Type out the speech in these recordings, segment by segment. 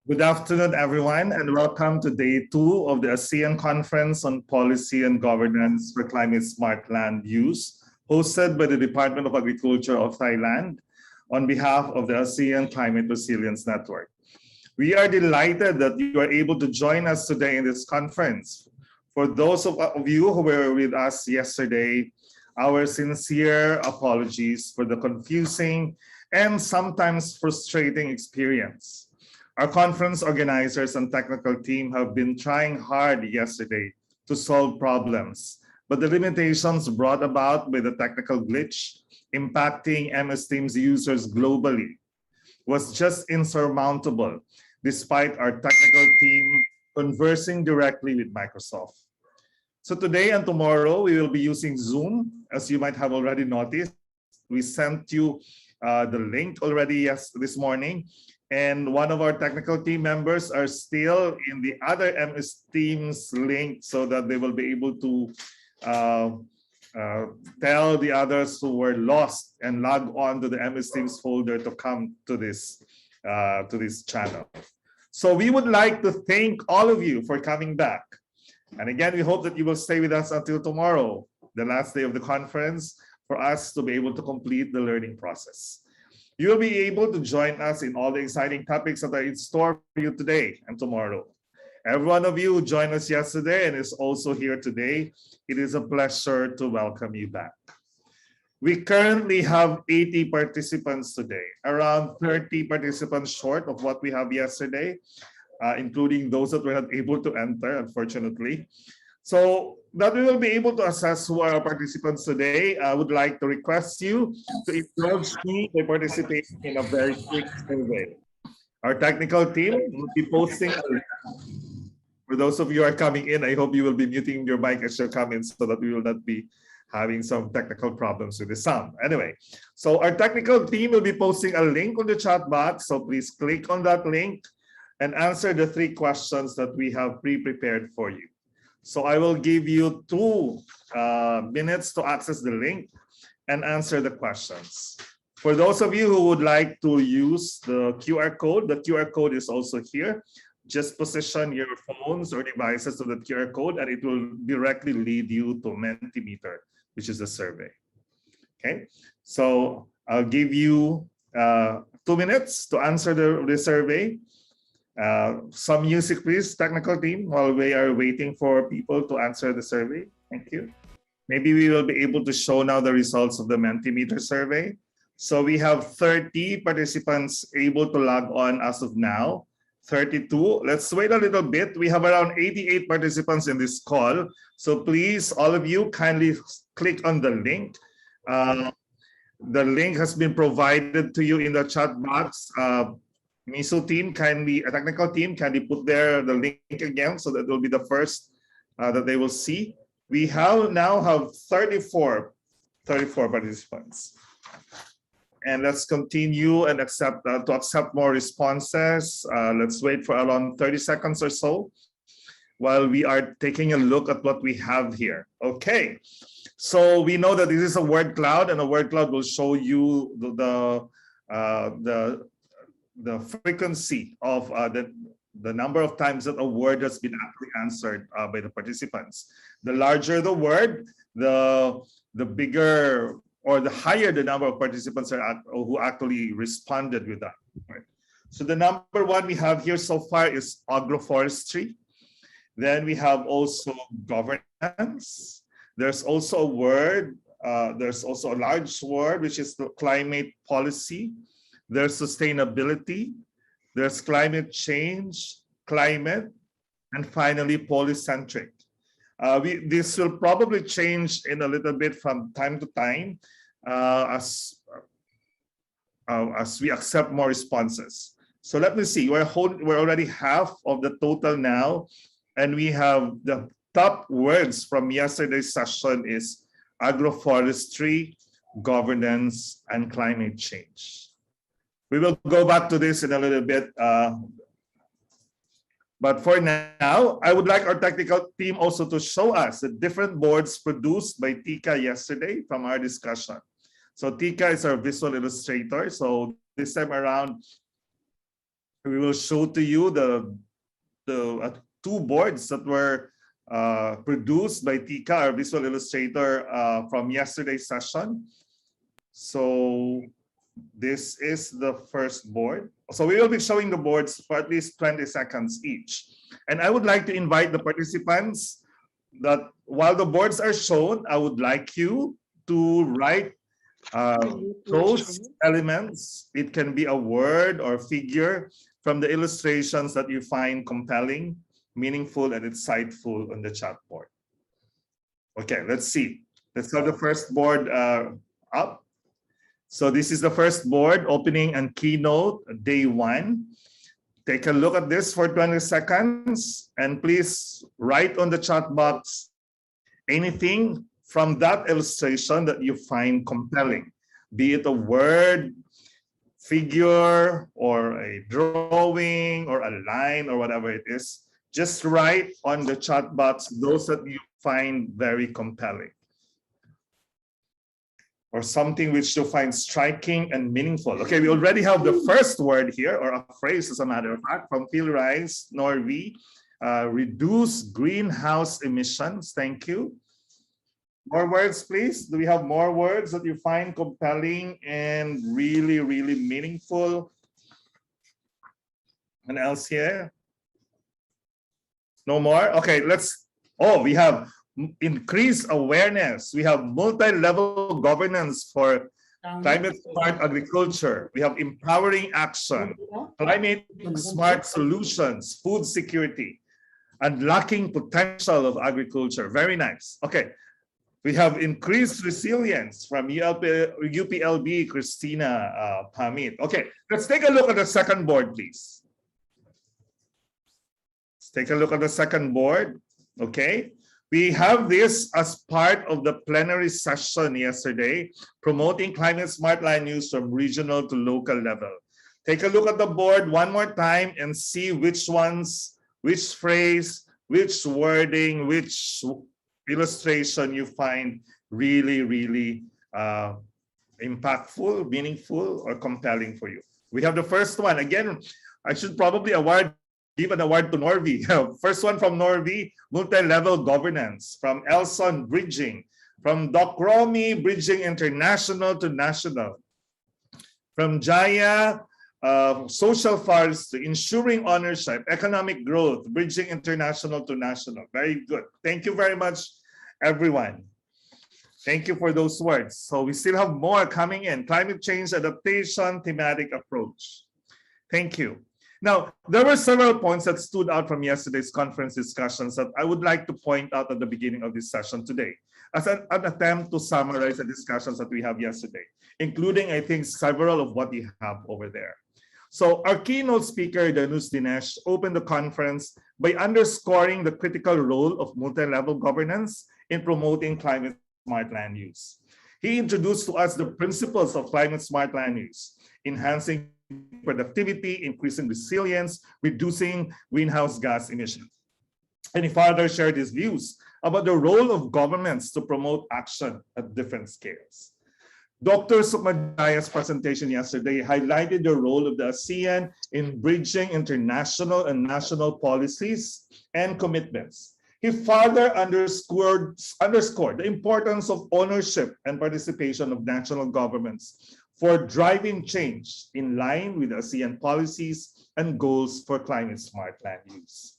Good afternoon, everyone, and welcome to day 2 of the ASEAN Conference on Policy and Governance for Climate Smart Land Use, hosted by the Department of Agriculture of Thailand on behalf of the ASEAN Climate Resilience Network. We are delighted that you are able to join us today in this conference. For those of you who were with us yesterday, our sincere apologies for the confusing and sometimes frustrating experience. Our conference organizers and technical team have been trying hard yesterday to solve problems, but the limitations brought about by the technical glitch impacting MS Teams users globally was just insurmountable, despite our technical team conversing directly with Microsoft. So today and tomorrow, we will be using Zoom, as you might have already noticed. We sent you the link already this morning. And one of our technical team members are still in the other MS Teams link so that they will be able to tell the others who were lost and log on to the MS Teams folder to come to this channel. So we would like to thank all of you for coming back. And again, we hope that you will stay with us until tomorrow, the last day of the conference, for us to be able to complete the learning process. You will be able to join us in all the exciting topics that are in store for you today and tomorrow. Every one of you who joined us yesterday and is also here today, it is a pleasure to welcome you back. We currently have 80 participants today, around 30 participants short of what we have yesterday, including those that were not able to enter, unfortunately. So that we will be able to assess who are our participants today, I would like to request you to indulge me by participating in a very quick survey. Our technical team will be posting a link. For those of you who are coming in, I hope you will be muting your mic as you come in so that we will not be having some technical problems with the sound. Anyway, so our technical team will be posting a link on the chat box. So please click on that link and answer the 3 questions that we have pre-prepared for you. So I will give you 2 minutes to access the link and answer the questions. For those of you who would like to use the QR code is also here. Just position your phones or devices to the QR code and it will directly lead you to Mentimeter, which is a survey. Okay, so I'll give you 2 minutes to answer the survey. Some music, please, technical team, while we are waiting for people to answer the survey. Thank you. Maybe we will be able to show now the results of the Mentimeter survey. So we have 30 participants able to log on as of now. 32. Let's wait a little bit. We have around 88 participants in this call. So please, all of you, kindly click on the link. The link has been provided to you in the chat box. Miso team, technical team, kindly put the link again so that it will be the first that they will see. We now have 34 participants. And let's continue and accept more responses. Let's wait for around 30 seconds or so while we are taking a look at what we have here. Okay, so we know that this is a word cloud, and a word cloud will show you the frequency of the number of times that a word has been actually answered by the participants. The larger the word, the bigger or the higher the number of participants who actually responded with that. Right? So the number 1 we have here so far is agroforestry. Then we have also governance. There's also a word, there's also a large word, which is the climate policy. There's sustainability, there's climate change, climate, and finally polycentric. This will probably change in a little bit from time to time as we accept more responses. So let me see, we're already half of the total now, and we have the top words from yesterday's session is agroforestry, governance, and climate change. We will go back to this in a little bit. But for now, I would like our technical team also to show us the different boards produced by Tika yesterday from our discussion. So Tika is our visual illustrator. So this time around, We will show to you the two boards that were produced by Tika, our visual illustrator, from yesterday's session. So this is the first board. So we will be showing the boards for at least 20 seconds each. And I would like to invite the participants that while the boards are shown, I would like you to write those elements. It can be a word or figure from the illustrations that you find compelling, meaningful, and insightful on the chat board. Okay, let's see. Let's have the first board up. So this is the first board, opening and keynote, day 1. Take a look at this for 20 seconds, and please write on the chat box anything from that illustration that you find compelling, be it a word, figure, or a drawing, or a line, or whatever it is. Just write on the chat box those that you find very compelling, or something which you find striking and meaningful. Okay, we already have the first word here, or a phrase as a matter of fact, from Phil Rice, Norway, reduce greenhouse emissions. Thank you. More words, please. Do we have more words that you find compelling and really, really meaningful? And else here? No more? Okay, let's, we have increased awareness. We have multi-level governance for climate smart agriculture. We have empowering action, climate smart solutions, food security, unlocking potential of agriculture. Very nice. Okay. We have increased resilience from UPLB, Christina Pamit. Okay, let's take a look at the second board, please. Let's take a look at the second board. Okay, we have this as part of the plenary session yesterday, promoting climate smart land use from regional to local level. Take a look at the board one more time and see which ones, which phrase, which wording, which illustration you find really, really impactful, meaningful, or compelling for you. We have the first one. Again, I should probably give an award to Norway. First one from Norway, multi-level governance. From Elson, bridging. From Doc Romy, bridging international to national. From Jaya, social forestry, ensuring ownership, economic growth, bridging international to national. Very good. Thank you very much, everyone. Thank you for those words. So we still have more coming in. Climate change adaptation, thematic approach. Thank you. Now, there were several points that stood out from yesterday's conference discussions that I would like to point out at the beginning of this session today as an attempt to summarize the discussions that we have yesterday, including, I think, several of what we have over there. So our keynote speaker, Danus Dinesh, opened the conference by underscoring the critical role of multi-level governance in promoting climate smart land use. He introduced to us the principles of climate smart land use, enhancing productivity, increasing resilience, reducing greenhouse gas emissions. And he further shared his views about the role of governments to promote action at different scales. Dr. Sukmajaya's presentation yesterday highlighted the role of the ASEAN in bridging international and national policies and commitments. He further underscored the importance of ownership and participation of national governments for driving change in line with ASEAN policies and goals for climate smart land use.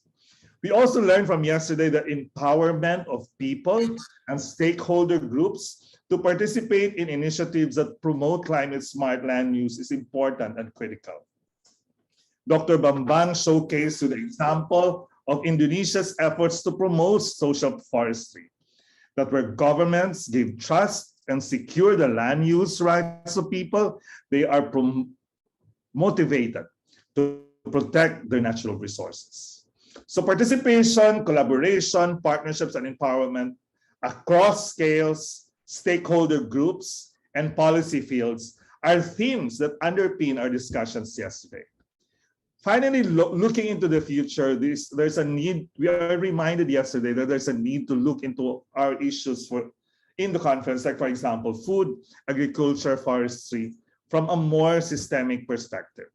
We also learned from yesterday that empowerment of people and stakeholder groups to participate in initiatives that promote climate smart land use is important and critical. Dr. Bambang showcased the example of Indonesia's efforts to promote social forestry, that where governments give trust and secure the land use rights of people, they are motivated to protect their natural resources. So participation, collaboration, partnerships, and empowerment across scales, stakeholder groups, and policy fields are themes that underpin our discussions yesterday. Finally, looking into the future, there's a need, we are reminded yesterday that there's a need to look into our issues in the conference, like for example, food, agriculture, forestry, from a more systemic perspective.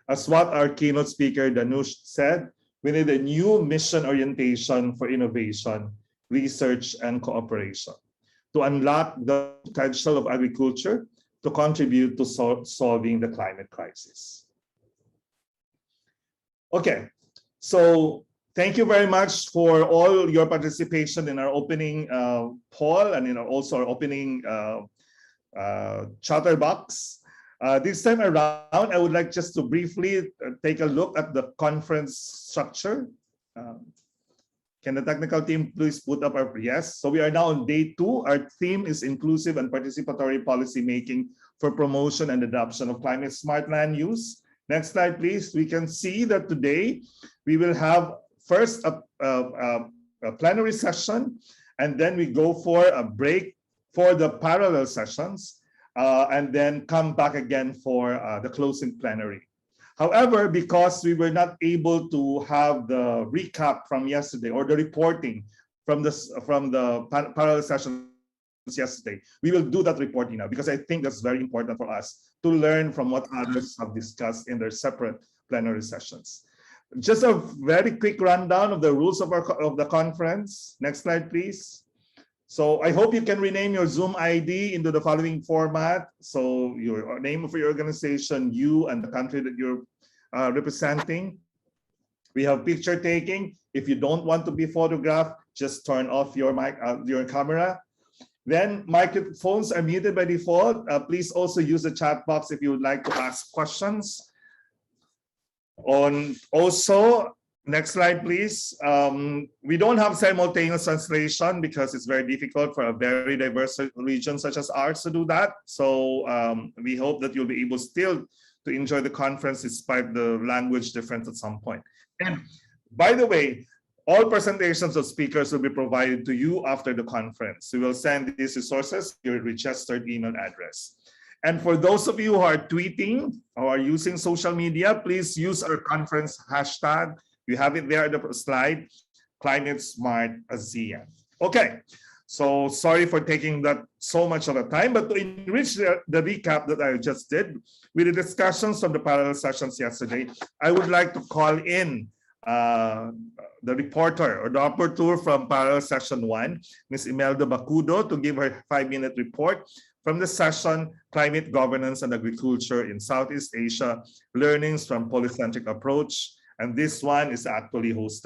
As what our keynote speaker Danush said, we need a new mission orientation for innovation, research, and cooperation to unlock the potential of agriculture to contribute to solving the climate crisis. Okay, so thank you very much for all your participation in our opening poll and also our opening chatterbox. This time around, I would like just to briefly take a look at the conference structure. Can the technical team please put up our yes? So we are now on day 2. Our theme is inclusive and participatory policy making for promotion and adoption of climate smart land use. Next slide, please. We can see that today we will have first a plenary session, and then we go for a break for the parallel sessions, and then come back again for the closing plenary. However, because we were not able to have the recap from yesterday or the reporting from the parallel sessions yesterday, we will do that reporting now because I think that's very important for us to learn from what others have discussed in their separate plenary sessions. Just a very quick rundown of the rules of the conference. Next slide, please. So I hope you can rename your Zoom ID into the following format. So your name for your organization, you and the country that you're representing. We have picture taking. If you don't want to be photographed, just turn off your your camera. Then microphones are muted by default. Please also use the chat box if you would like to ask questions. Next slide, please. We don't have simultaneous translation because it's very difficult for a very diverse region such as ours to do that. So we hope that you'll be able still to enjoy the conference despite the language difference at some point. And by the way, all presentations of speakers will be provided to you after the conference. We will send these resources to your registered email address. And for those of you who are tweeting or are using social media, please use our conference hashtag. You have it there on the slide, Climate Smart ASEAN. Okay, so sorry for taking that so much of a time, but to enrich the recap that I just did with the discussions from the parallel sessions yesterday, I would like to call in the reporter or the rapporteur from parallel session 1, Ms. Imelda Bacudo, to give her 5-minute report from the session, Climate Governance and Agriculture in Southeast Asia, Learnings from Polycentric Approach. And this one is actually was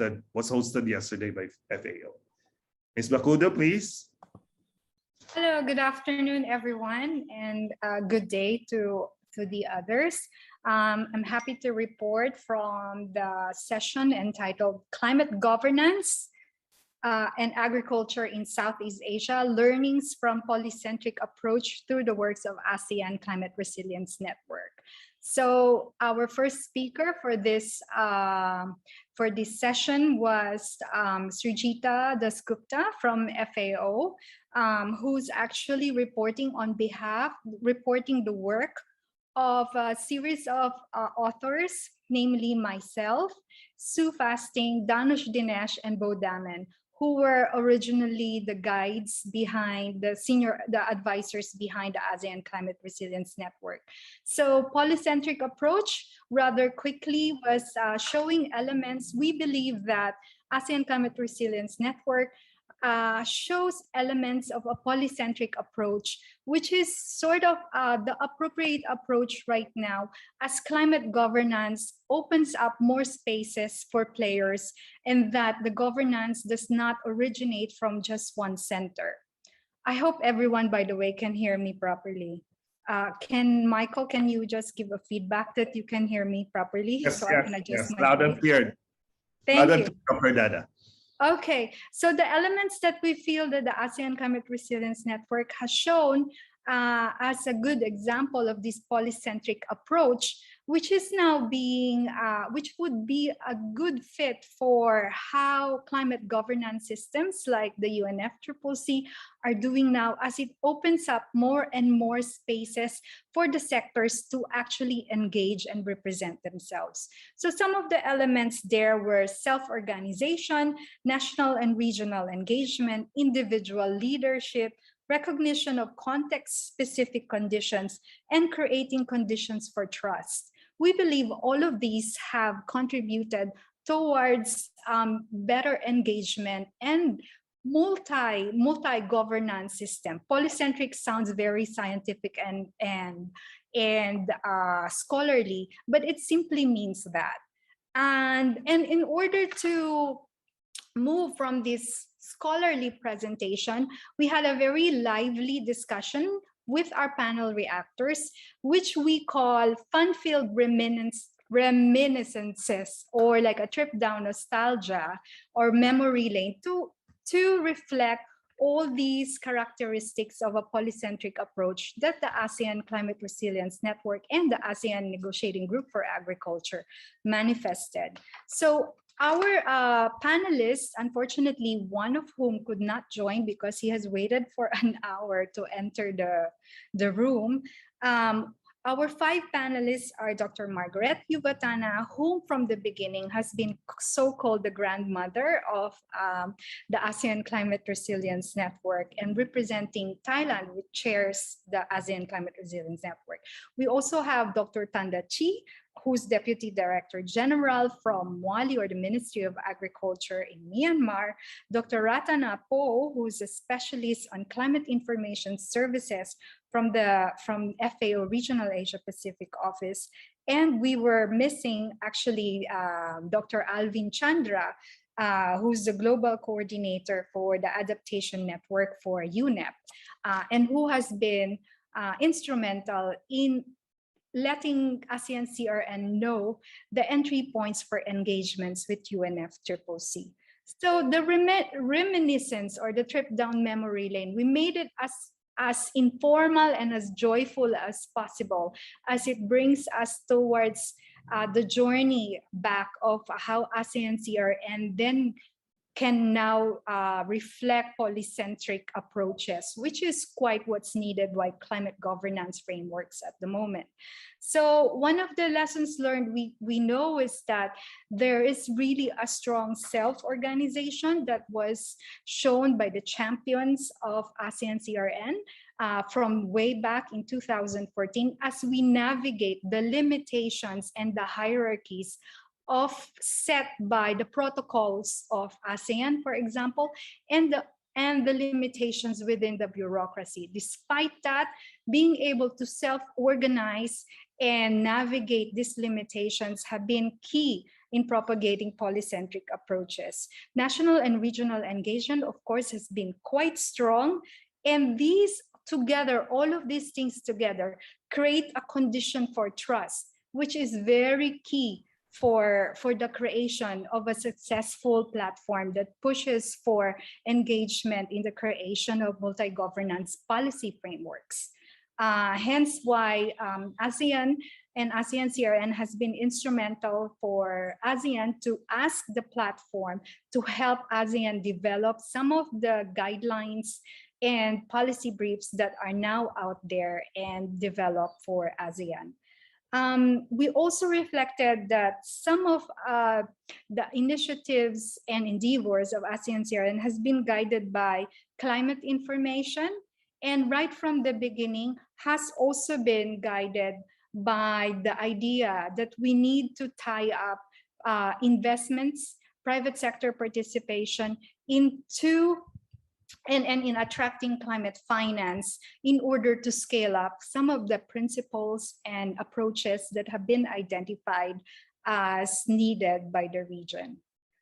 hosted yesterday by FAO. Ms. Bacudo, please. Hello, good afternoon, everyone, and good day to the others. I'm happy to report from the session entitled Climate Governance and Agriculture in Southeast Asia, Learnings from Polycentric Approach through the works of ASEAN Climate Resilience Network. So our first speaker for this session was Srijita Dasgupta from FAO, who's actually reporting the work of a series of authors, namely myself, Sue Fasting, Danush Dinesh, and Bo Daman, who were originally the guides behind the advisors behind the ASEAN Climate Resilience Network. So polycentric approach rather quickly was showing elements. We believe that ASEAN Climate Resilience Network shows elements of a polycentric approach, which is sort of the appropriate approach right now as climate governance opens up more spaces for players, and that the governance does not originate from just one center. I hope everyone, by the way, can hear me properly. Michael, can you just give a feedback that you can hear me properly? Yes, so yes, I can adjust my loud and clear. Thank loud you. And clear, Dada. Okay, so the elements that we feel that the ASEAN Climate Resilience Network has shown as a good example of this polycentric approach, which is now being, which would be a good fit for how climate governance systems like the UNFCCC are doing now, as it opens up more and more spaces for the sectors to actually engage and represent themselves. So some of the elements there were self-organization, national and regional engagement, individual leadership, recognition of context-specific conditions, and creating conditions for trust. we believe all of these have contributed towards better engagement and multi-governance system. Polycentric sounds very scientific and scholarly, but it simply means that. And in order to move from this scholarly presentation, we had a very lively discussion with our panel reactors, which we call fun-filled reminiscences, or like a trip down nostalgia or memory lane to reflect all these characteristics of a polycentric approach that the ASEAN Climate Resilience Network and the ASEAN Negotiating Group for Agriculture manifested. So our panelists, unfortunately, one of whom could not join because he has waited for an hour to enter the room. Our 5 panelists are Dr. Margaret Yuvatana, whom from the beginning has been so-called the grandmother of the ASEAN Climate Resilience Network and representing Thailand, which chairs the ASEAN Climate Resilience Network. We also have Dr. Tanda Chi, who's Deputy Director General from MWALI, or the Ministry of Agriculture in Myanmar, Dr. Ratana Po, who's a specialist on climate information services from FAO Regional Asia Pacific Office. And we were missing actually Dr. Alvin Chandra, who's the Global Coordinator for the Adaptation Network for UNEP, and who has been instrumental in letting ASEAN CRN know the entry points for engagements with UNFCCC. So the reminiscence, or the trip down memory lane, we made it as informal and as joyful as possible, as it brings us towards the journey back of how ASEAN CRN then can now reflect polycentric approaches, which is quite what's needed by climate governance frameworks at the moment. So one of the lessons learned we know is that there is really a strong self-organization that was shown by the champions of ASEAN CRN from way back in 2014 as we navigate the limitations and the hierarchies set by the protocols of ASEAN, for example, and the limitations within the bureaucracy. Despite that, being able to self-organize and navigate these limitations have been key in propagating polycentric approaches. National and regional engagement, of course, has been quite strong, and these together, all of these things together, create a condition for trust, which is very key for the creation of a successful platform that pushes for engagement in the creation of multi-governance policy frameworks. Hence why ASEAN and ASEAN CRN has been instrumental for ASEAN to ask the platform to help ASEAN develop some of the guidelines and policy briefs that are now out there and developed for ASEAN. We also reflected that some of the initiatives and endeavors of ASEAN CRN has been guided by climate information, and right from the beginning has also been guided by the idea that we need to tie up investments, private sector participation into and in attracting climate finance in order to scale up some of the principles and approaches that have been identified as needed by the region.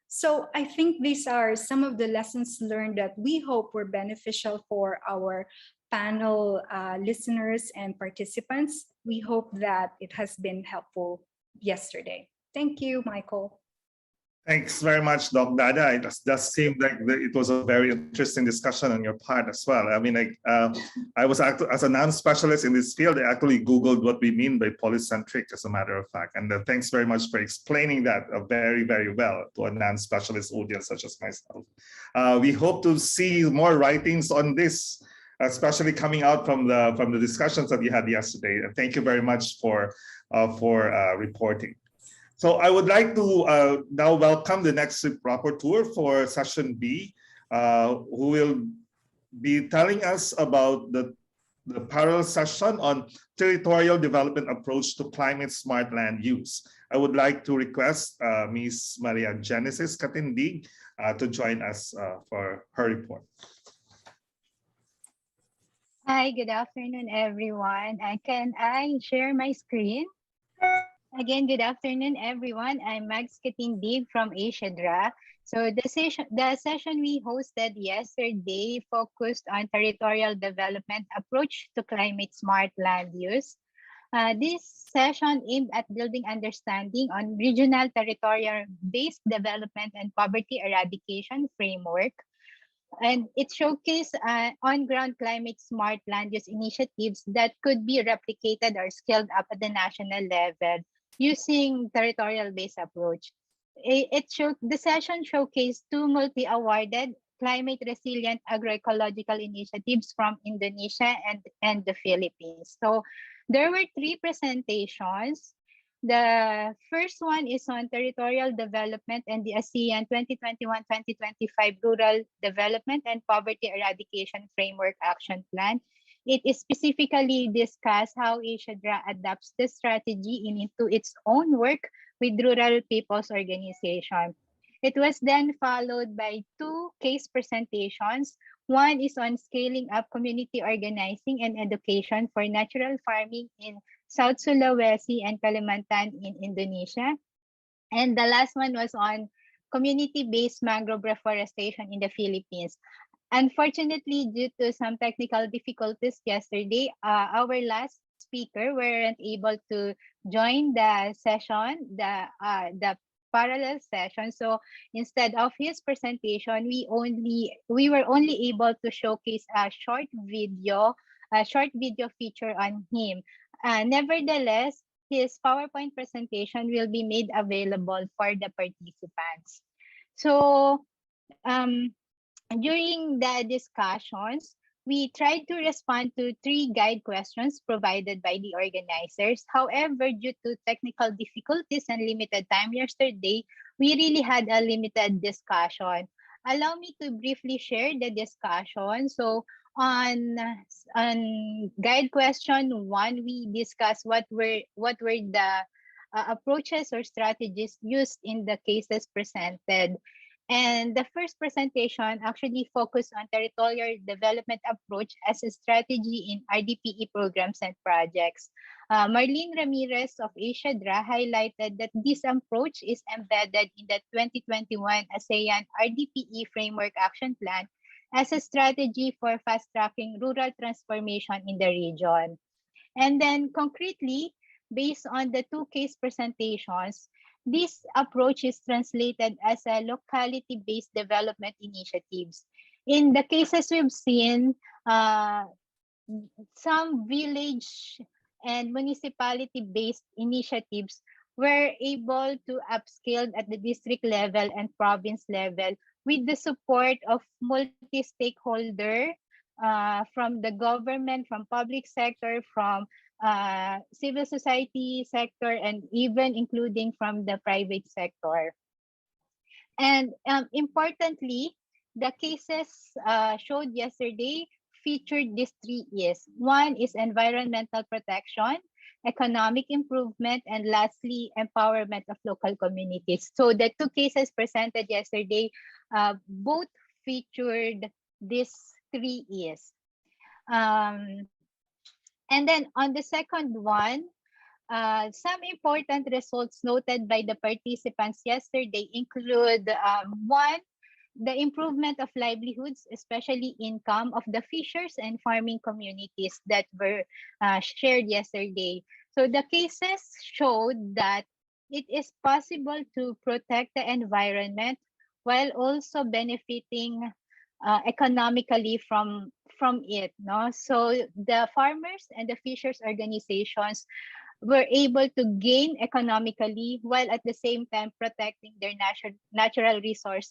So I think these are some of the lessons learned that we hope were beneficial for our panel listeners and participants. We hope that it has been helpful yesterday. Thank you, Michael. Thanks very much, Doc Dada. It does seem like it was a very interesting discussion on your part as well. I mean, I was as a non-specialist in this field, I actually Googled what we mean by polycentric, as a matter of fact. And thanks very much for explaining that very, very well to a non-specialist audience such as myself. We hope to see more writings on this, especially coming out from the discussions that you had yesterday. And thank you very much for reporting. So I would like to now welcome the next rapporteur for session B, who will be telling us about the the parallel session on territorial development approach to climate smart land use. I would like to request Ms. Maria Genesis Katindig to join us for her report. Hi, good afternoon, everyone. Can I share my screen? Again, good afternoon, everyone. I'm Max Katindig from ASEAN. So the session we hosted yesterday focused on territorial development approach to climate smart land use. This session aimed at building understanding on regional territorial-based development and poverty eradication framework. And it showcased on-ground climate smart land use initiatives that could be replicated or scaled up at the national level using territorial-based approach. The session showcased two multi-awarded climate resilient agroecological initiatives from Indonesia and the Philippines. So there were three presentations. The first one is on territorial development and the ASEAN 2021-2025 Rural Development and Poverty Eradication Framework Action Plan. It is specifically discussed how ASEAN adapts the strategy into its own work with rural people's organization. It was then followed by two case presentations. One is on scaling up community organizing and education for natural farming in South Sulawesi and Kalimantan in Indonesia. And the last one was on community-based mangrove reforestation in the Philippines. Unfortunately, due to some technical difficulties yesterday, our last speaker weren't able to join the session, the parallel session. So instead of his presentation, we were only able to showcase a short video feature on him. Nevertheless, his PowerPoint presentation will be made available for the participants. So during the discussions, we tried to respond to three guide questions provided by the organizers. However, due to technical difficulties and limited time yesterday, we really had a limited discussion. Allow me to briefly share the discussion. So on guide question 1, we discussed what were the approaches or strategies used in the cases presented. And the first presentation actually focused on territorial development approach as a strategy in RDPE programs and projects. Marlene Ramirez of ASEAN highlighted that this approach is embedded in the 2021 ASEAN RDPE Framework Action Plan as a strategy for fast-tracking rural transformation in the region. And then concretely, based on the two case presentations, this approach is translated as a locality-based development initiatives. In the cases we've seen, some village and municipality-based initiatives were able to upscale at the district level and province level with the support of multi-stakeholder from the government, from public sector, from civil society sector, and even including from the private sector. And importantly, the cases showed yesterday featured these three E's. One is environmental protection, economic improvement, and lastly, empowerment of local communities. So the two cases presented yesterday both featured these three E's. And then on the second one, some important results noted by the participants yesterday include one, the improvement of livelihoods, especially income of the fishers and farming communities that were shared yesterday. So the cases showed that it is possible to protect the environment while also benefiting economically from it. No? So the farmers and the fishers organizations were able to gain economically while at the same time protecting their natural resource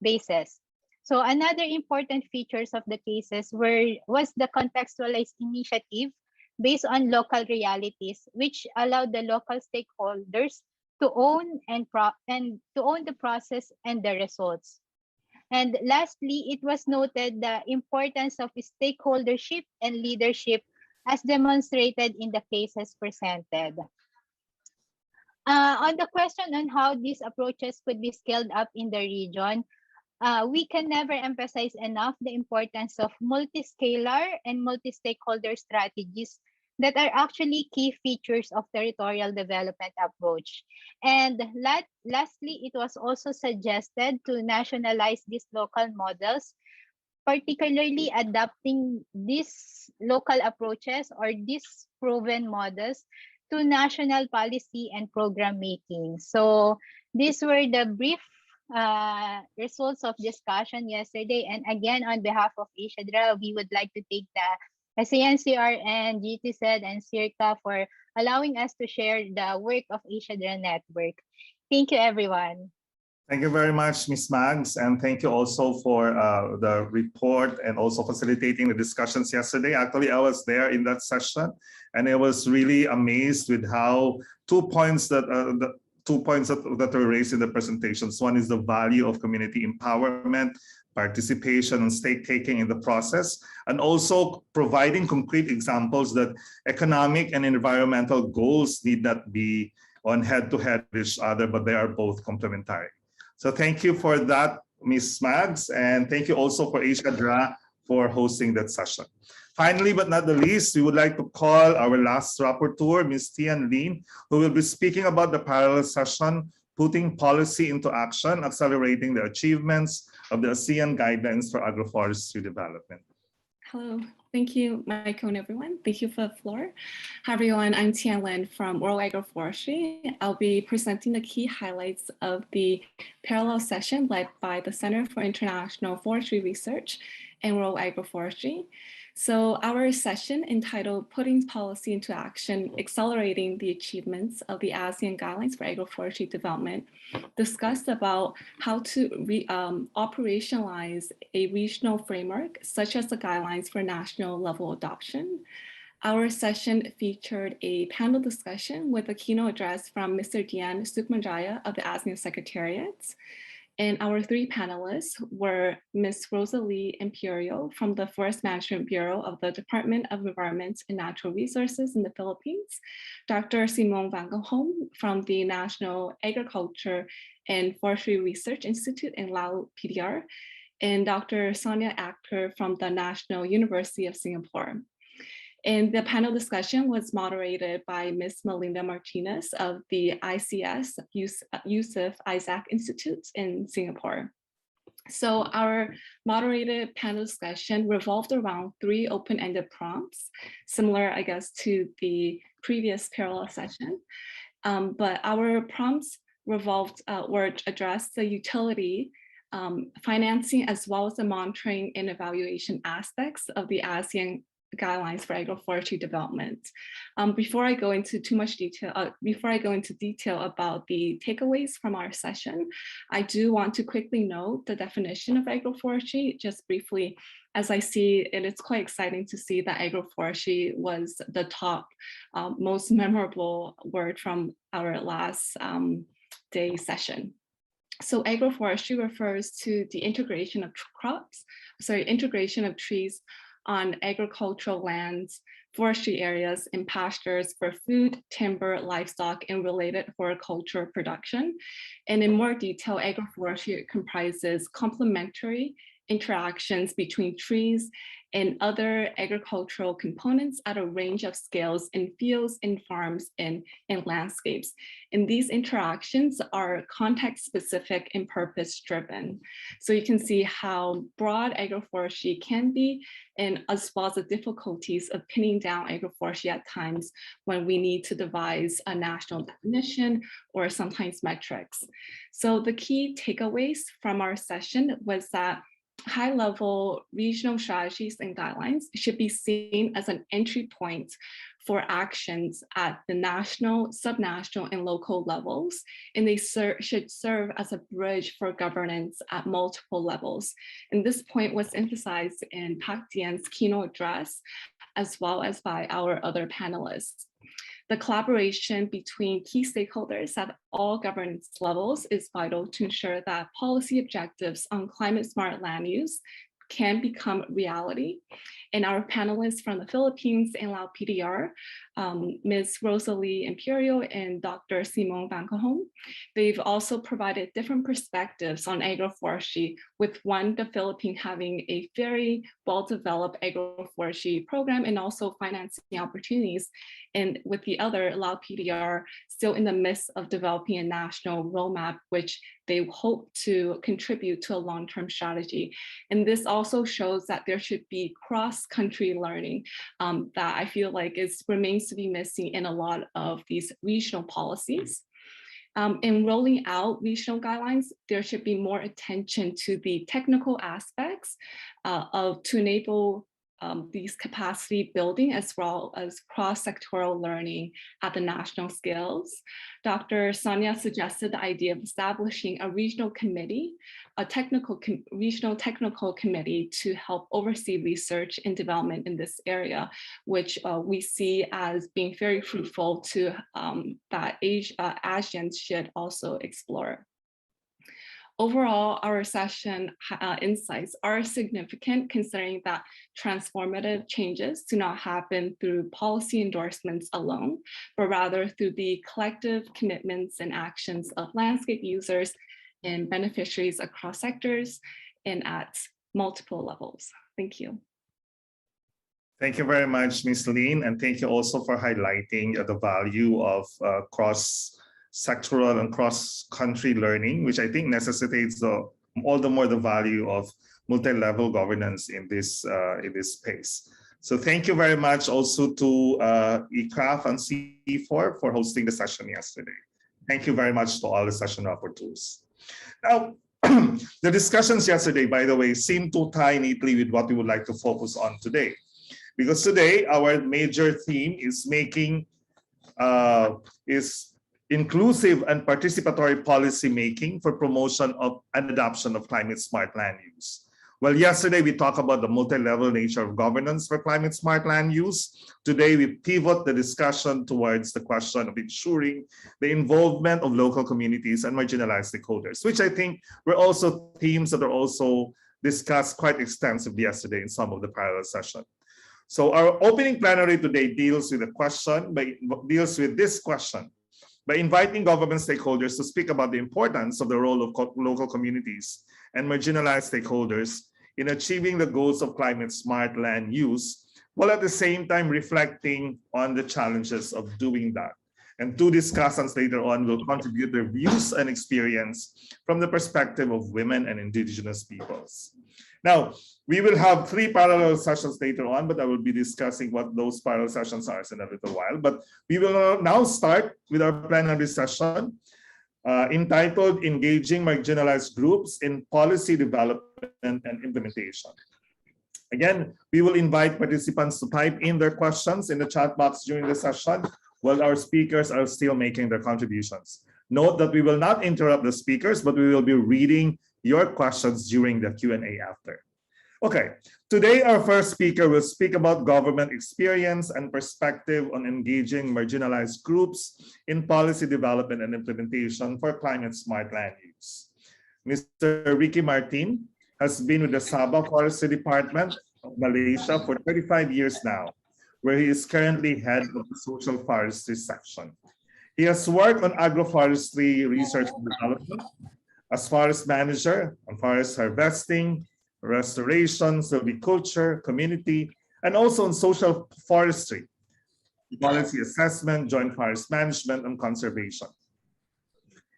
bases. So another important features of the cases was the contextualized initiative based on local realities, which allowed the local stakeholders to own and to own the process and the results. And lastly, it was noted the importance of stakeholdership and leadership as demonstrated in the cases presented. On the question on how these approaches could be scaled up in the region, we can never emphasize enough the importance of multi-scalar and multi-stakeholder strategies that are actually key features of territorial development approach. And lastly, it was also suggested to nationalize these local models, particularly adapting these local approaches or these proven models to national policy and program making. So these were the brief results of discussion yesterday. And again, on behalf of ASIADRA, we would like to thank the ASEAN CRN, GTZ, and SEARCA for allowing us to share the work of ASIADRA Network. Thank you, everyone. Thank you very much, Ms. Mags, and thank you also for the report and also facilitating the discussions yesterday. Actually, I was there in that session, and I was really amazed with how 2 points that were raised in the presentations. One is the value of community empowerment, participation, and stake-taking in the process, and also providing concrete examples that economic and environmental goals need not be on head-to-head with each other, but they are both complementary. So thank you for that, Ms. Mags, and thank you also for ASIADRA for hosting that session. Finally, but not the least, we would like to call our last rapporteur, Ms. Tian Lin, who will be speaking about the parallel session, Putting Policy into Action, Accelerating the Achievements of the ASEAN Guidelines for Agroforestry Development. Hello, thank you, Michael, and everyone. Thank you for the floor. Hi, everyone. I'm Tian Lin from World Agroforestry. I'll be presenting the key highlights of the parallel session led by the Center for International Forestry Research and World Agroforestry. So our session entitled Putting Policy into Action, Accelerating the Achievements of the ASEAN Guidelines for Agroforestry Development discussed about how to operationalize a regional framework, such as the guidelines for national level adoption. Our session featured a panel discussion with a keynote address from Mr. Dian Sukmanjaya of the ASEAN Secretariat. And our three panelists were Ms. Rosalie Imperio from the Forest Management Bureau of the Department of Environment and Natural Resources in the Philippines, Dr. Simone Van Gogh from the National Agriculture and Forestry Research Institute in Lao PDR, and Dr. Sonia Acker from the National University of Singapore. And the panel discussion was moderated by Ms. Melinda Martinez of the ICS Yusuf Isaac Institute in Singapore. So our moderated panel discussion revolved around 3 open-ended prompts, similar, I guess, to the previous parallel session. But our prompts were addressed the utility, financing, as well as the monitoring and evaluation aspects of the ASEAN Guidelines for Agroforestry Development. Before I go into detail about the takeaways from our session, I do want to quickly note the definition of agroforestry, just briefly, as I see it. It's quite exciting to see that agroforestry was the top, most memorable word from our last day session. So agroforestry refers to the integration of trees on agricultural lands, forestry areas, and pastures for food, timber, livestock, and related horticulture production. And in more detail, agroforestry comprises complementary interactions between trees and other agricultural components at a range of scales in fields, in farms, and in landscapes. And these interactions are context-specific and purpose-driven. So you can see how broad agroforestry can be, and as well as the difficulties of pinning down agroforestry at times when we need to devise a national definition or sometimes metrics. So the key takeaways from our session was that high-level regional strategies and guidelines should be seen as an entry point for actions at the national, subnational, and local levels, and they should serve as a bridge for governance at multiple levels. And this point was emphasized in Pak Dian's keynote address, as well as by our other panelists. The collaboration between key stakeholders at all governance levels is vital to ensure that policy objectives on climate smart land use can become reality. And our panelists from the Philippines and Lao PDR, Ms. Rosalie Imperio and Dr. Simon Van Cajon, they've also provided different perspectives on agroforestry, with one, the Philippines having a very well-developed agroforestry program and also financing opportunities. And with the other, Lao PDR, still in the midst of developing a national roadmap, which they hope to contribute to a long-term strategy. And this also shows that there should be cross-country learning that I feel like remains to be missing in a lot of these regional policies. In rolling out regional guidelines, there should be more attention to the technical aspects to enable these capacity building as well as cross-sectoral learning at the national scales. Dr. Sonia suggested the idea of establishing a regional committee, a regional technical committee to help oversee research and development in this area, which we see as being very fruitful to that ASEAN should also explore. Overall, our session insights are significant, considering that transformative changes do not happen through policy endorsements alone, but rather through the collective commitments and actions of landscape users and beneficiaries across sectors and at multiple levels. Thank you. Thank you very much, Ms. Lin, and thank you also for highlighting the value of cross-sectoral and cross-country learning, which I think necessitates all the more the value of multi-level governance in this space. So thank you very much also to ECRAF and C4 for hosting the session yesterday. Thank you very much to all the session rapporteurs. Now, the discussions yesterday, by the way, seem to tie neatly with what we would like to focus on today. Because today, our major theme is inclusive and participatory policy making for promotion of and adoption of climate smart land use. Well, yesterday we talked about the multi-level nature of governance for climate smart land use. Today we pivot the discussion towards the question of ensuring the involvement of local communities and marginalized stakeholders, which I think were also themes that are also discussed quite extensively yesterday in some of the parallel sessions. So our opening plenary today deals with this question by inviting government stakeholders to speak about the importance of the role of local communities and marginalized stakeholders in achieving the goals of climate smart land use, while at the same time reflecting on the challenges of doing that. And two discussants later on will contribute their views and experience from the perspective of women and indigenous peoples. Now, we will have 3 parallel sessions later on, but I will be discussing what those parallel sessions are in a little while. But we will now start with our plenary session entitled Engaging Marginalized Groups in Policy Development and Implementation. Again, we will invite participants to type in their questions in the chat box during the session while our speakers are still making their contributions. Note that we will not interrupt the speakers, but we will be reading your questions during the Q&A after. Okay, today our first speaker will speak about government experience and perspective on engaging marginalized groups in policy development and implementation for climate smart land use. Mr. Ricky Martin has been with the Sabah Forestry Department of Malaysia for 35 years now, where he is currently head of the social forestry section. He has worked on agroforestry research and development, as forest manager on forest harvesting, restoration, silviculture, community, and also on social forestry, policy assessment, joint forest management, and conservation.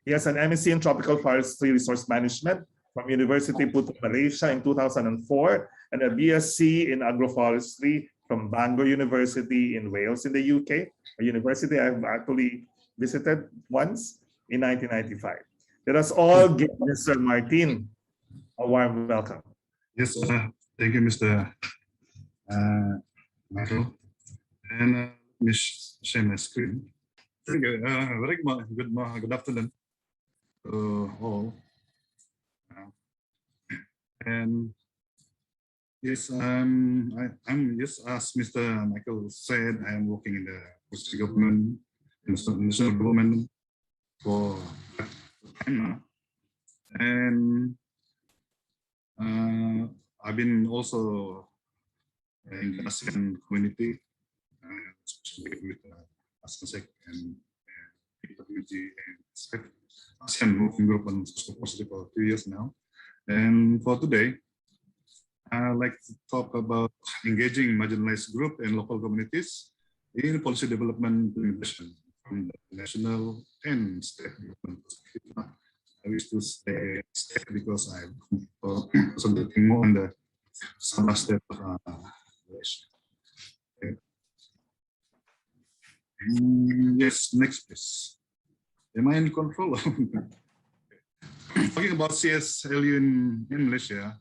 He has an MSc in Tropical Forestry Resource Management from University Putra, Malaysia in 2004, and a BSc in Agroforestry from Bangor University in Wales in the UK, a university I've actually visited once in 1995. Let us all give Mr. Martin a warm welcome. Yes, thank you, Mr. Michael. And Ms. Share my screen. Thank you. Very good afternoon to all. And yes, I'm just as Mr. Michael said, I am working in the forestry government, national government for time now. And I've been also in the ASEAN community, especially with ASEAN and PWG and ASEAN Working Group on Social Policy for 2 years now. And for today, I'd like to talk about engaging marginalized group and local communities in policy development implementation from the national and state development perspective. I wish to stay state because I'm concentrating more on the Sabah state relation. Okay. Yes, next please. Am I in control? Talking about CSLU in Malaysia,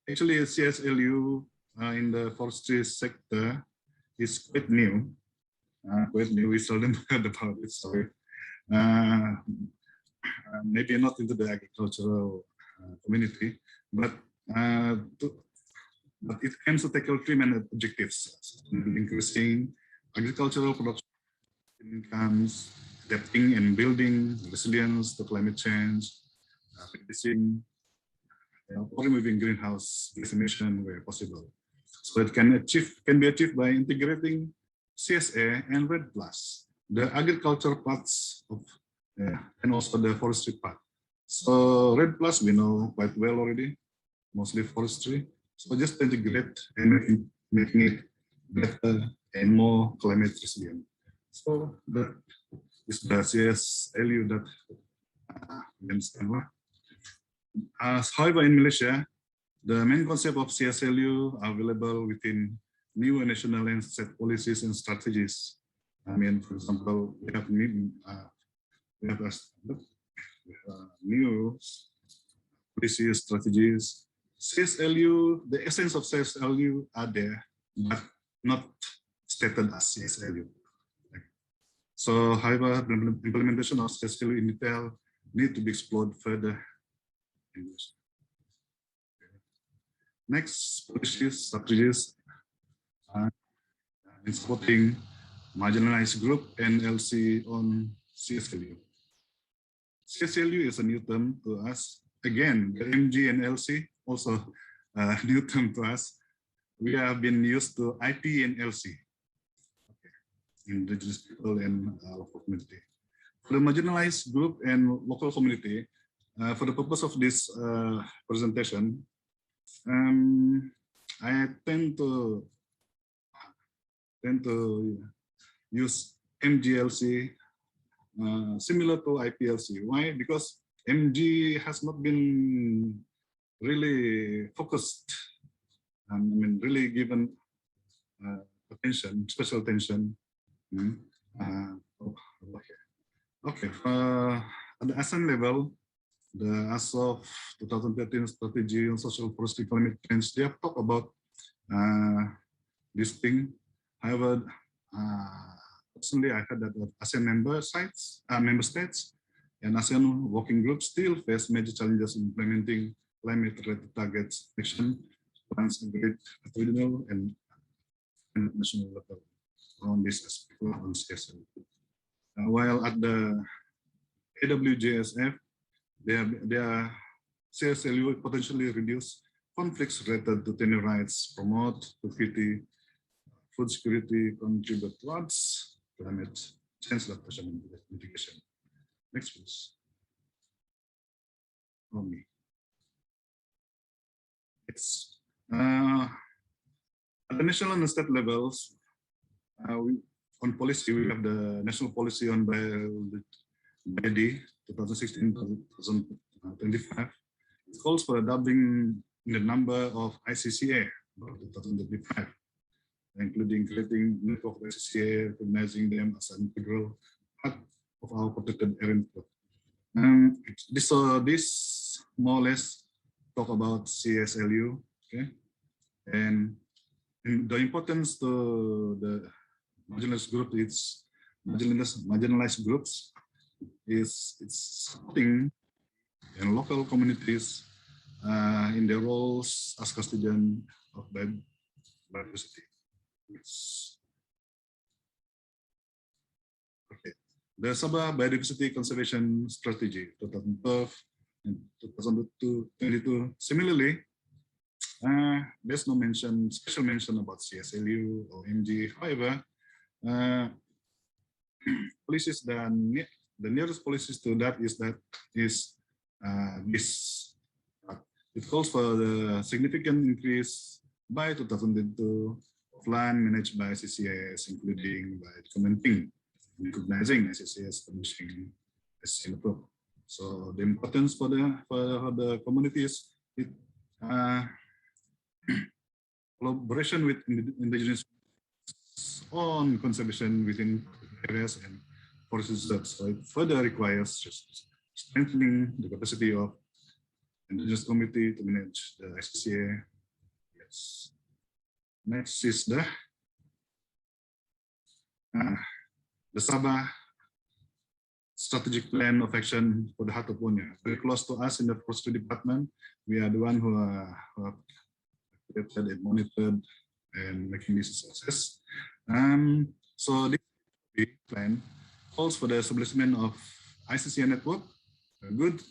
actually CSLU in the forestry sector is quite new. We seldom heard about it. Sorry. Maybe not into the agricultural community, but it aims to tackle three main objectives: increasing agricultural production incomes, adapting and building resilience to climate change, reducing or removing greenhouse gas emission where possible. So it can be achieved by integrating CSA and RED+, the agriculture parts of and also the forestry part. So RED+ we know quite well already, mostly forestry. So just integrate and making it better and more climate resilient. So that is the CSLU that we understand. However, in Malaysia, the main concept of CSLU are available within new national and state policies and strategies. I mean, for example, we have new policy strategies. CSLU, the essence of CSLU are there, but not stated as CSLU. So, however, the implementation of CSLU in detail need to be explored further. Next, policy strategies in supporting marginalized group and LC on CSLU. CSLU is a new term to us. Again, the MG and LC also a new term to us. We have been used to IP and LC. Indigenous people and local community. For the marginalized group and local community, for the purpose of this presentation, I tend to use MGLC similar to IPLC. Why? Because MG has not been really focused and really given attention, special attention. Okay. At the ASEAN level, as of 2013 strategy on social forestry climate change, they have talked about this thing. However, personally, I heard that ASEAN member states and ASEAN working groups still face major challenges in implementing climate-related targets, action plans agreed at regional and national level on this aspect on CSLU. While at the AWJSF, their CSLU potentially reduce conflicts related to tenure rights, promote food security, contribute towards climate change adaptation and mitigation. Next, please. It's at the national and state levels. On policy, we have the national policy on biodiversity 2016-2025. It calls for a doubling in the number of ICCA by 2025, including creating network of ICCA, recognizing them as an integral part of our protected area network. This more or less talk about CSLU, okay, and the importance to the marginalized group is marginalized groups is it's supporting and local communities in their roles as custodian of biodiversity. the Sabah Biodiversity Conservation Strategy 2012 and 2022. Similarly, there's no special mention about CSLU or MG. However, policies the nearest policies to that is this. It calls for the significant increase by 2022 of land managed by CCS, including by documenting, recognizing SCCS publishing ASEAN approach. So the importance for the communities, collaboration with indigenous on conservation within areas and forest reserves. So it further requires strengthening the capacity of indigenous community to manage the SCCA. Yes. Next is the Sabah strategic plan of action for the Heart of Borneo. Very close to us in the forestry department. We are the one who have created and monitored and making this a success. So this plan calls for the establishment of ICCA network, good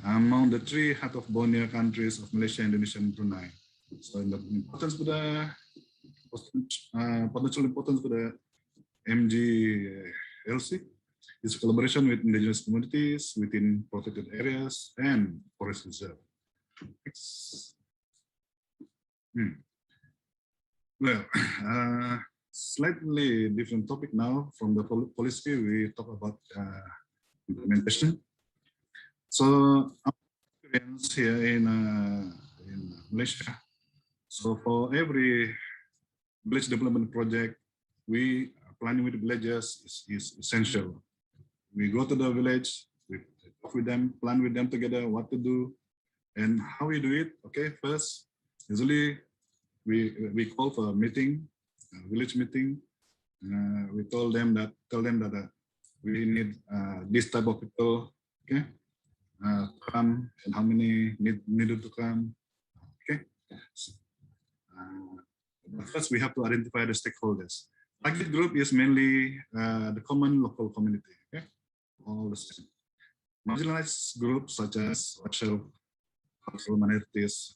among the 3 Heart of Borneo countries of Malaysia, Indonesia, and Brunei. So the importance for the potential importance for the MGLC is collaboration with indigenous communities within protected areas and forest reserve. Well, slightly different topic now from the policy. We talk about implementation. So our experience here in Malaysia. So for every village development project, we planning with the villagers is essential. We go to the village, we talk with them, plan with them together what to do, and how we do it. Okay, first, usually we call for a meeting, a village meeting. We tell them that we need this type of people. Okay. Come and how many needed to come. Okay. But first, we have to identify the stakeholders. Target group is mainly the common local community. Okay, all the same. Marginalized groups such as racial, cultural minorities,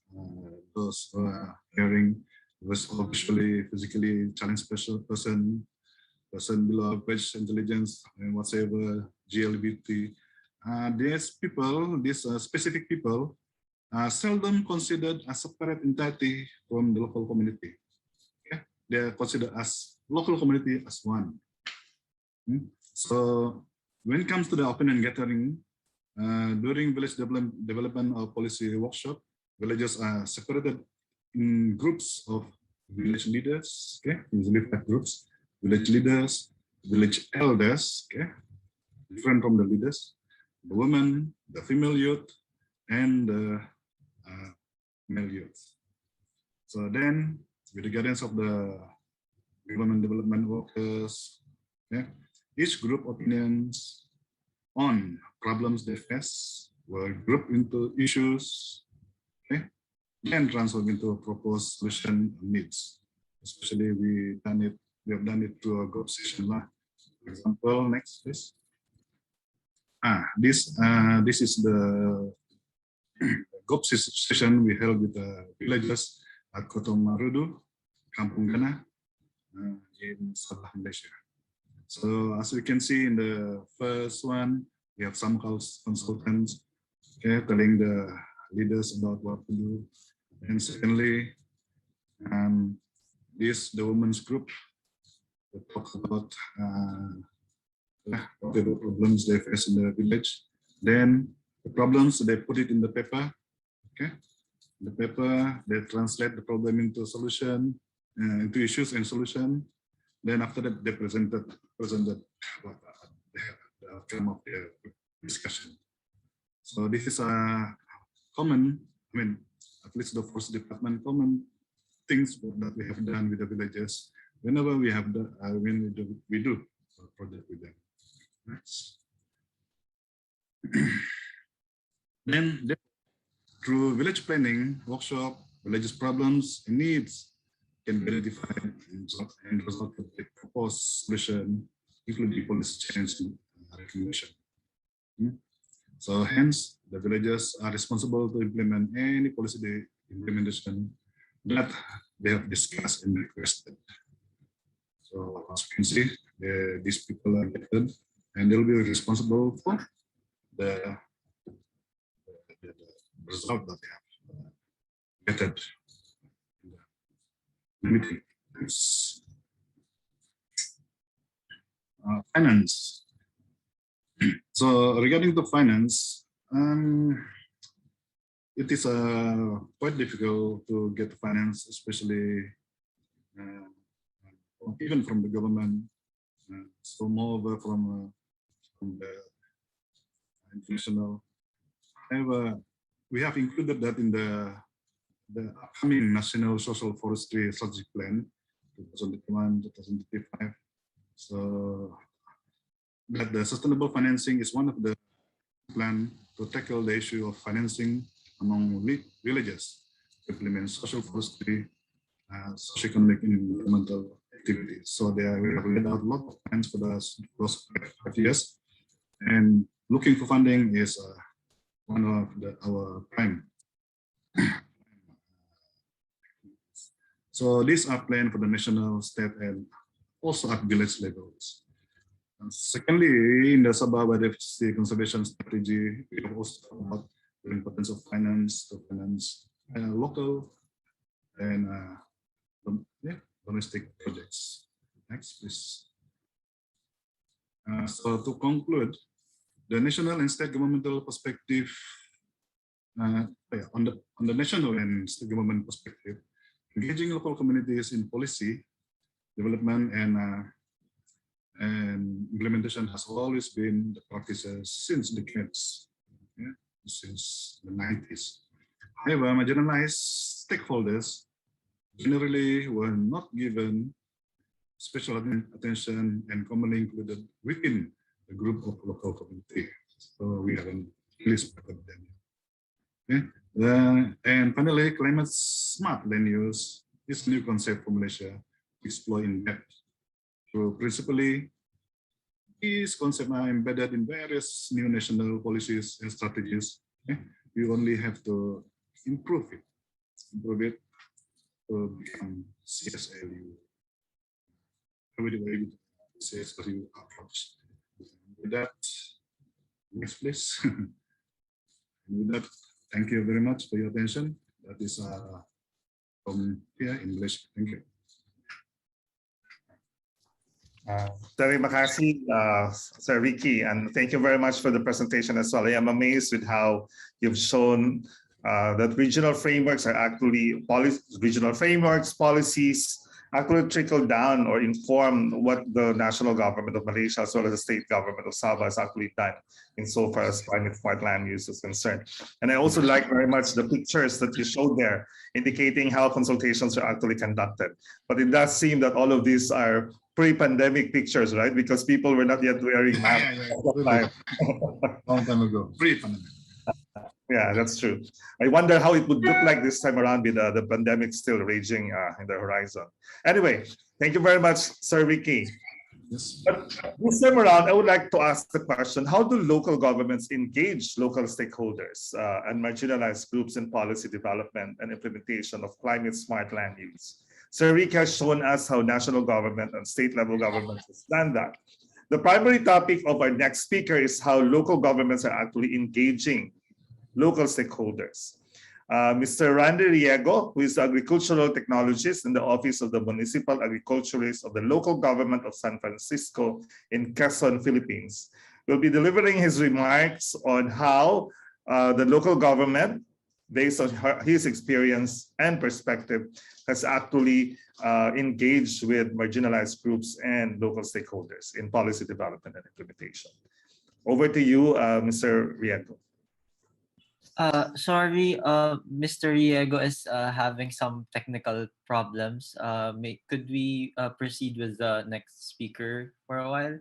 those who are hearing, those visually, physically challenged person below average intelligence, and whatsoever, GLBT. These specific people are seldom considered as separate entity from the local community. Okay? They are considered as local community as one. So when it comes to the opinion gathering, during village development or policy workshop, villages are separated in groups of village leaders, okay, usually 5 groups, village leaders, village elders, okay, different from the leaders, the women, the female youth, and the male youth. So then, with the guidance of the development workers, okay, each group opinions on problems they face were grouped into issues, okay, and transformed into a proposed solution needs. Especially we have done it through a group session. For example, next please. This is the group session we held with the villagers at Kotong Marudu, Kampung Gana, in Sabah, Malaysia. So as we can see in the first one, we have some consultants, okay, telling the leaders about what to do. And secondly, the women's group, they talk about the problems they face in the village. Then the problems, they put it in the paper. Okay, the paper, they translate the problem into solution, into issues and solution. Then after that, they presented what the outcome of the discussion. So this is a common, at least the forest department, common things that we have done with the villagers whenever we have we do a project with them. Next. Then through village planning workshop, villages' problems and needs can be identified and resulted in a proposed solution including policy change recognition. So hence, the villages are responsible to implement any policy implementation that they have discussed and requested. So as you can see, these people are elected and they'll be responsible for the result that they have gathered in the meeting. Finance. So regarding the finance, it is quite difficult to get finance, especially even from the government. So moreover from the international. However, we have included that in the upcoming National Social Forestry Strategic Plan 2021-2025. So that the sustainable financing is one of the plan to tackle the issue of financing among villages to implement social forestry, socio-economic and environmental activities. So we have laid out a lot of plans for those 5 years, and looking for funding is one of our prime. So these are planned for the national, state, and also at village levels. And secondly, in the Sabah biodiversity conservation strategy, we have also talked about the importance of finance to finance local and domestic projects. Next, please. So to conclude, the national and state governmental perspective, on the national and state government perspective, engaging local communities in policy development and implementation has always been the practices since decades, since the 90s. However, marginalized stakeholders generally were not given special attention and commonly included within the group of local community. So we haven't really supported them. And finally, climate smart land use is a new concept for Malaysia to explore in depth. So principally, these concepts are embedded in various new national policies and strategies. We only have to improve it to become CSLU. CSLU approach. With that, next please. With that, thank you very much for your attention. That is from here in Malaysia. Thank you. Terima kasih, Sir Ricky, and thank you very much for the presentation as well. I am amazed with how you've shown that regional frameworks are actually policies actually trickle down or inform what the national government of Malaysia as well as the state government of Sabah has actually done insofar as climate smart land use is concerned. And I also like very much the pictures that you showed there indicating how consultations are actually conducted. But it does seem that all of these are pre-pandemic pictures, right? Because people were not yet wearing masks. Long time ago, pre-pandemic. Yeah, that's true. I wonder how it would look like this time around with the pandemic still raging in the horizon. Anyway, thank you very much, Sir Ricky. Yes. But this time around, I would like to ask the question, how do local governments engage local stakeholders and marginalized groups in policy development and implementation of climate smart land use? Sir Ricky has shown us how national government and state level governments have done that. The primary topic of our next speaker is how local governments are actually engaging local stakeholders. Mr. Randy Riego, who is an agricultural technologist in the Office of the Municipal Agriculturist of the Local Government of San Francisco in Quezon, Philippines, will be delivering his remarks on how the local government, based on his experience and perspective, has actually engaged with marginalized groups and local stakeholders in policy development and implementation. Over to you, Mr. Riego. Sorry, Mr. Riego is having some technical problems. Could we proceed with the next speaker for a while?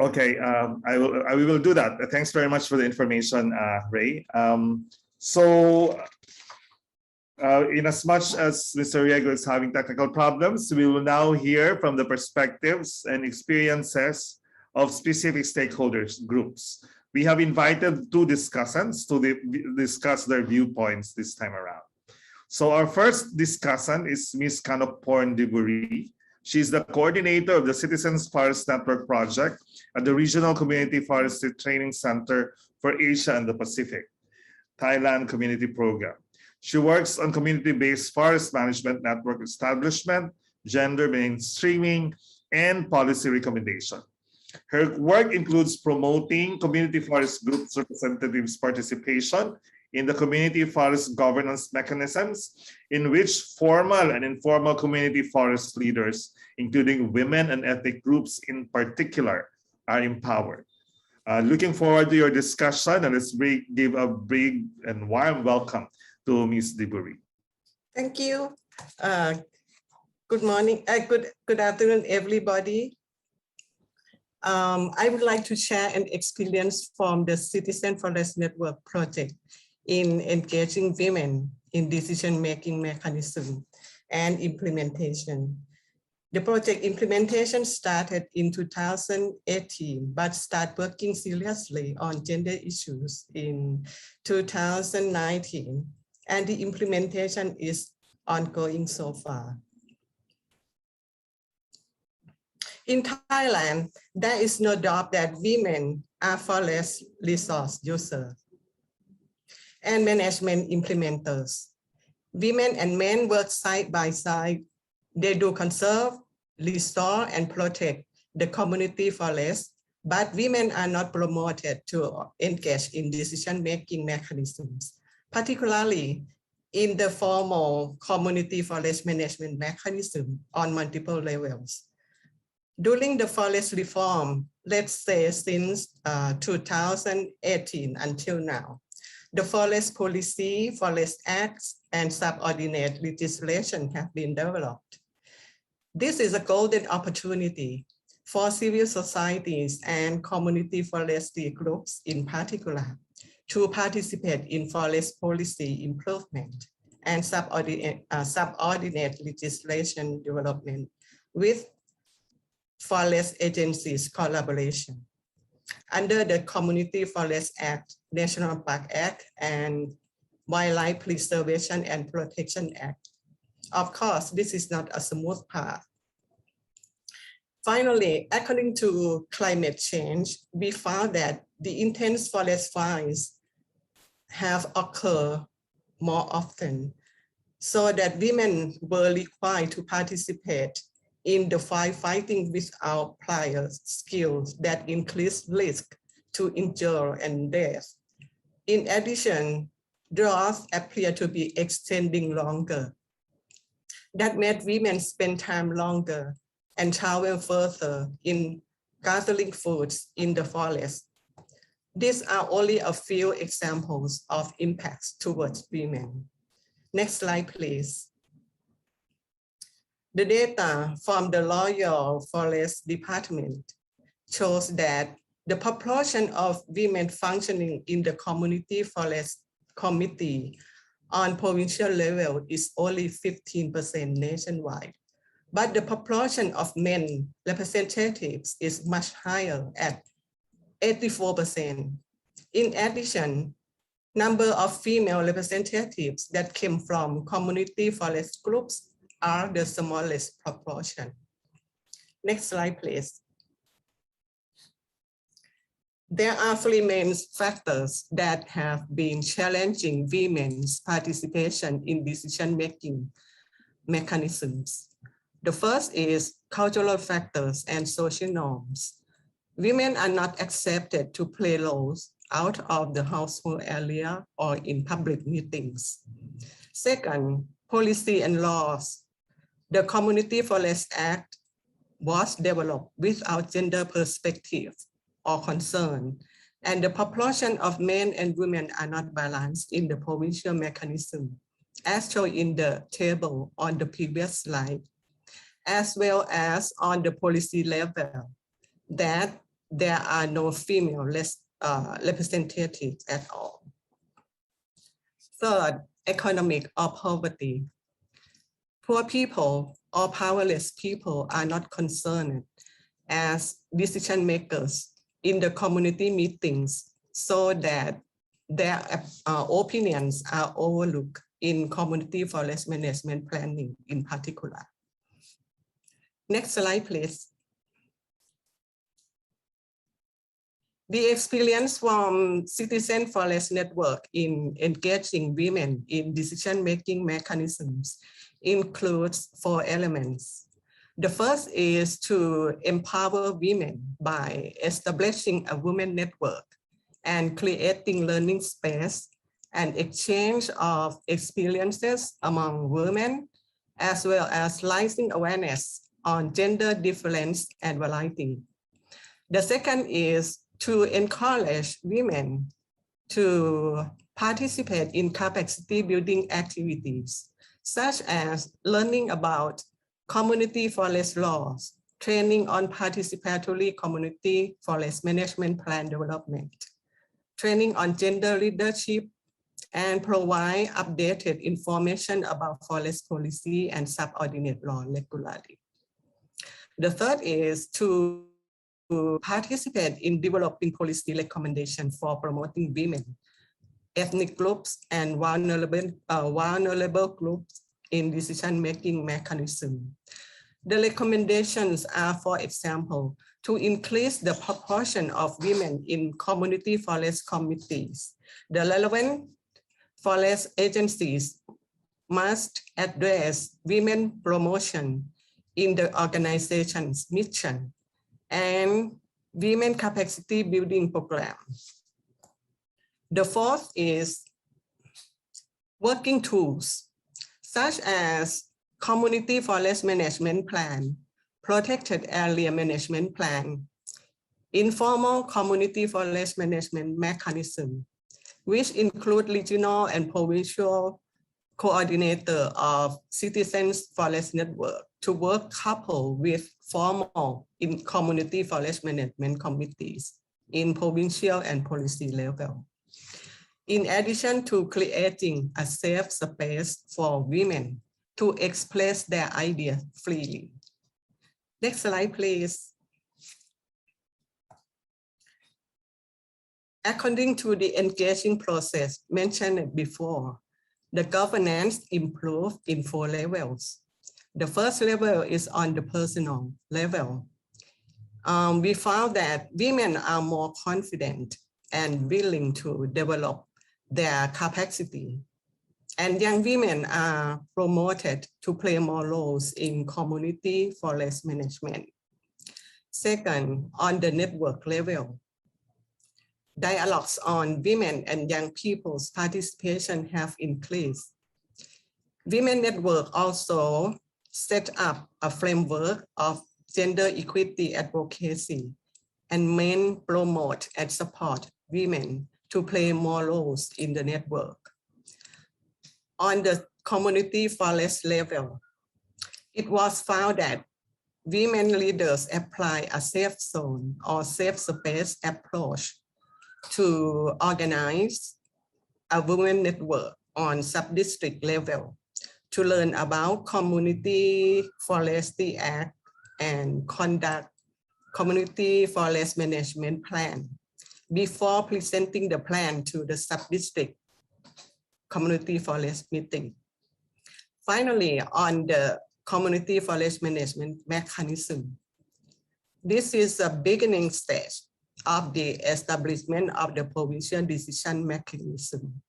Okay, we will do that. Thanks very much for the information, Ray. So In as much as Mr. Riego is having technical problems, we will now hear from the perspectives and experiences of specific stakeholders groups. We have invited two discussants to discuss their viewpoints this time around. So our first discussant is Ms. Kanoporn Diburi. She's the coordinator of the Citizens Forest Network project at the Regional Community Forestry Training Center for Asia and the Pacific, Thailand Community Program. She works on community-based forest management network establishment, gender mainstreaming, and policy recommendation. Her work includes promoting community forest groups representatives' participation in the community forest governance mechanisms in which formal and informal community forest leaders, including women and ethnic groups in particular, are empowered. Looking forward to your discussion, and let's give a big and warm welcome to Ms. Diburi. Thank you. Good morning, good afternoon, everybody. I would like to share an experience from the Citizen Forest Network project in engaging women in decision-making mechanism and implementation. The project implementation started in 2018, but started working seriously on gender issues in 2019, and the implementation is ongoing so far. In Thailand, there is no doubt that women are forest resource users and management implementers. Women and men work side by side. They do conserve, restore, and protect the community forest, but women are not promoted to engage in decision-making mechanisms, particularly in the formal community forest management mechanism on multiple levels. During the forest reform, let's say since 2018 until now, the forest policy, forest acts, and subordinate legislation have been developed. This is a golden opportunity for civil societies and community forestry groups in particular to participate in forest policy improvement and subordinate legislation development with forest agencies collaboration. Under the Community Forest Act, National Park Act, and Wildlife Preservation and Protection Act. Of course, this is not a smooth path. Finally, according to climate change, we found that the intense forest fires have occurred more often, so that women were required to participate in the firefighting without prior skills that increase risk to injury and death. In addition, droughts appear to be extending longer. That made women spend time longer and travel further in gathering foods in the forest. These are only a few examples of impacts towards women. Next slide, please. The data from the Royal Forest Department shows that the proportion of women functioning in the community forest committee on provincial level is only 15% nationwide, but the proportion of men representatives is much higher at 84%. In addition, number of female representatives that came from community forest groups are the smallest proportion. Next slide, please. There are three main factors that have been challenging women's participation in decision-making mechanisms. The first is cultural factors and social norms. Women are not accepted to play roles out of the household area or in public meetings. Second, policy and laws. The Community Forest Act was developed without gender perspective or concern, and the proportion of men and women are not balanced in the provincial mechanism, as shown in the table on the previous slide, as well as on the policy level, that there are no female representatives at all. Third, economic, or poverty. Poor people or powerless people are not concerned as decision makers in the community meetings so that their opinions are overlooked in community forest management planning in particular. Next slide, please. The experience from Citizen Forest Network in engaging women in decision-making mechanisms includes 4 elements. The first is to empower women by establishing a women network and creating learning space and exchange of experiences among women, as well as raising awareness on gender difference and variety. The second is to encourage women to participate in capacity building activities, such as learning about community forest laws, training on participatory community forest management plan development, training on gender leadership, and provide updated information about forest policy and subordinate law regularly. The third is to participate in developing policy recommendations for promoting women, ethnic groups, and vulnerable groups in decision-making mechanism. The recommendations are, for example, to increase the proportion of women in community forest committees. The relevant forest agencies must address women promotion in the organization's mission and women capacity building program. The fourth is working tools, such as community forest management plan, protected area management plan, informal community forest management mechanism, which include regional and provincial coordinator of Citizens Forest Network to work coupled with formal in community forest management committees in provincial and policy level. In addition to creating a safe space for women to express their ideas freely. Next slide, please. According to the engaging process mentioned before, the governance improved in 4 levels. The first level is on the personal level. We found that women are more confident and willing to develop their capacity, and young women are promoted to play more roles in community forest management. Second, on the network level, dialogues on women and young people's participation have increased. Women Network also set up a framework of gender equity advocacy and men promote and support women to play more roles in the network. On the community forest level, it was found that women leaders apply a safe zone or safe space approach to organize a women network on sub-district level to learn about community forestry act and conduct community forest management plan before presenting the plan to the sub-district community forest meeting. Finally, on the community forest management mechanism, this is a beginning stage of the establishment of the provincial decision mechanism.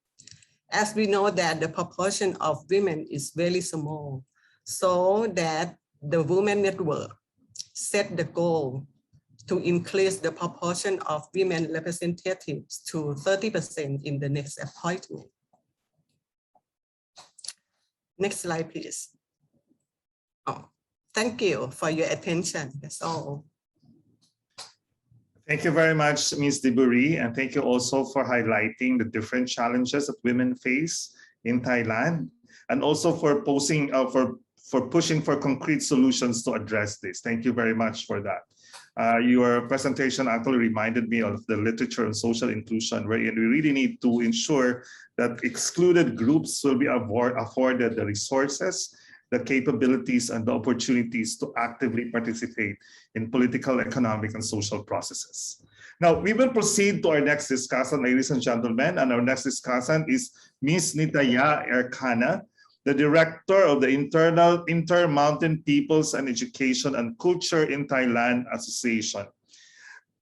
As we know that the proportion of women is very small, so that the Women Network set the goal to increase the proportion of women representatives to 30% in the next appointment. Next slide, please. Oh, thank you for your attention. That's all. Thank you very much, Ms. Diburi, and thank you also for highlighting the different challenges that women face in Thailand, and also for pushing for concrete solutions to address this. Thank you very much for that. Your presentation actually reminded me of the literature on social inclusion, wherein we really need to ensure that excluded groups will be afforded the resources, the capabilities, and the opportunities to actively participate in political, economic, and social processes. Now, we will proceed to our next discussant, ladies and gentlemen, and our next discussant is Ms. Nitaya Erkana, the Director of the Inter-Mountain Peoples and Education and Culture in Thailand Association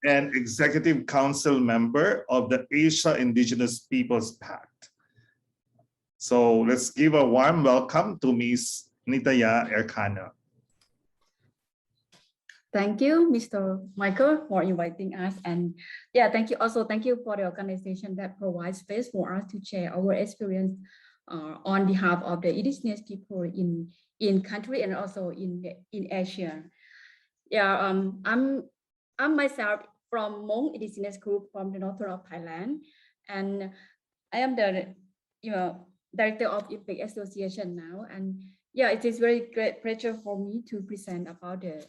and Executive Council member of the Asia Indigenous Peoples Pact. So let's give a warm welcome to Ms. Nitaya Erkana. Thank you, Mr. Michael, for inviting us. And yeah, thank you for the organization that provides space for us to share our experience on behalf of the indigenous people in country and also in Asia. Yeah, I'm myself from Hmong indigenous group from the north of Thailand, and I am the director of IPEC Association now. And yeah, it is very great pleasure for me to present about the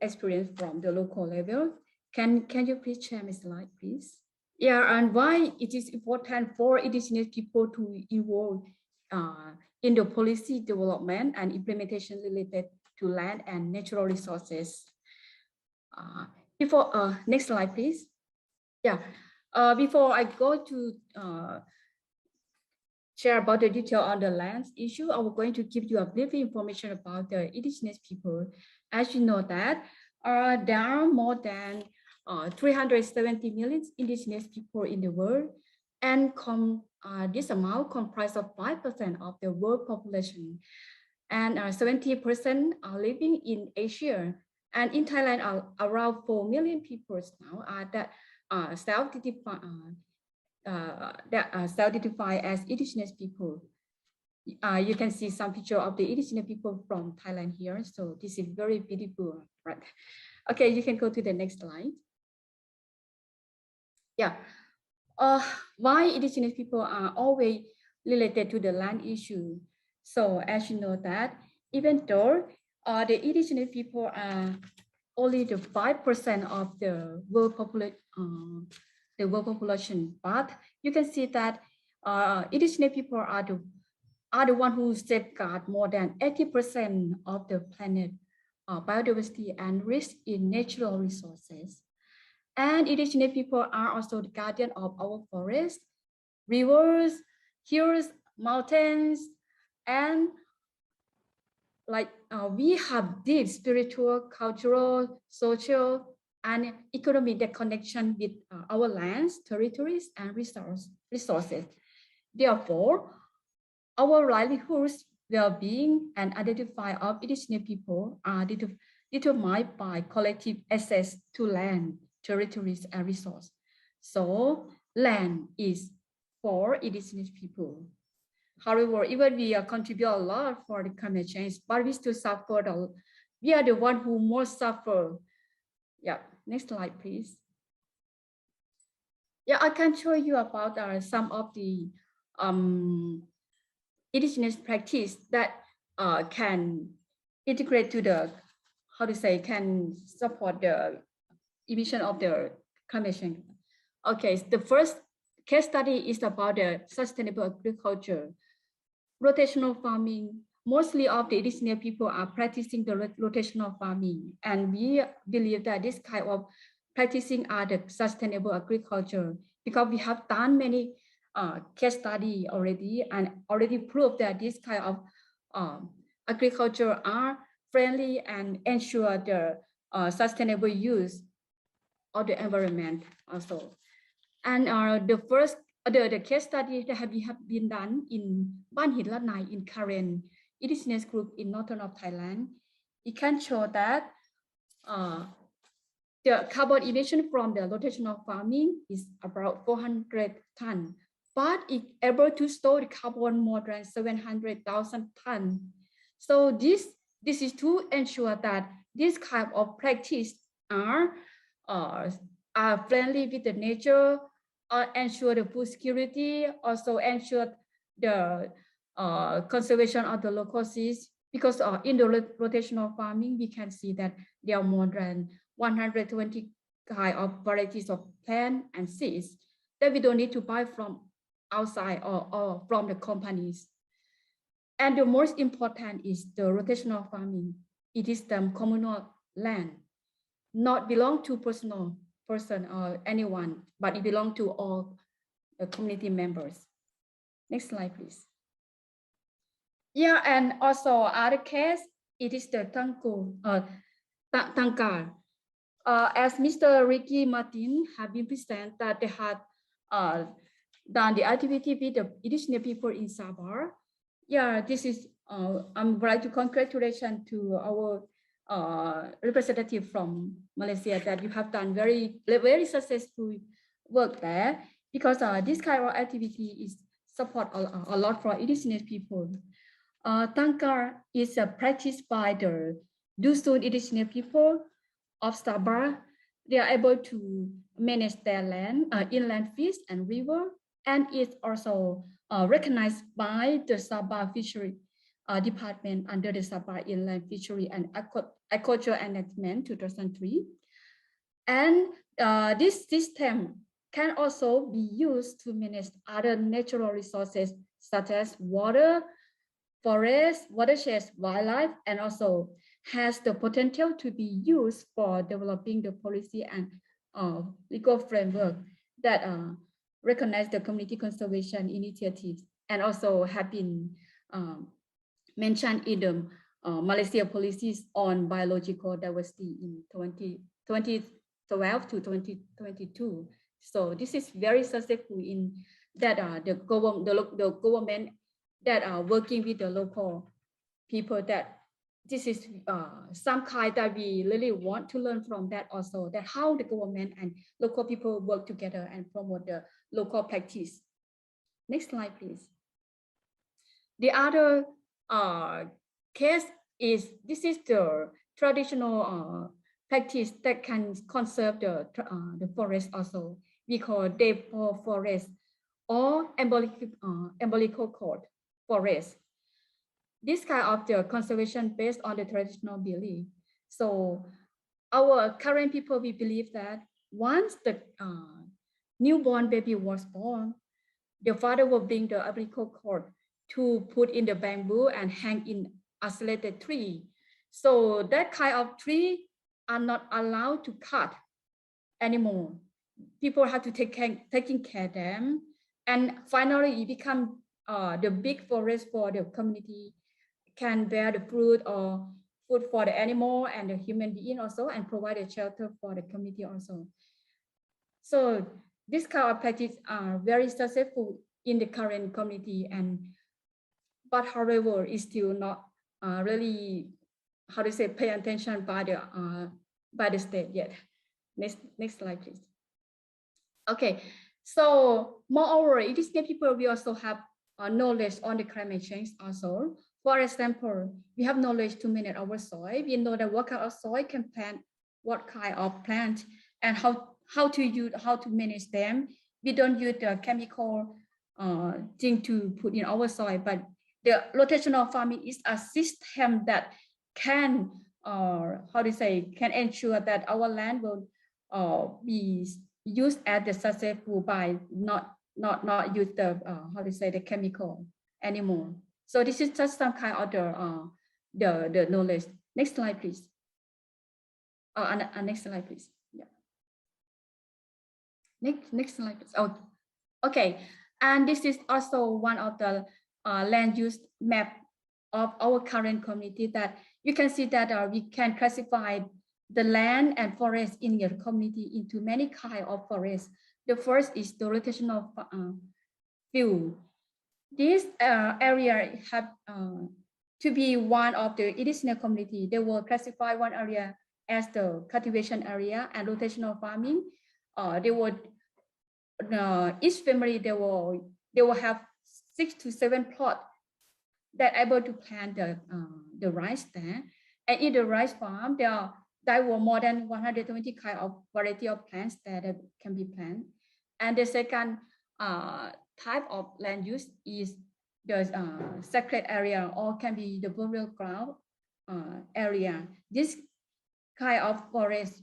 experience from the local level. Can you please share my slide, please? Yeah, and why it is important for indigenous people to involve in the policy development and implementation related to land and natural resources. Next slide, please. Yeah, before I go to share about the detail on the land issue, I'm going to give you a brief information about the indigenous people. As you know that there are more than 370 million indigenous people in the world, and this amount comprises of 5% of the world population, and 70% are living in Asia. And in Thailand, around 4 million people now that self-identify as indigenous people. You can see some picture of the indigenous people from Thailand here. So this is very beautiful, right? Okay, you can go to the next slide. Yeah, why indigenous people are always related to the land issue. So as you know that, even though the indigenous people are only the 5% of the world population, but you can see that indigenous people are the one who safeguard more than 80% of the planet biodiversity and rich in natural resources. And indigenous people are also the guardian of our forests, rivers, hills, mountains, and we have deep spiritual, cultural, social, and economic connection with our lands, territories, and resources. Therefore, our livelihoods, well-being, and identify of indigenous people are determined by collective access to land, territories, and resources. So land is for indigenous people. However, even we contribute a lot for the climate change, but we still suffer. We are the one who most suffer. Yeah, next slide, please. Yeah, I can show you about some of the indigenous practice that can integrate to the, can support the emission of the climate change. Okay, the first case study is about the sustainable agriculture. Rotational farming, mostly of the indigenous people are practicing the rotational farming, and we believe that this kind of practicing are the sustainable agriculture, because we have done many case study already and already proved that this kind of agriculture are friendly and ensure the sustainable use of the environment also. And the case study that have been done in Ban Hin Lat Nai in Karen indigenous group in northern of Thailand, it can show that the carbon emission from the rotational farming is about 400 tons, but it able to store the carbon more than 700,000 tons. So this is to ensure that this kind of practice are friendly with the nature, ensure the food security, also ensure the conservation of the local seas, because in the rotational farming, we can see that there are more than 120 kind of varieties of plant and seeds that we don't need to buy from outside or from the companies. And the most important is the rotational farming. It is the communal land, not belong to person or anyone, but it belongs to all the community members. Next slide, please. Yeah, and also other case, it is the Tangkar. As Mr. Ricky Martin have been present that they had done the activity with the indigenous people in Sabah. Yeah, this is, I'm glad to congratulations to our representative from Malaysia that you have done very successful work there, because this kind of activity is support a lot for indigenous people. Tangkar is practiced by the Dusun indigenous people of Sabah. They are able to manage their land, inland fish and river, and it's also recognized by the Sabah Fishery Department under the Sabah Inland Fishery and Aquaculture Enactment 2003. And this system can also be used to manage other natural resources such as water, forest, watersheds, wildlife, and also has the potential to be used for developing the policy and legal framework that recognize the community conservation initiatives, and also have been mentioned in the Malaysia policies on biological diversity in 2012 to 2022. So this is very successful in that the government that are working with the local people, that this is some kind that we really want to learn from that also, that how the government and local people work together and promote the local practice. Next slide, please. The other case is, this is the traditional practice that can conserve the forest also. We call depot forest or umbilical cord forest. This kind of the conservation based on the traditional belief. So our current people, we believe that once the newborn baby was born, the father will bring the umbilical cord to put in the bamboo and hang in isolated tree. So that kind of tree are not allowed to cut anymore. People have to taking care of them. And finally, it become the big forest for the community, can bear the fruit or food for the animal and the human being also, and provide a shelter for the community also. So this kind of practice are very successful in the current community, but however, it's still not really, how to say, pay attention by the state yet. Next slide, please. Okay, so moreover, indigenous people, we also have knowledge on the climate change also. For example, we have knowledge to manage our soil. We know that what kind of soil can plant, what kind of plant, and how to manage them. We don't use the chemical thing to put in our soil, but the rotational farming is a system that can, can ensure that our land will be used as the successful by not use the the chemical anymore. So this is just some kind of the knowledge. Next slide, please. Next slide, please. Yeah. Next slide, please. Oh, okay. And this is also one of the land use map of our current community, that you can see that we can classify the land and forest in your community into many kind of forests. The first is the rotational field. This area have to be one of the indigenous community. They will classify one area as the cultivation area and rotational farming. They would each family they will have 6 to 7 plots that able to plant the rice there. And in the rice farm, there were more than 120 kind of variety of plants that can be planted. And the second type of land use is the sacred area, or can be the burial ground area. This kind of forest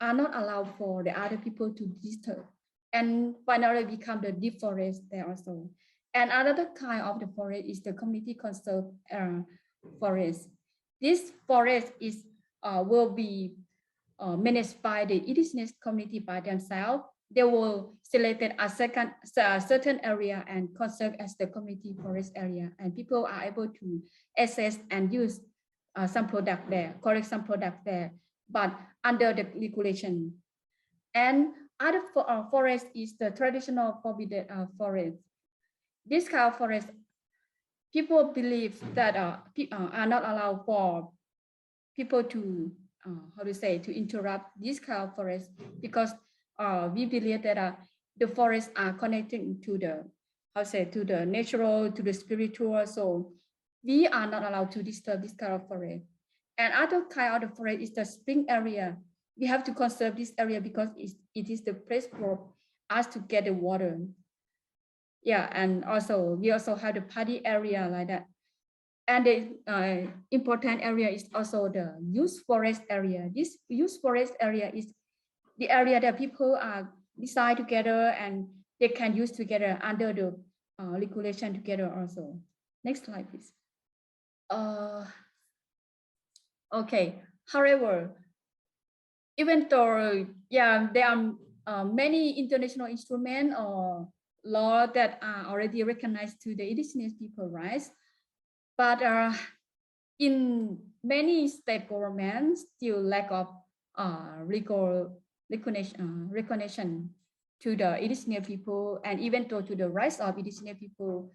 are not allowed for the other people to disturb, and finally become the deep forest there also. And another kind of the forest is the community conserved forest. This forest is will be managed by the indigenous community by themselves. They will select a certain area and conserve as the community forest area, and people are able to access and use some product there, collect some product there, but under the regulation. And other forest is the traditional forbidden forest. This kind of forest, people believe that are not allowed for people to to interrupt this kind of forest, because we believe that the forests are connecting to the to the natural, to the spiritual. So we are not allowed to disturb this kind of forest. And other kind of forest is the spring area. We have to conserve this area because it is the place for us to get the water. Yeah, and also we also have the party area like that. And the important area is also the youth forest area. This youth forest area is the area that people decide together and they can use together under the regulation together also. Next slide, please. Okay, however, even though, yeah, there are many international instruments or law that are already recognized to the indigenous people rights, but in many state governments still lack of legal recognition to the indigenous people, and even though to the rights of indigenous people,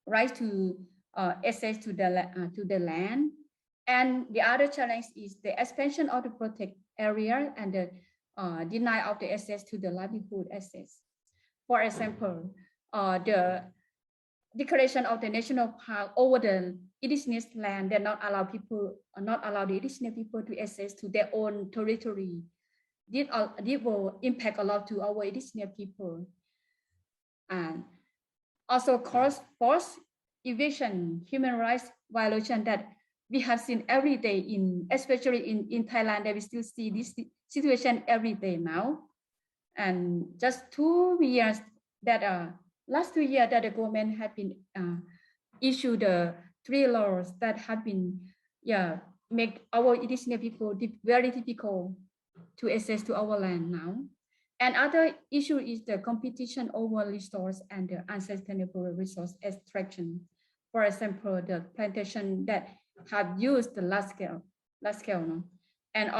right to access to the land. And the other challenge is the expansion of the protected area and the denial of the access to the livelihood access. For example, the declaration of the national park over the indigenous land that not allow the indigenous people to access to their own territory. This will impact a lot to our indigenous people. And also forced eviction, human rights violation that we have seen every day, especially in Thailand, that we still see this situation every day now. And just 2 years that last 2 years that the government had been issued the 3 laws that have been make our indigenous people very difficult to access to our land now. And other issue is the competition over resource and the unsustainable resource extraction. For example, the plantation that have used the large scale, no? And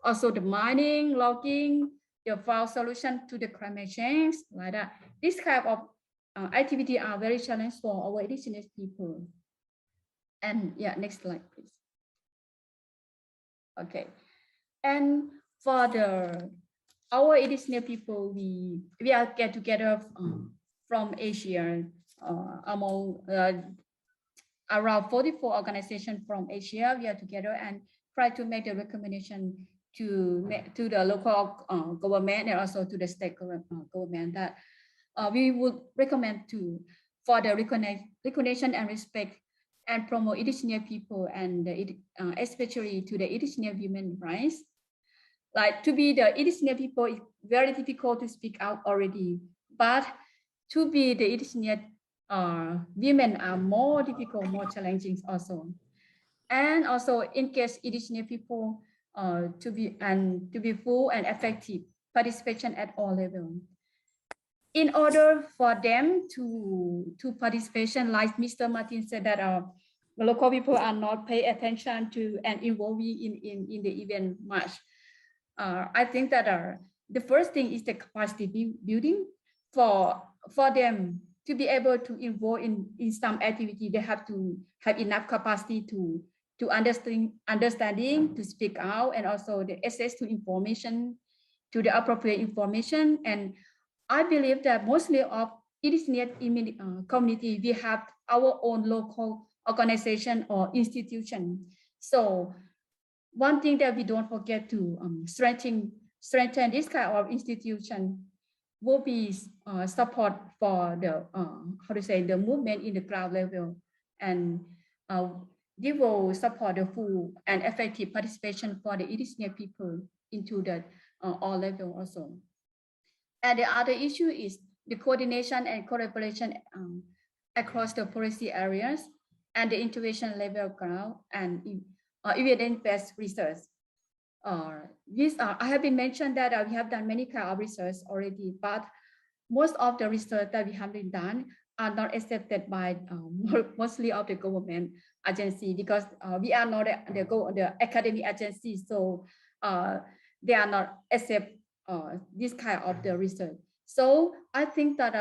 also the mining, logging, the foul solution to the climate change, like that. This kind of activity are very challenging for our indigenous people. And yeah, next slide, please. Okay, and for our indigenous people, we are get together from Asia, among around 44 organizations from Asia. We are together and try to make the recommendation to the local government and also to the state government that we would recommend for the recognition and respect and promote indigenous people, and especially to the indigenous human rights. Like, to be the indigenous people, it's very difficult to speak out already, but to be the indigenous women are more difficult, more challenging also. And also engage indigenous people to be full and effective participation at all levels. In order for them to participation, like Mr. Martin said, that the local people are not pay attention to and involving in the event much. I think that the first thing is the capacity building for them to be able to involve in some activity. They have to have enough capacity to understanding, to speak out, and also the access to information, to the appropriate information. And I believe that mostly of indigenous community, we have our own local organization or institution. So one thing that we don't forget to strengthen this kind of institution will be support for the the movement in the ground level, and they will support the full and effective participation for the indigenous people into the all level also. And the other issue is the coordination and collaboration across the policy areas and the innovation level ground and evidence-based research. I have been mentioned that we have done many kind of research already, but most of the research that we have been done are not accepted by mostly of the government agency, because we are not the academic agency, so they are not accept this kind of the research. So I think that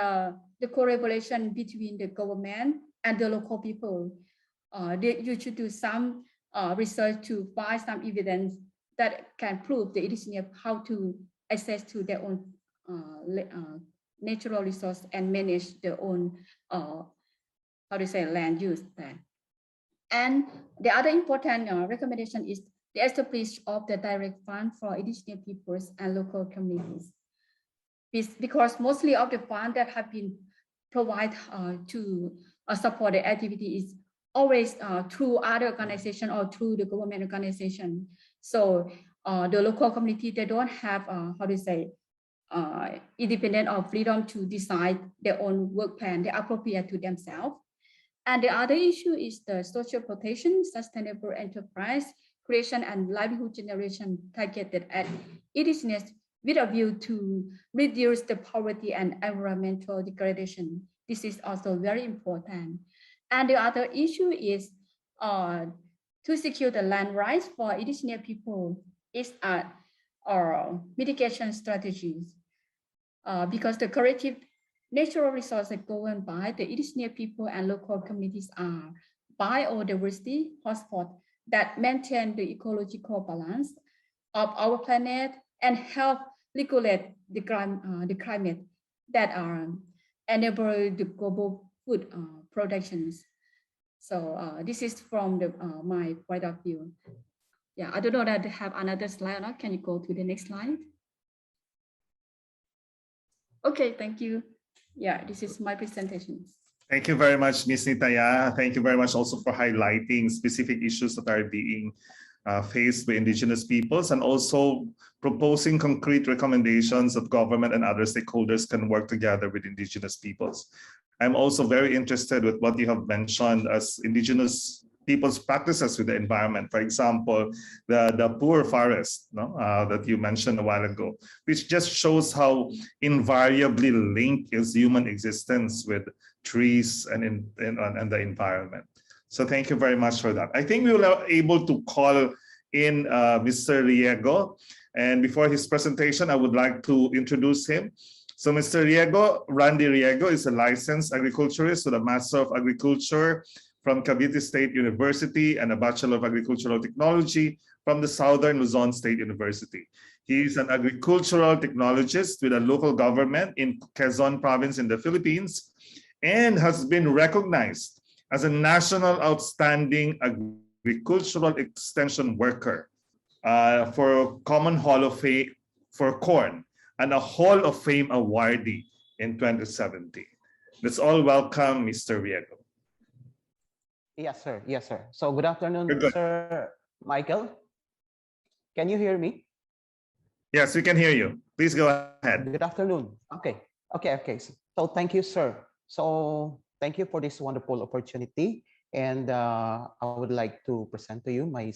the collaboration between the government and the local people, you should do some research to find some evidence that can prove the indigenous of how to access to their own natural resource and manage their own land use there. And the other important recommendation is the establishment of the direct fund for indigenous peoples and local communities. Because mostly of the funds that have been provided to support the activity is always through other organization or through the government organization. So the local community, they don't have, independent or freedom to decide their own work plan, they appropriate to themselves. And the other issue is the social protection, sustainable enterprise, creation and livelihood generation targeted at indigenous with a view to reduce the poverty and environmental degradation. This is also very important. And the other issue is to secure the land rights for indigenous people is mitigation strategies. Because the collective natural resources governed by the indigenous people and local communities are biodiversity hotspot that maintain the ecological balance of our planet and help regulate the climate that enable the global food productions. So this is from my point of view. Yeah, I don't know that I have another slide or not. Can you go to the next slide? Okay, thank you. Yeah, this is my presentation. Thank you very much, Ms. Nitaya. Thank you very much also for highlighting specific issues that are being faced by indigenous peoples and also proposing concrete recommendations that government and other stakeholders can work together with indigenous peoples. I'm also very interested with what you have mentioned as indigenous people's practices with the environment. For example, the poor forest that you mentioned a while ago, which just shows how invariably linked is human existence with trees and the environment. So thank you very much for that. I think we will be able to call in Mr. Riego. And before his presentation, I would like to introduce him. So Mr. Riego, Randy Riego, is a licensed agriculturist with a Master of Agriculture from Cavite State University and a Bachelor of Agricultural Technology from the Southern Luzon State University. He is an agricultural technologist with a local government in Quezon Province in the Philippines and has been recognized as a National Outstanding Agricultural Extension Worker for Common Hall of Fame for Corn and a Hall of Fame awardee in 2017. Let's all welcome Mr. Riego. Yes, sir. Yes, sir. So good afternoon, Sir Michael. Can you hear me? Yes, we can hear you. Please go ahead. Good afternoon. Okay. So thank you, sir. So thank you for this wonderful opportunity. And I would like to present to you my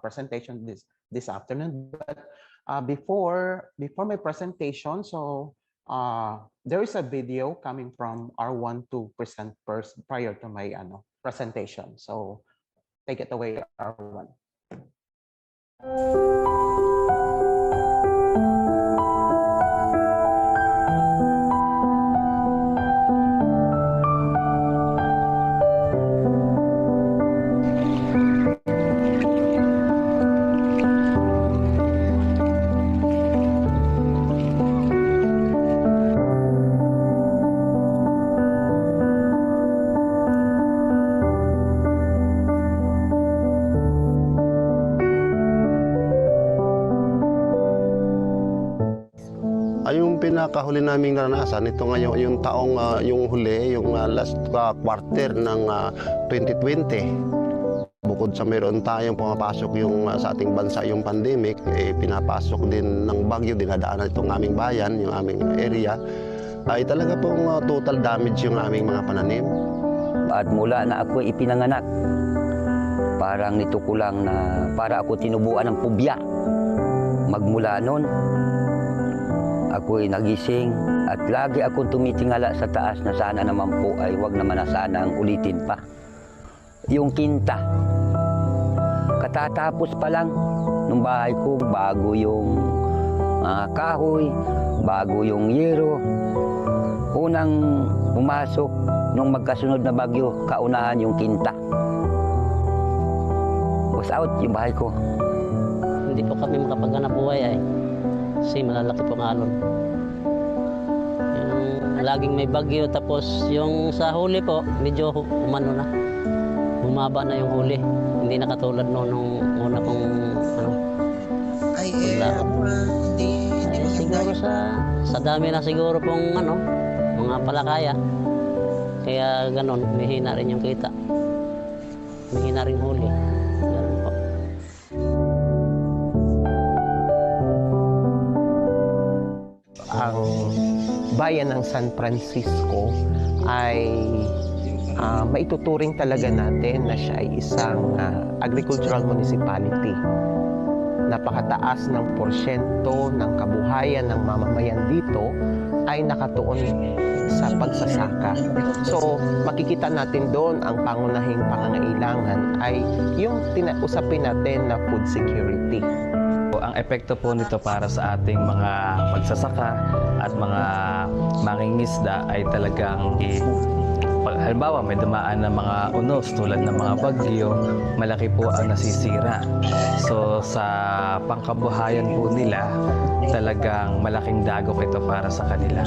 presentation this afternoon. But before my presentation, so there is a video coming from R1 to present first prior to my presentation. So take it away, R1. Yung pinakahuli naming naranasan, ito ngayon yung taong yung huli, yung last quarter ng 2020. bukod sa meron tayong pumapasok yung sa ating bansa yung pandemic, pinapasok din ng bagyo, dinadaanan itong aming bayan, yung aming area, ay talaga pong total damage yung aming mga pananim. At mula na ako ipinanganak, parang nito ko lang na para ako tinubuan ng pubya. Magmula noon, ako'y nagising at lagi akong tumitingala sa taas na sana naman po ay wag naman na sana ang ulitin pa. Yung kinta, katatapos pa lang ng bahay ko, bago yung kahoy, bago yung yero. Unang pumasok nung magkasunod na bagyo, kaunahan yung kinta. Was out yung bahay ko. Hindi po kami makapaghanap buhay kasi malalaki pong alon. Yung laging may bagyo, tapos yung sa huli po, medyo umano na. Bumaba na yung huli. Hindi na katulad nung una kong siguro sa dami na siguro pong mga palakaya. Kaya ganon, mahina rin yung kita. Mahina rin huli. Ganon po. Ang bayan ng San Francisco ay maituturing talaga natin na siya ay isang agricultural municipality. Napakataas ng porsyento ng kabuhayan ng mamamayan dito ay nakatuon sa pagsasaka. So, makikita natin doon ang pangunahing pangangailangan ay yung usapin natin na food security. Ang epekto po nito para sa ating mga magsasaka at mga mangingisda ay talagang halimbawa may dumaan na mga unos tulad ng mga bagyo, malaki po ang nasisira. So sa pangkabuhayan po nila, talagang malaking dagok ito para sa kanila.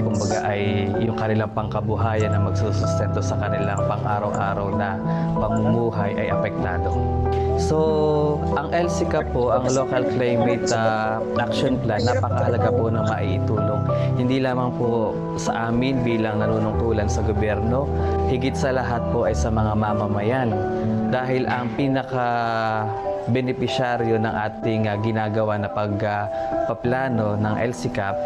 Kumbaga ay yung kanilang pangkabuhayan na magsusustento sa kanilang pang-araw-araw na pamumuhay ay apektado. So, ang LCCAP po, ang Local Climate Action Plan, napakahalaga po na maiitulong. Hindi lamang po sa amin bilang nanunungkulan sa gobyerno, higit sa lahat po ay sa mga mamamayan. Dahil ang pinaka-benepisyaryo ng ating ginagawa na pagpaplano ng LCCAP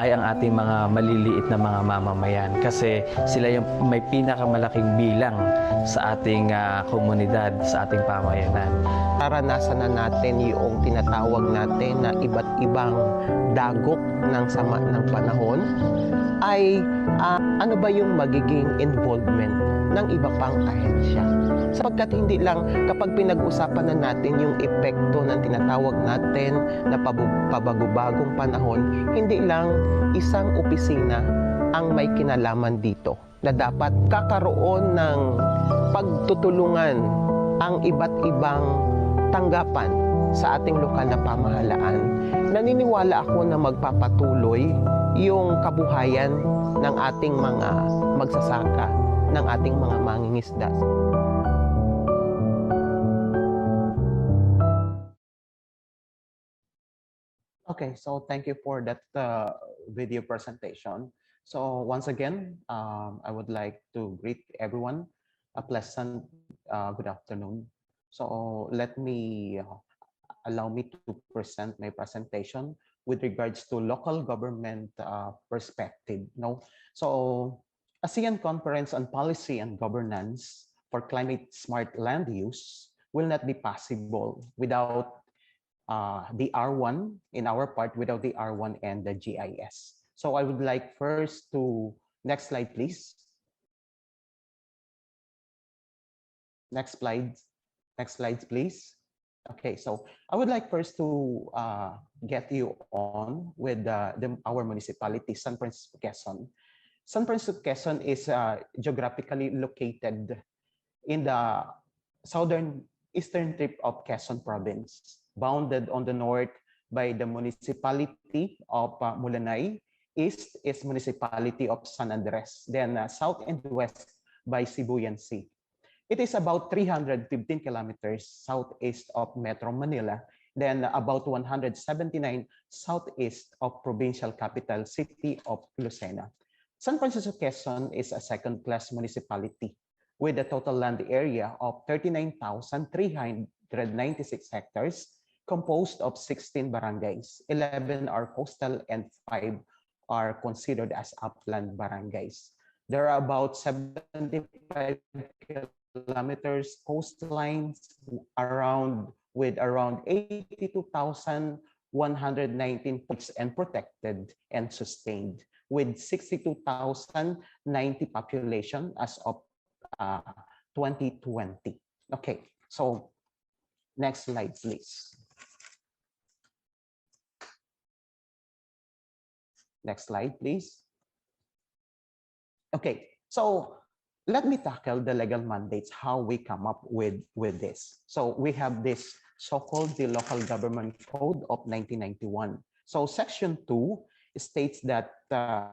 ay ang ating mga maliliit na mga mamamayan. Kasi sila yung may pinakamalaking bilang sa ating komunidad, sa ating pamayanan. Naranasan na natin yung tinatawag natin na iba't ibang dagok ng sama ng panahon ay ano ba yung magiging involvement ng iba pang ahensya. Sapagkat hindi lang kapag pinag-usapan na natin yung epekto ng tinatawag natin na pabagubagong panahon, hindi lang isang opisina ang may kinalaman dito na dapat kakaroon ng pagtutulungan ang iba't ibang tanggapan sa ating lokal na pamahalaan. Naniniwala ako na magpapatuloy yung kabuhayan ng ating mga magsasaka, ng ating mga mangingisda. Okay, so thank you for that video presentation. So once again, I would like to greet everyone a pleasant good afternoon. So let me allow me to present my presentation with regards to local government perspective. So ASEAN Conference on Policy and Governance for Climate Smart Land Use will not be possible without the R1 in our part, without the R1 and the GIS. So I would like first to, next slide please. Next slides please. Okay, so I would like first to get you on with our municipality, San Francisco, Quezon. San Francisco, Quezon is geographically located in the eastern tip of Quezon province, bounded on the north by the municipality of Mulanay, east is municipality of San Andres, then south and west by Sibuyan Sea. It is about 315 kilometers southeast of Metro Manila, then about 179 southeast of provincial capital city of Lucena. San Francisco, Quezon is a second-class municipality with a total land area of 39,396 hectares, composed of 16 barangays. 11 are coastal and 5 are considered as upland barangays. There are about 75 kilometers coastlines with around 82,119 points and protected and sustained, with 62,090 population as of 2020. Okay, so next slide, please. Next slide, please. Okay, so let me tackle the legal mandates, how we come up with this. So we have this so-called the Local Government Code of 1991. So Section 2 states that the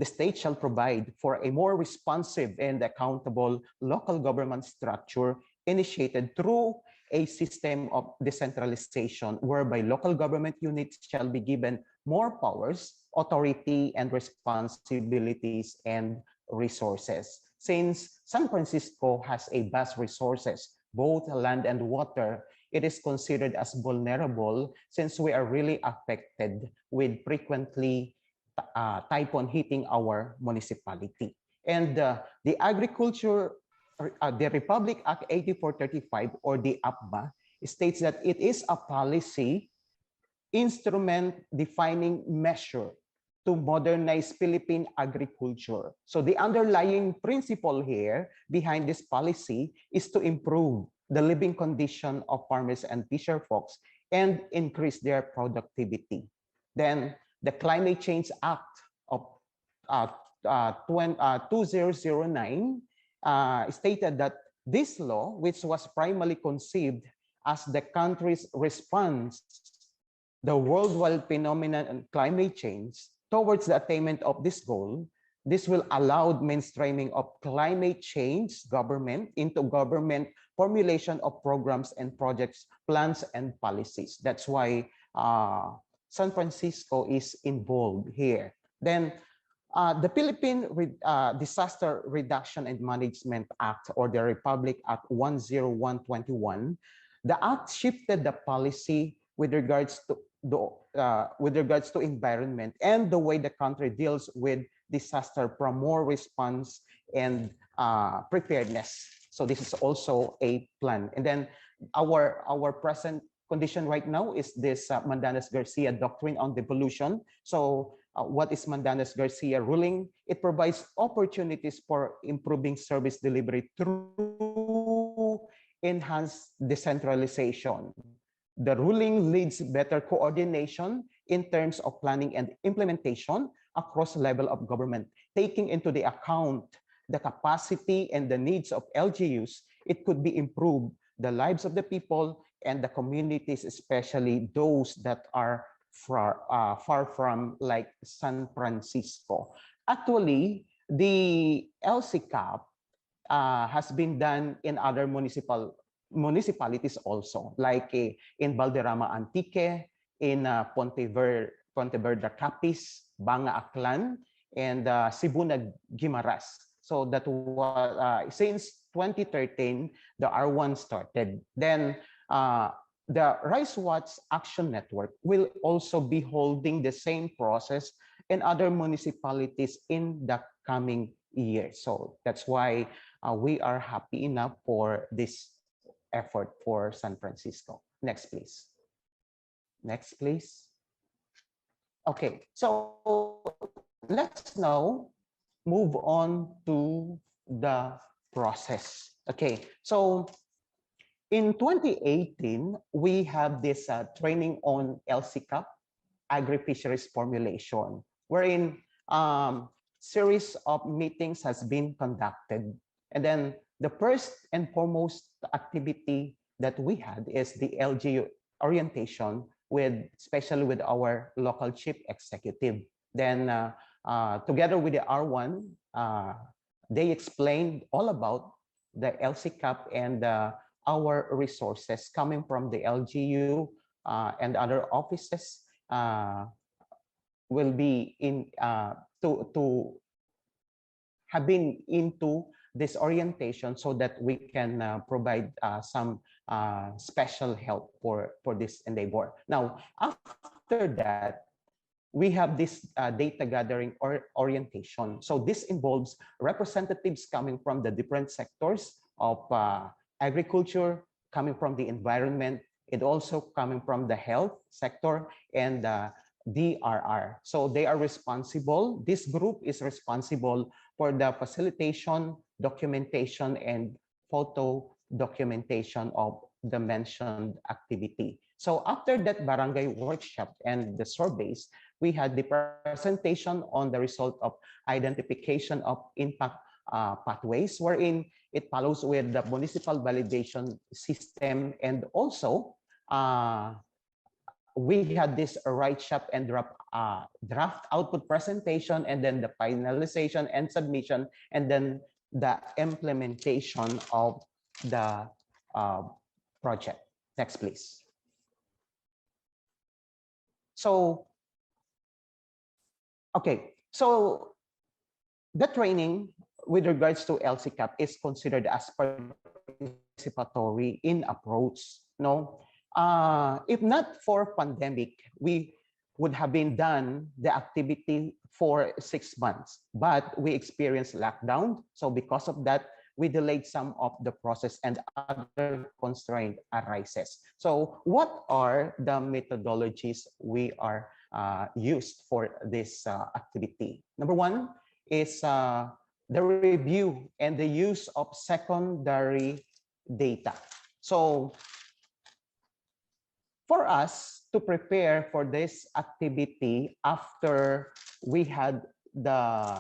state shall provide for a more responsive and accountable local government structure initiated through a system of decentralization whereby local government units shall be given more powers, authority, and responsibilities and resources. Since San Francisco has a vast resources, both land and water, it is considered as vulnerable since we are really affected with frequently typhoon hitting our municipality. And the agriculture, the Republic Act 8435 or the APBA states that it is a policy instrument defining measure to modernize Philippine agriculture. So the underlying principle here behind this policy is to improve the living condition of farmers and fisher folks and increase their productivity. Then the Climate Change Act of 2009 stated that this law, which was primarily conceived as the country's response the worldwide phenomenon and climate change towards the attainment of this goal, this will allow mainstreaming of climate change government into government formulation of programs and projects, plans and policies. That's why San Francisco is involved here. Then the Philippine Disaster Reduction and Management Act, or the Republic Act 10121, the act shifted the policy with regards to environment and the way the country deals with disaster from more response and preparedness. So this is also a plan. And then our present condition right now is this Mandanas-Garcia doctrine on devolution. So what is Mandanas-Garcia ruling? It provides opportunities for improving service delivery through enhanced decentralization. The ruling leads better coordination in terms of planning and implementation across level of government, taking into the account the capacity and the needs of LGUs. It could be improved the lives of the people and the communities, especially those that are far from like San Francisco. Actually, the LCCAP has been done in other municipalities also, like in Valderrama Antique, in Ponteverde Capiz, Banga Aklan, and Sibuna Guimaras. So that was since 2013 the R1 started. Then the Rice Watch Action Network will also be holding the same process in other municipalities in the coming year. So that's why we are happy enough for this effort for San Francisco. Next, please. Next, please. Okay, so let's now move on to the process. Okay, so in 2018, we have this training on LCCAP, agri-fisheries formulation, wherein series of meetings has been conducted. And then the first and foremost activity that we had is the LGU orientation especially with our local chief executive. Then together with the R1, they explained all about the LCCAP and our resources coming from the LGU and other offices will be in to have been into this orientation so that we can provide some special help for this endeavor. Now, after that, we have this data gathering or orientation. So this involves representatives coming from the different sectors of agriculture, coming from the environment, and also coming from the health sector and DRR. So they are responsible, this group is responsible for the facilitation, documentation, and photo documentation of the mentioned activity. So after that barangay workshop and the surveys, we had the presentation on the result of identification of impact pathways, wherein it follows with the municipal validation system, and also we had this write-up and draft output presentation, and then the finalization and submission, and then the implementation of the project. Next, please. So, okay, so the training with regards to LCCAP is considered as participatory in approach. No, if not for pandemic, we would have been done the activity for 6 months, but we experienced lockdown. So because of that, we delayed some of the process and other constraint arises. So what are the methodologies we are used for this activity? Number one is the review and the use of secondary data. So for us to prepare for this activity after we had the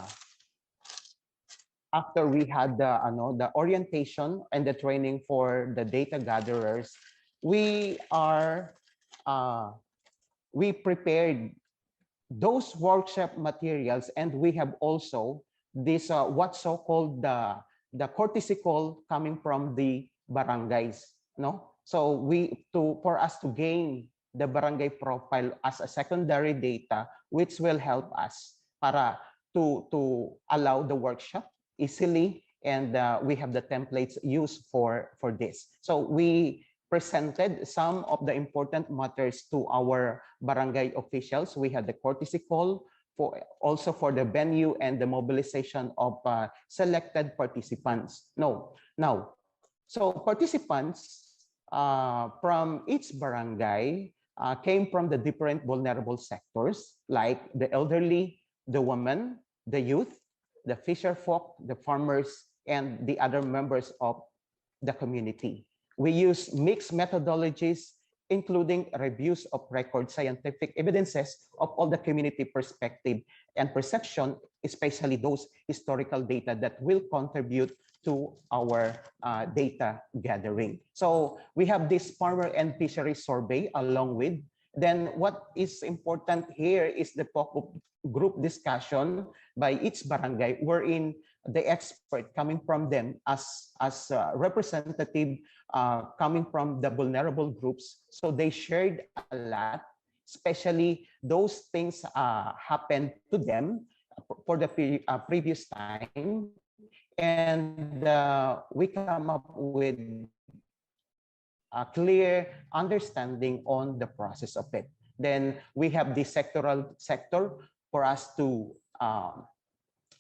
the orientation and the training for the data gatherers, we prepared those workshop materials, and we have also this what's so-called the courtesy call coming from the barangays. No, so for us to gain the barangay profile as a secondary data, which will help us para to allow the workshop easily, and we have the templates used for this. So we presented some of the important matters to our barangay officials. We had the courtesy call also for the venue and the mobilization of selected participants. So participants from each barangay came from the different vulnerable sectors, like the elderly, the women, the youth, the fisher folk, the farmers, and the other members of the community. We use mixed methodologies, including reviews of record scientific evidences of all the community perspective and perception, especially those historical data that will contribute to our data gathering. So we have this farmer and fishery survey along with. Then what is important here is the focus group discussion by each barangay, wherein the expert coming from them as representative coming from the vulnerable groups. So they shared a lot, especially those things happened to them for the previous time, and we come up with a clear understanding on the process of it. Then we have the sector for us to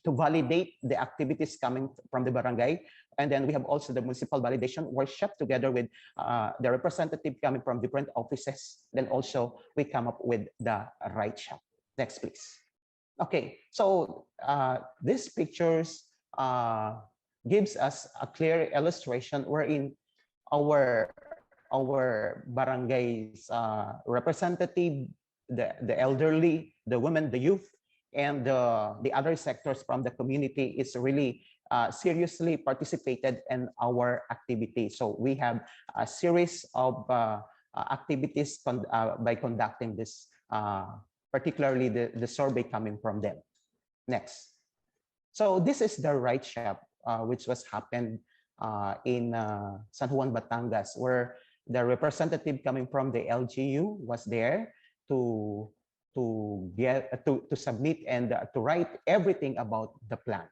validate the activities coming from the barangay. And then we have also the municipal validation workshop together with the representative coming from different offices. Then also we come up with the right shop. Next, please. Okay, so these pictures gives us a clear illustration wherein our barangay's representative, the elderly, the women, the youth, and the other sectors from the community is really seriously participated in our activity. So we have a series of activities by conducting this, particularly the survey coming from them. Next. So this is the right shop, which was happened in San Juan, Batangas, where the representative coming from the LGU was there to submit and to write everything about the plan.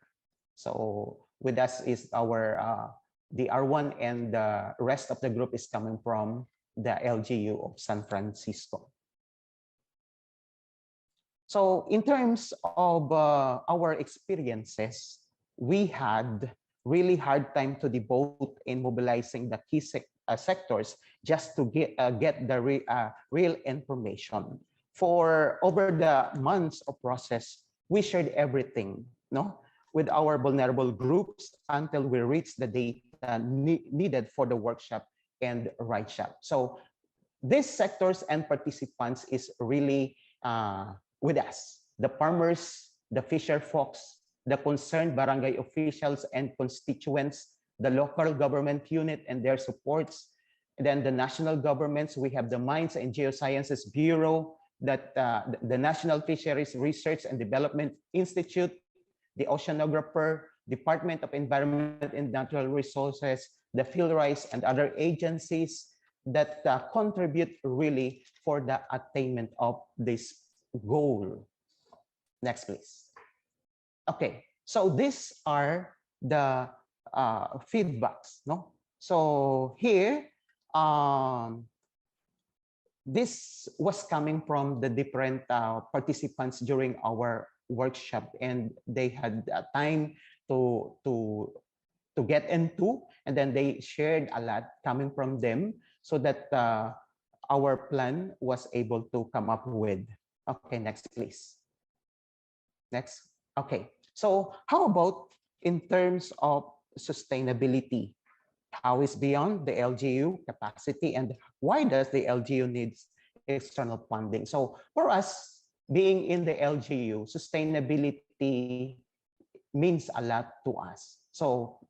So With us is our the R1, and the rest of the group is coming from the LGU of San Francisco. So in terms of our experiences, we had really hard time to devote in mobilizing the key sectors just to get the real information. For over the months of process, we shared everything, no, with our vulnerable groups until we reached the data needed for the workshop and write-shop. So these sectors and participants is really with us: the farmers, the fisher folks, the concerned barangay officials and constituents, the local government unit and their supports, and then the national governments. We have the Mines and Geosciences Bureau, that the National Fisheries Research and Development Institute, the oceanographer, Department of Environment and Natural Resources, the FieldRISE, and other agencies that contribute really for the attainment of this goal. Next, please. Okay, so these are the feedbacks, no? So here, this was coming from the different participants during our workshop, and they had time to get into, and then they shared a lot coming from them, so that our plan was able to come up with. Okay, next, please. Next. Okay, so how about in terms of sustainability? How is beyond the LGU capacity, and why does the LGU needs external funding? So for us, being in the LGU, sustainability means a lot to us. So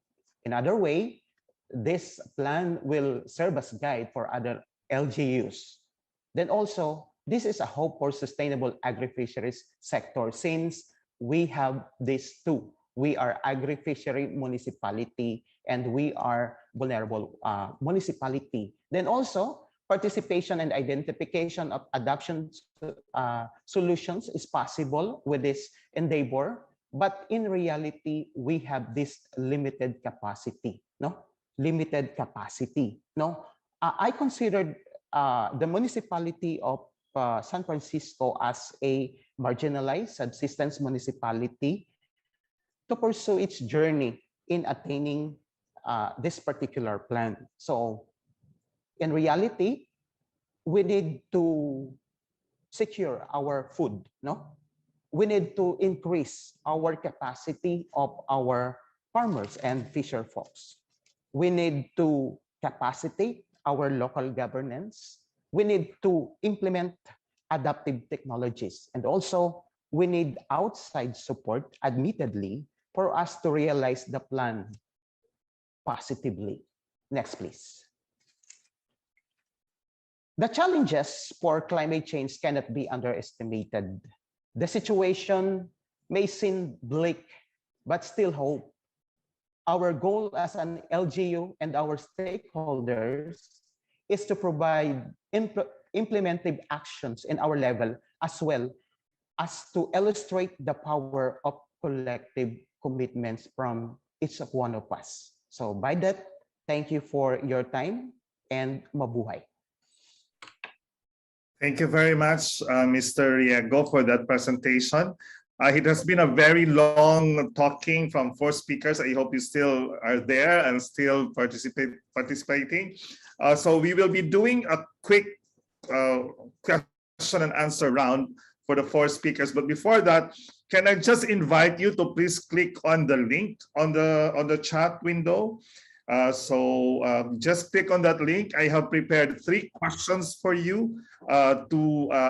in other way, this plan will serve as guide for other LGUs. Then also, this is a hope for sustainable agri-fisheries sector, since we have these two. We are agri-fishery municipality and we are vulnerable municipality. Then also, participation and identification of adoption solutions is possible with this endeavor, but in reality, we have this limited capacity, no? Limited capacity, no? I considered the municipality of San Francisco as a marginalized subsistence municipality to pursue its journey in attaining this particular plan. So in reality, we need to secure our food, no? We need to increase our capacity of our farmers and fisher folks. We need to capacitate our local governance. We need to implement adaptive technologies. And also, we need outside support, admittedly, for us to realize the plan positively. Next, please. The challenges for climate change cannot be underestimated. The situation may seem bleak, but still hope. Our goal as an LGU and our stakeholders is to provide implementive actions in our level, as well as to illustrate the power of collective commitments from each one of us. So by that, thank you for your time, and mabuhay. Thank you very much, Mr. Riego, for that presentation. It has been a very long talking from 4 speakers. I hope you still are there and still participating. So we will be doing a quick question and answer round for the 4 speakers. But before that, can I just invite you to please click on the link on the chat window. Just click on that link. I have prepared 3 questions for you to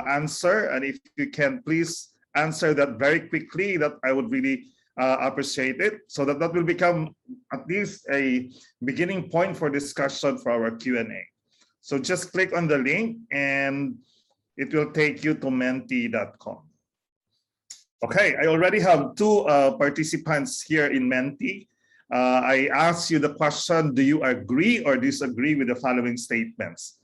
answer. And if you can please answer that very quickly, that I would really appreciate it, so that will become at least a beginning point for discussion for our Q&A. So just click on the link and it will take you to menti.com. Okay, I already have 2 participants here in Menti. I asked you the question, do you agree or disagree with the following statements?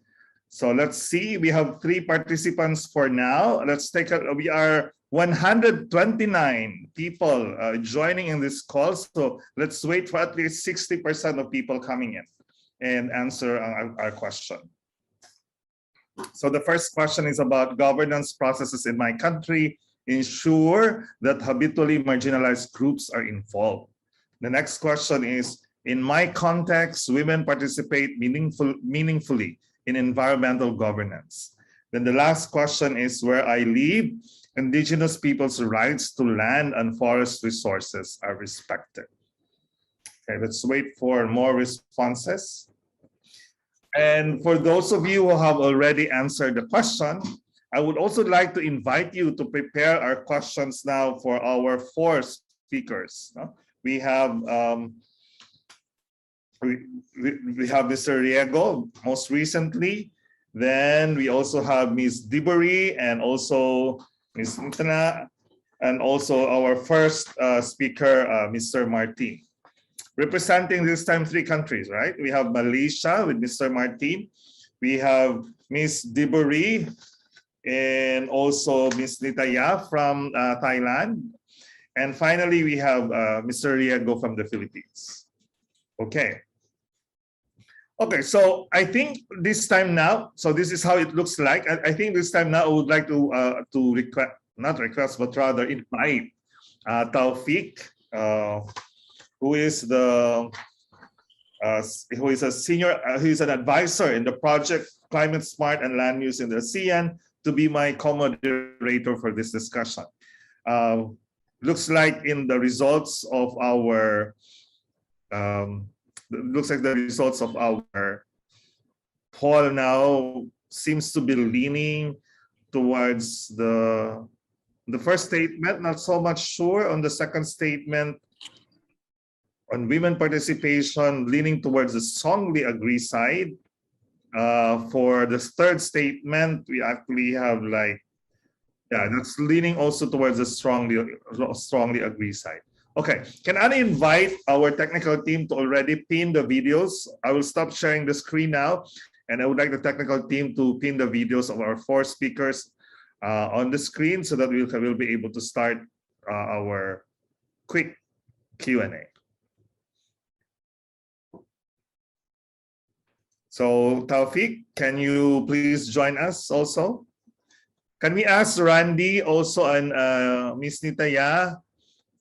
So let's see, we have 3 participants for now. Let's take we are 129 people joining in this call. So let's wait for at least 60% of people coming in and answer our question. So the first question is about governance processes in my country. Ensure that habitually marginalized groups are involved. The next question is, in my context, women participate meaningfully in environmental governance. Then the last question is, where I live, indigenous people's rights to land and forest resources are respected. Okay, let's wait for more responses. And for those of you who have already answered the question, I would also like to invite you to prepare our questions now for our 4 speakers. We have Mr. Riego most recently. Then we also have Ms. Dibury and also Ms. Ntana, and also our first speaker, Mr. Martin. Representing this time 3 countries, right? We have Malaysia with Mr. Martin. We have Ms. Dibury and also Ms. Nitaya from Thailand. And finally, we have Mr. Riego from the Philippines. Okay. Okay, so I think this time now, so this is how it looks like. I think this time now I would like to request, not request, but rather invite Taufik, who is an advisor in the project Climate Smart and Land Use in the ASEAN, to be my co-moderator for this discussion. Looks like in the results of our poll now seems to be leaning towards the first statement, not so much sure on the second statement. On women participation, leaning towards the strongly agree side. For the third statement, we actually have that's leaning also towards the strongly agree side. Okay, can I invite our technical team to already pin the videos? I will stop sharing the screen now, and I would like the technical team to pin the videos of our 4 speakers on the screen so that we'll be able to start our quick Q&A. So Taufik, can you please join us also? Can we ask Randy also and Ms. Nitaya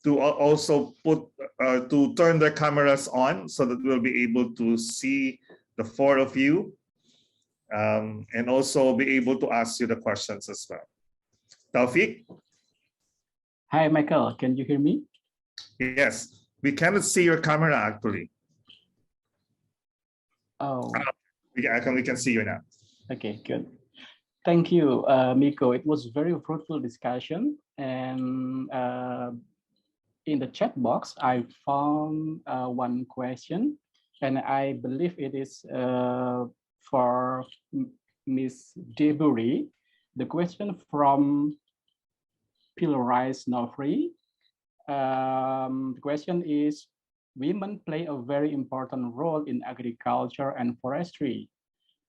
to also to turn their cameras on so that we'll be able to see the 4 of you and also be able to ask you the questions as well. Taufik? Hi, Michael. Can you hear me? Yes, we cannot see your camera actually. Oh. We can see you now. Okay, good. Thank you, Miko. It was very fruitful discussion. And in the chat box, I found one question, and I believe it is for Ms. Debury. The question from Pilarize Nofri. The question is, women play a very important role in agriculture and forestry.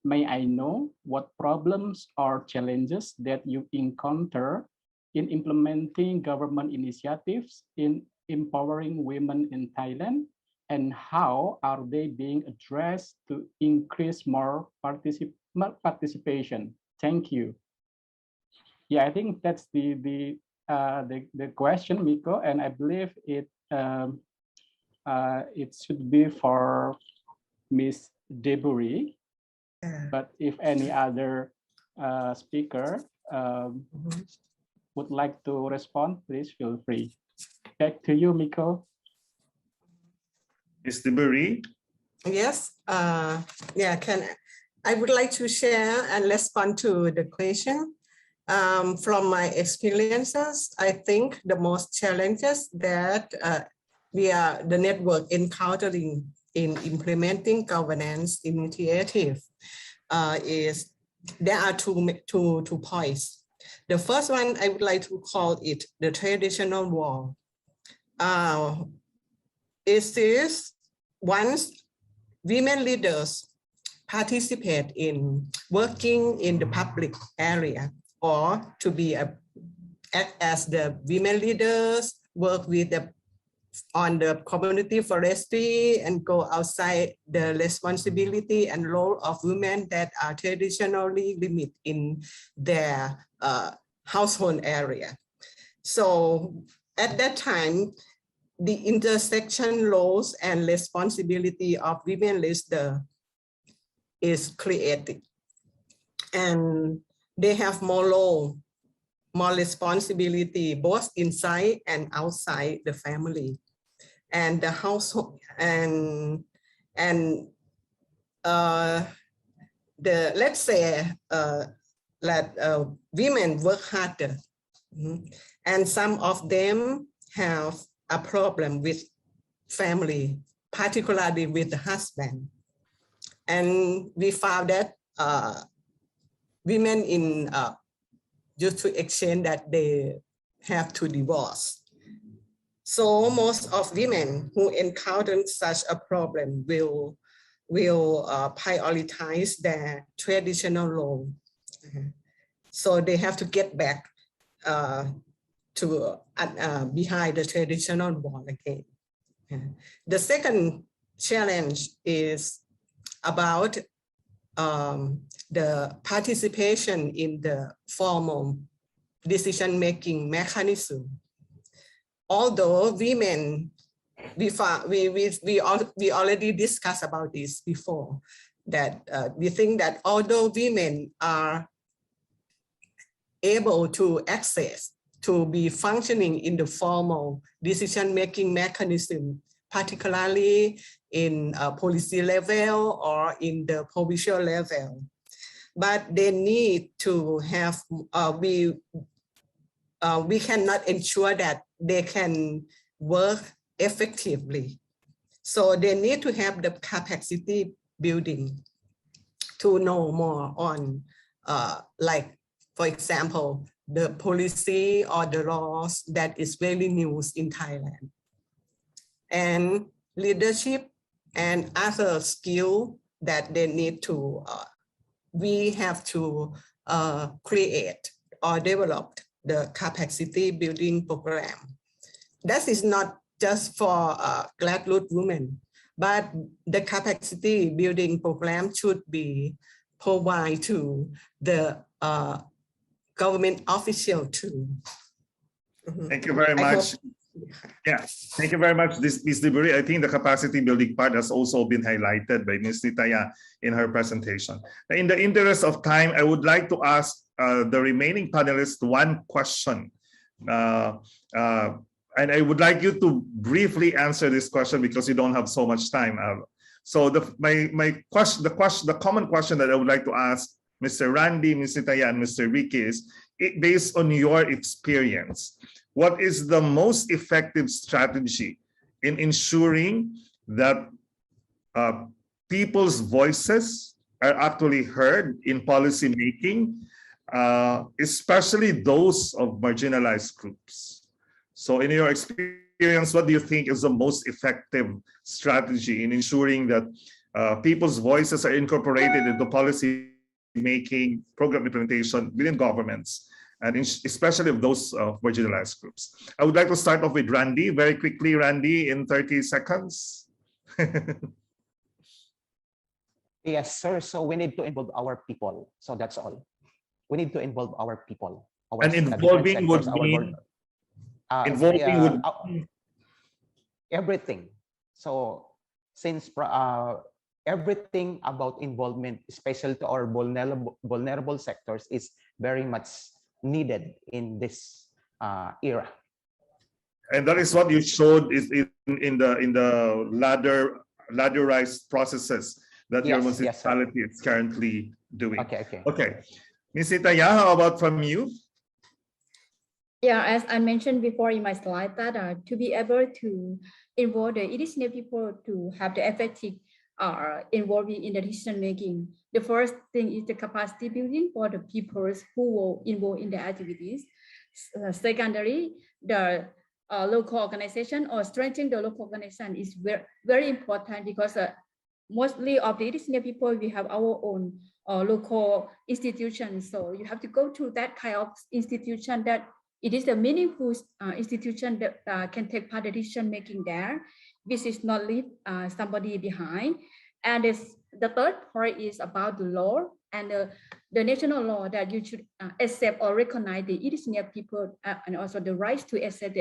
May I know what problems or challenges that you encounter in implementing government initiatives in empowering women in Thailand, and how are they being addressed to increase more participation? Thank you. Yeah, I think that's the question, Miko, and I believe it should be for Ms. Debury. But if any other speaker would like to respond, please feel free. Back to you, Miko. Ms. Debury? Yes. Yeah. I would like to share and respond to the question. From my experiences, I think the most challenges that the network encountering in implementing governance initiative is there are two points. The first one, I would like to call it the traditional wall. It is once women leaders participate in working in the public area or to be a act as the women leaders, work with on the community forestry, and go outside the responsibility and role of women that are traditionally limited in their household area. So at that time, the intersection roles and responsibility of women leaders is created. And they have more role, more responsibility, both inside and outside the family and the household, and let's say that women work harder, and some of them have a problem with family, particularly with the husband. And we found that women in used to exchange that they have to divorce. So most of women who encounter such a problem will prioritize their traditional role. So they have to get back to behind the traditional wall again. The second challenge is about the participation in the formal decision-making mechanism. Although women, we already discussed about this before, that we think that although women are able to access, to be functioning in the formal decision-making mechanism, particularly in policy level or in the provincial level, but they need to have, we cannot ensure that they can work effectively. So they need to have the capacity building to know more on, like, for example, the policy or the laws that is very new in Thailand. And leadership and other skill that they need to, we have to create or develop the capacity building program. That is not just for grassroots women, but the capacity building program should be provided to the government official too. Thank you very much. Yeah, thank you very much, Ms. Diburi. I think the capacity building part has also been highlighted by Ms. Nitaya in her presentation. In the interest of time, I would like to ask the remaining panelists one question. And I would like you to briefly answer this question because you don't have so much time. So the common question that I would like to ask Mr. Randy, Ms. Nitaya, and Mr. Ricky is, based on your experience, what is the most effective strategy in ensuring that people's voices are actually heard in policy making, especially those of marginalized groups? So in your experience, what do you think is the most effective strategy in ensuring that people's voices are incorporated into policy making, program implementation within governments, and especially of those marginalized groups? I would like to start off with Randy. Very quickly, Randy, in 30 seconds. Yes, sir. So we need to involve our people. So that's all. We need to involve our people. And involving would mean? Involving would everything. So since everything about involvement, especially to our vulnerable sectors, is very much needed in this era. And that is what you showed is in the ladderized processes that your municipality is currently doing. Okay. Ms. Nitaya, how about from you? Yeah, as I mentioned before in my slide, that to be able to involve the indigenous people to have the effective involving in the decision making, the first thing is the capacity building for the peoples who will involve in the activities. Secondly, the local organization or strengthening the local organization is very important, because mostly of the indigenous people, we have our own local institutions. So you have to go to that kind of institution that it is a meaningful institution that can take part in decision making there. This is not leave somebody behind. And the third part is about the law and the national law that you should accept or recognize the indigenous people and also the rights to accept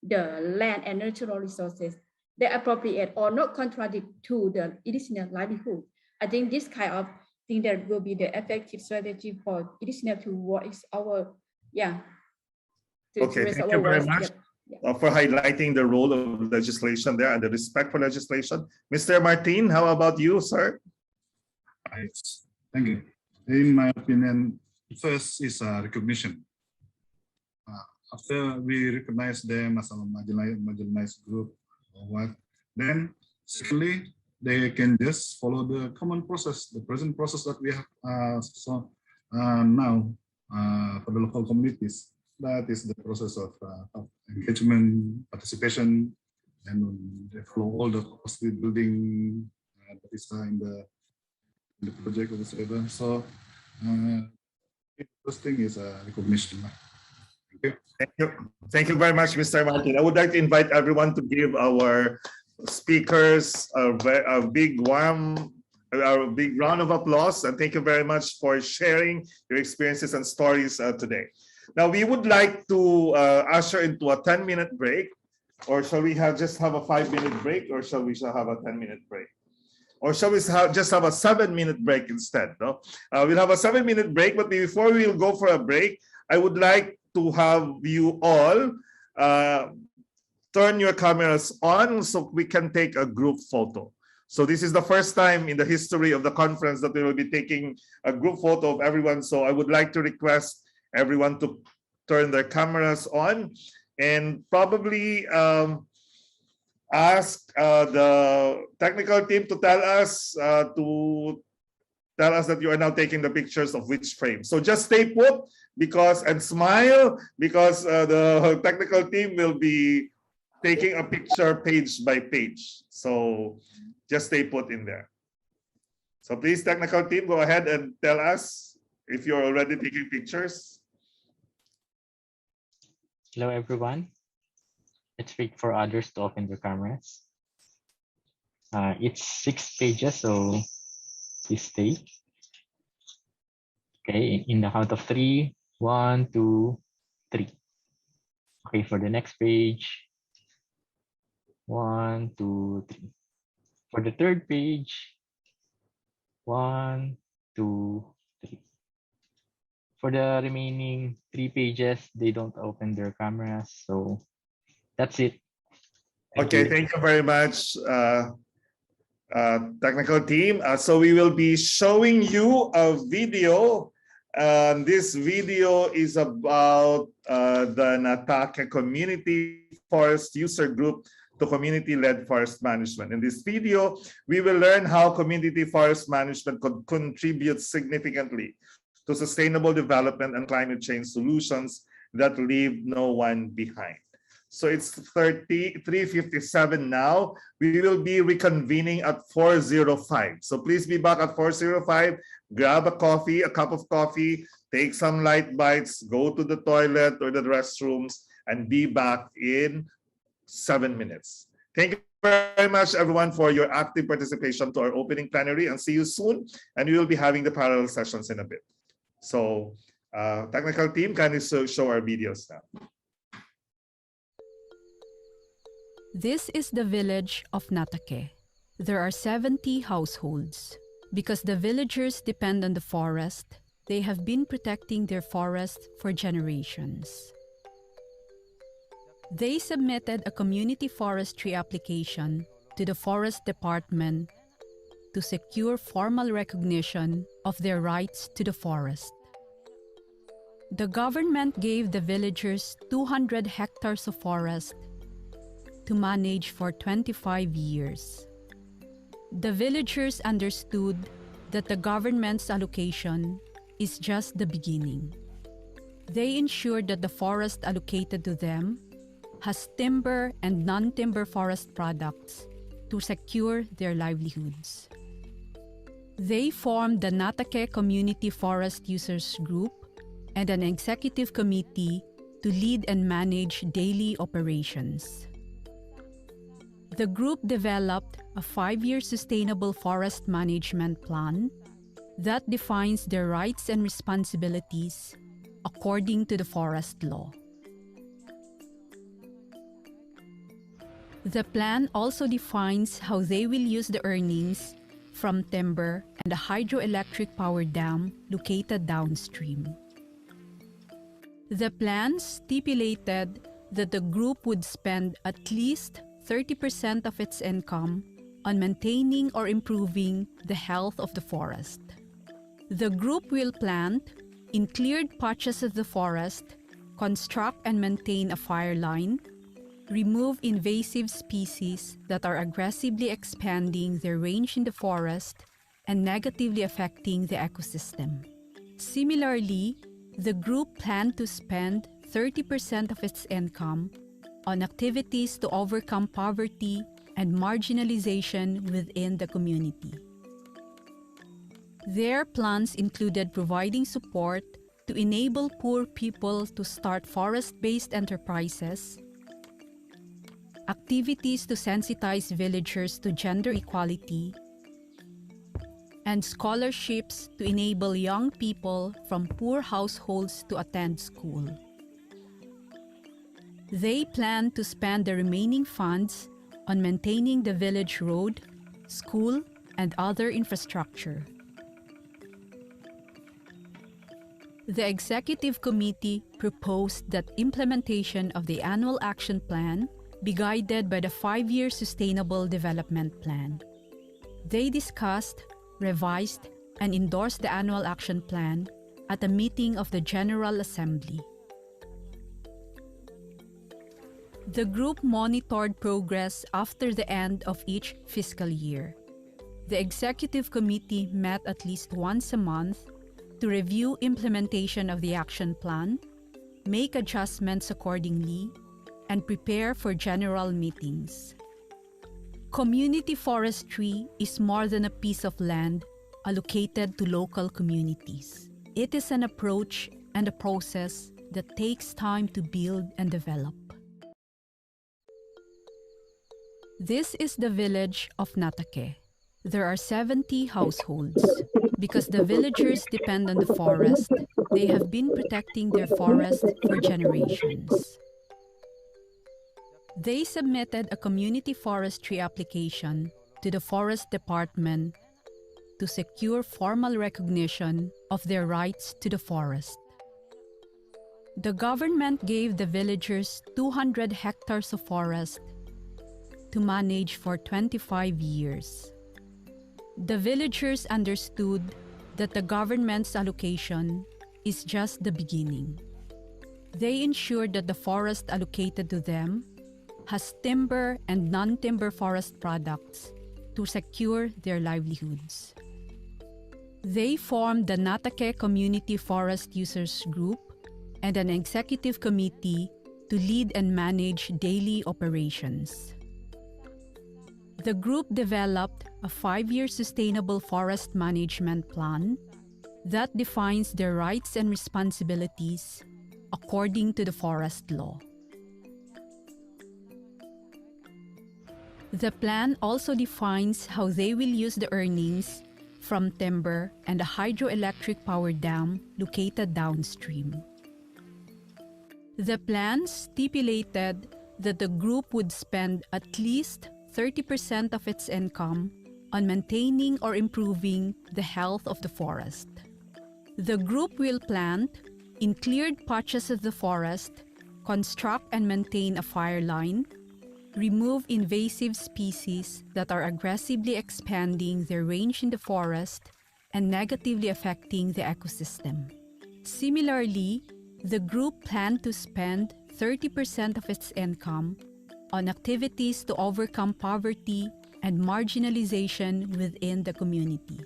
the land and natural resources that appropriate or not contradict to the indigenous livelihood. I think this kind of thing that will be the effective strategy for indigenous to what is our, Okay, thank you very much for highlighting the role of legislation there and the respect for legislation. Mr. Martin, how about you, sir? Thank you. In my opinion, first is recognition. After we recognize them as a marginalized group or what, then secondly, they can just follow the common process, the present process that we have now for the local communities. That is the process of engagement, participation, and they follow all the capacity building that is in the project or whatever. So, the first thing is recognition. Thank you. Thank you. Thank you very much, Mr. Martin. I would like to invite everyone to give our speakers a big round of applause, and thank you very much for sharing your experiences and stories today. Now we would like to usher into a 10-minute break, or shall we just have a 5-minute break, or shall we have a 10-minute break? Or shall we just have a 7-minute break instead? No, we'll have a 7-minute break, but before we'll go for a break, I would like to have you all turn your cameras on so we can take a group photo. So this is the first time in the history of the conference that we will be taking a group photo of everyone. So I would like to request everyone to turn their cameras on and probably ask the technical team to tell us that you are now taking the pictures of which frame. So just stay put and smile because the technical team will be taking a picture page by page. So just stay put in there. So please, technical team, go ahead and tell us if you're already taking pictures. Hello, everyone. Let's wait for others to open their cameras. It's 6 pages, so please stay. Okay, in the count of 3, 1, 2, 3. Okay, for the next page, 1, 2, 3. For the third page, 1, 2, 3. For the remaining 3 pages, they don't open their cameras, so that's it. Thank you very much, technical team. So we will be showing you a video. This video is about the Natake Community Forest User Group to Community-Led Forest Management. In this video, we will learn how community forest management could contribute significantly to sustainable development and climate change solutions that leave no one behind. So it's 3:57 now. We will be reconvening at 4:05. So please be back at 4:05. Grab a coffee, a cup of coffee, take some light bites, go to the toilet or the restrooms, and be back in 7 minutes. Thank you very much, everyone, for your active participation to our opening plenary, and see you soon. And we will be having the parallel sessions in a bit. So technical team, can you show our videos now? This is the village of Natake. There are 70 households. Because the villagers depend on the forest, they have been protecting their forest for generations. They submitted a community forestry application to the Forest Department to secure formal recognition of their rights to the forest. The government gave the villagers 200 hectares of forest to manage for 25 years. The villagers understood that the government's allocation is just the beginning. They ensured that the forest allocated to them has timber and non-timber forest products to secure their livelihoods. They formed the Natake Community Forest Users Group and an executive committee to lead and manage daily operations. The group developed a 5-year sustainable forest management plan that defines their rights and responsibilities according to the forest law. The plan also defines how they will use the earnings from timber and a hydroelectric power dam located downstream. The plan stipulated that the group would spend at least 30% of its income on maintaining or improving the health of the forest. The group will plant in cleared patches of the forest, construct and maintain a fire line, remove invasive species that are aggressively expanding their range in the forest and negatively affecting the ecosystem. Similarly, the group planned to spend 30% of its income on activities to overcome poverty and marginalization within the community. Their plans included providing support to enable poor people to start forest-based enterprises, activities to sensitize villagers to gender equality, and scholarships to enable young people from poor households to attend school. They plan to spend the remaining funds on maintaining the village road, school, and other infrastructure. The Executive Committee proposed that implementation of the Annual Action Plan be guided by the 5-year Sustainable Development Plan. They discussed, revised, and endorsed the Annual Action Plan at a meeting of the General Assembly. The group monitored progress after the end of each fiscal year. The Executive Committee met at least once a month to review implementation of the action plan, make adjustments accordingly, and prepare for general meetings. Community forestry is more than a piece of land allocated to local communities. It is an approach and a process that takes time to build and develop. This is the village of Natake. There are 70 households. Because the villagers depend on the forest, they have been protecting their forest for generations. They submitted a community forestry application to the Forest Department to secure formal recognition of their rights to the forest. The government gave the villagers 200 hectares of forest to manage for 25 years. The villagers understood that the government's allocation is just the beginning. They ensured that the forest allocated to them has timber and non-timber forest products to secure their livelihoods. They formed the Natake Community Forest Users Group and an executive committee to lead and manage daily operations. The group developed a 5-year sustainable forest management plan that defines their rights and responsibilities according to the forest law. The plan also defines how they will use the earnings from timber and a hydroelectric power dam located downstream. The plan stipulated that the group would spend at least 30% of its income on maintaining or improving the health of the forest. The group will plant in cleared patches of the forest, construct and maintain a fire line, remove invasive species that are aggressively expanding their range in the forest and negatively affecting the ecosystem. Similarly, the group planned to spend 30% of its income on activities to overcome poverty and marginalization within the community.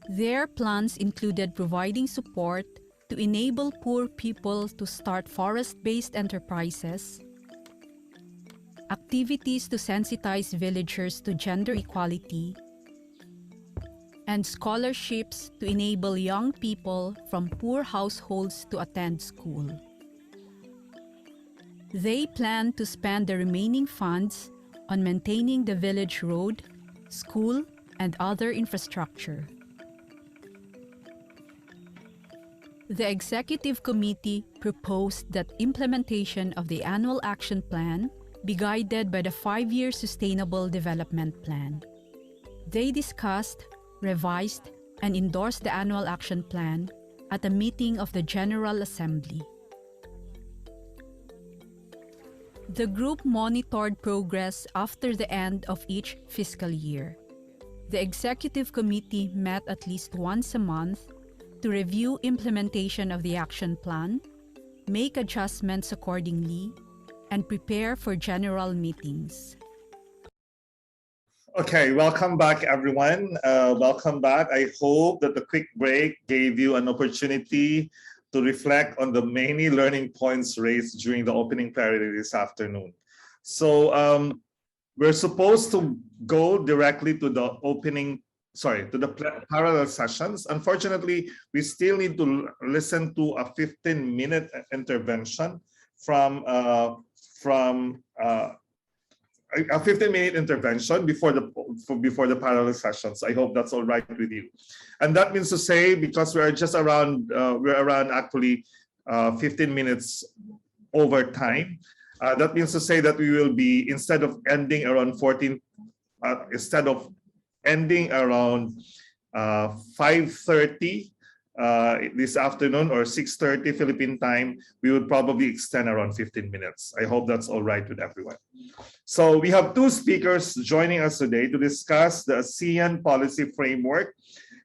Their plans included providing support to enable poor people to start forest-based enterprises, activities to sensitize villagers to gender equality, and scholarships to enable young people from poor households to attend school. They plan to spend the remaining funds on maintaining the village road, school, and other infrastructure. The Executive Committee proposed that implementation of the Annual Action Plan be guided by the 5-year Sustainable Development Plan. They discussed, revised, and endorsed the Annual Action Plan at a meeting of the General Assembly. The group monitored progress after the end of each fiscal year. The Executive Committee met at least once a month to review implementation of the action plan, make adjustments accordingly, and prepare for general meetings. Okay, welcome back, everyone. Welcome back. I hope that the quick break gave you an opportunity to reflect on the many learning points raised during the opening plenary this afternoon. So we're supposed to go directly to the parallel sessions. Unfortunately, we still need to listen to a 15-minute intervention from a 15-minute intervention before the parallel sessions. I hope that's all right with you. And that means to say, because we're around actually 15 minutes over time, that means to say that we will be, instead of ending around 5:30 this afternoon or 6:30 Philippine time, we would probably extend around 15 minutes. I hope that's all right with everyone. So we have two speakers joining us today to discuss the ASEAN policy framework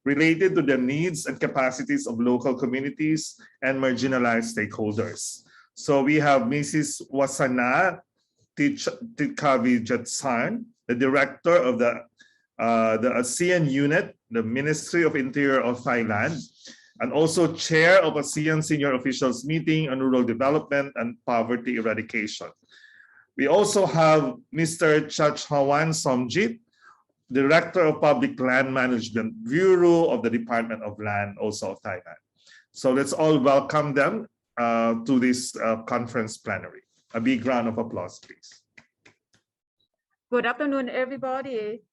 related to the needs and capacities of local communities and marginalized stakeholders. So we have Mrs. Wasana Tikavijatsan, the director of the ASEAN unit, the Ministry of Interior of Thailand, and also chair of ASEAN Senior Officials Meeting on Rural Development and Poverty Eradication. We also have Mr. Chachhawan Somjit, Director of Public Land Management Bureau of the Department of Land, also of Thailand. So let's all welcome them to this conference plenary. A big round of applause, please. Good afternoon, everybody.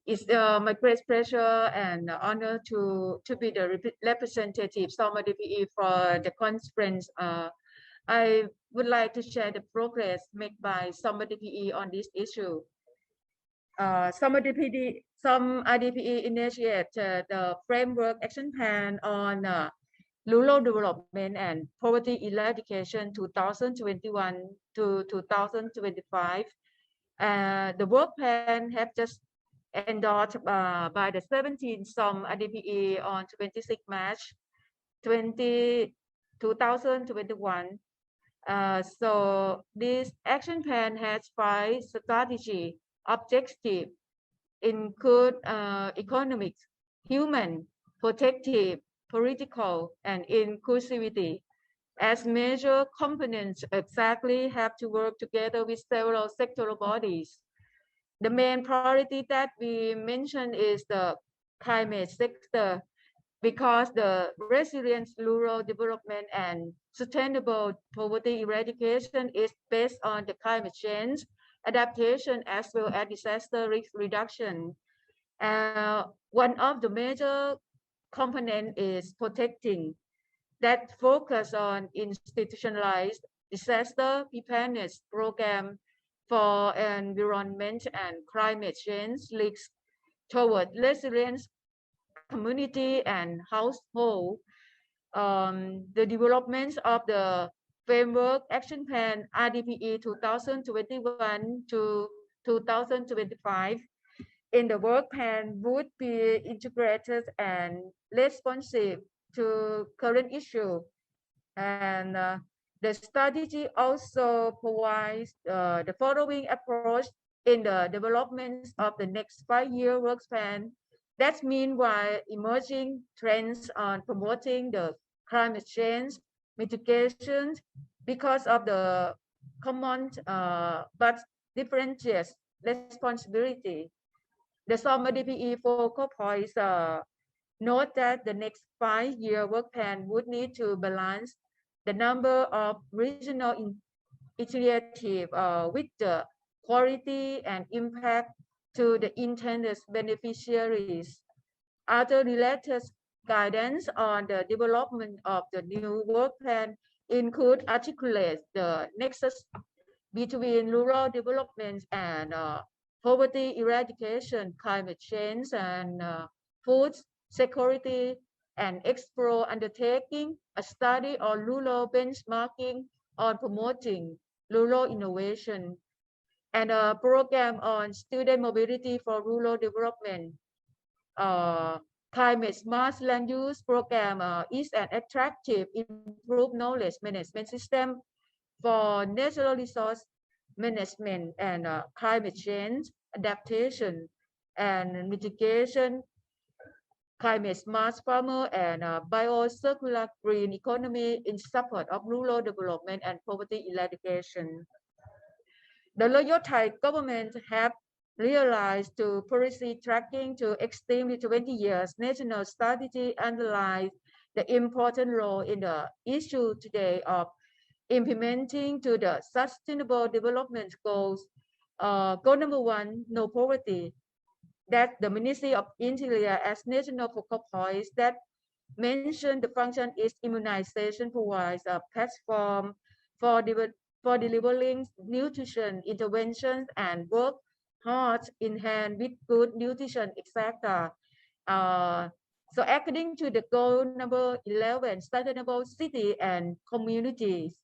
It's my great pleasure and honor to be the representative Summer DPE for the conference. I would like to share the progress made by Summer DPE on this issue. Some RDPE initiated the framework action plan on rural development and poverty eradication 2021 to 2025. The work plan have just endorsed by the 17th SOM RDPE on 26 March 2021. So this action plan has 5 strategy objectives, include economic, human, protective, political, and inclusivity. As major components exactly have to work together with several sectoral bodies. The main priority that we mentioned is the climate sector, because the resilient rural development and sustainable poverty eradication is based on the climate change adaptation as well as disaster risk reduction. One of the major components is protecting, that focus on institutionalized disaster preparedness program for environment and climate change links toward resilience community and household. The development of the framework action plan RDPE 2021 to 2025 in the work plan would be integrated and responsive to current issue. And the strategy also provides the following approach in the development of the next 5-year work plan. That meanwhile emerging trends on promoting the climate change mitigation because of the common but different responsibility. The SOMA DPE focal points note that the next 5-year work plan would need to balance the number of regional initiatives with the quality and impact to the intended beneficiaries. Other related guidance on the development of the new work plan include articulate the nexus between rural development and poverty eradication, climate change, and food security, and explore undertaking a study on rural benchmarking on promoting rural innovation, and a program on student mobility for rural development. Climate smart land use program is an attractive, improved knowledge management system for natural resource management and climate change adaptation and mitigation, climate smart farmer and bio-circular green economy in support of rural development and poverty eradication. The loyal Thai government have realized to policy tracking to extend 20 years national strategy underlies the important role in the issue today of implementing to the sustainable development goals. Goal number 1, no poverty, that the Ministry of Interior as national focal points that mentioned the function is immunization provides a platform for delivering nutrition interventions and work hard in hand with good nutrition, etc. So according to the goal number 11, sustainable city and communities,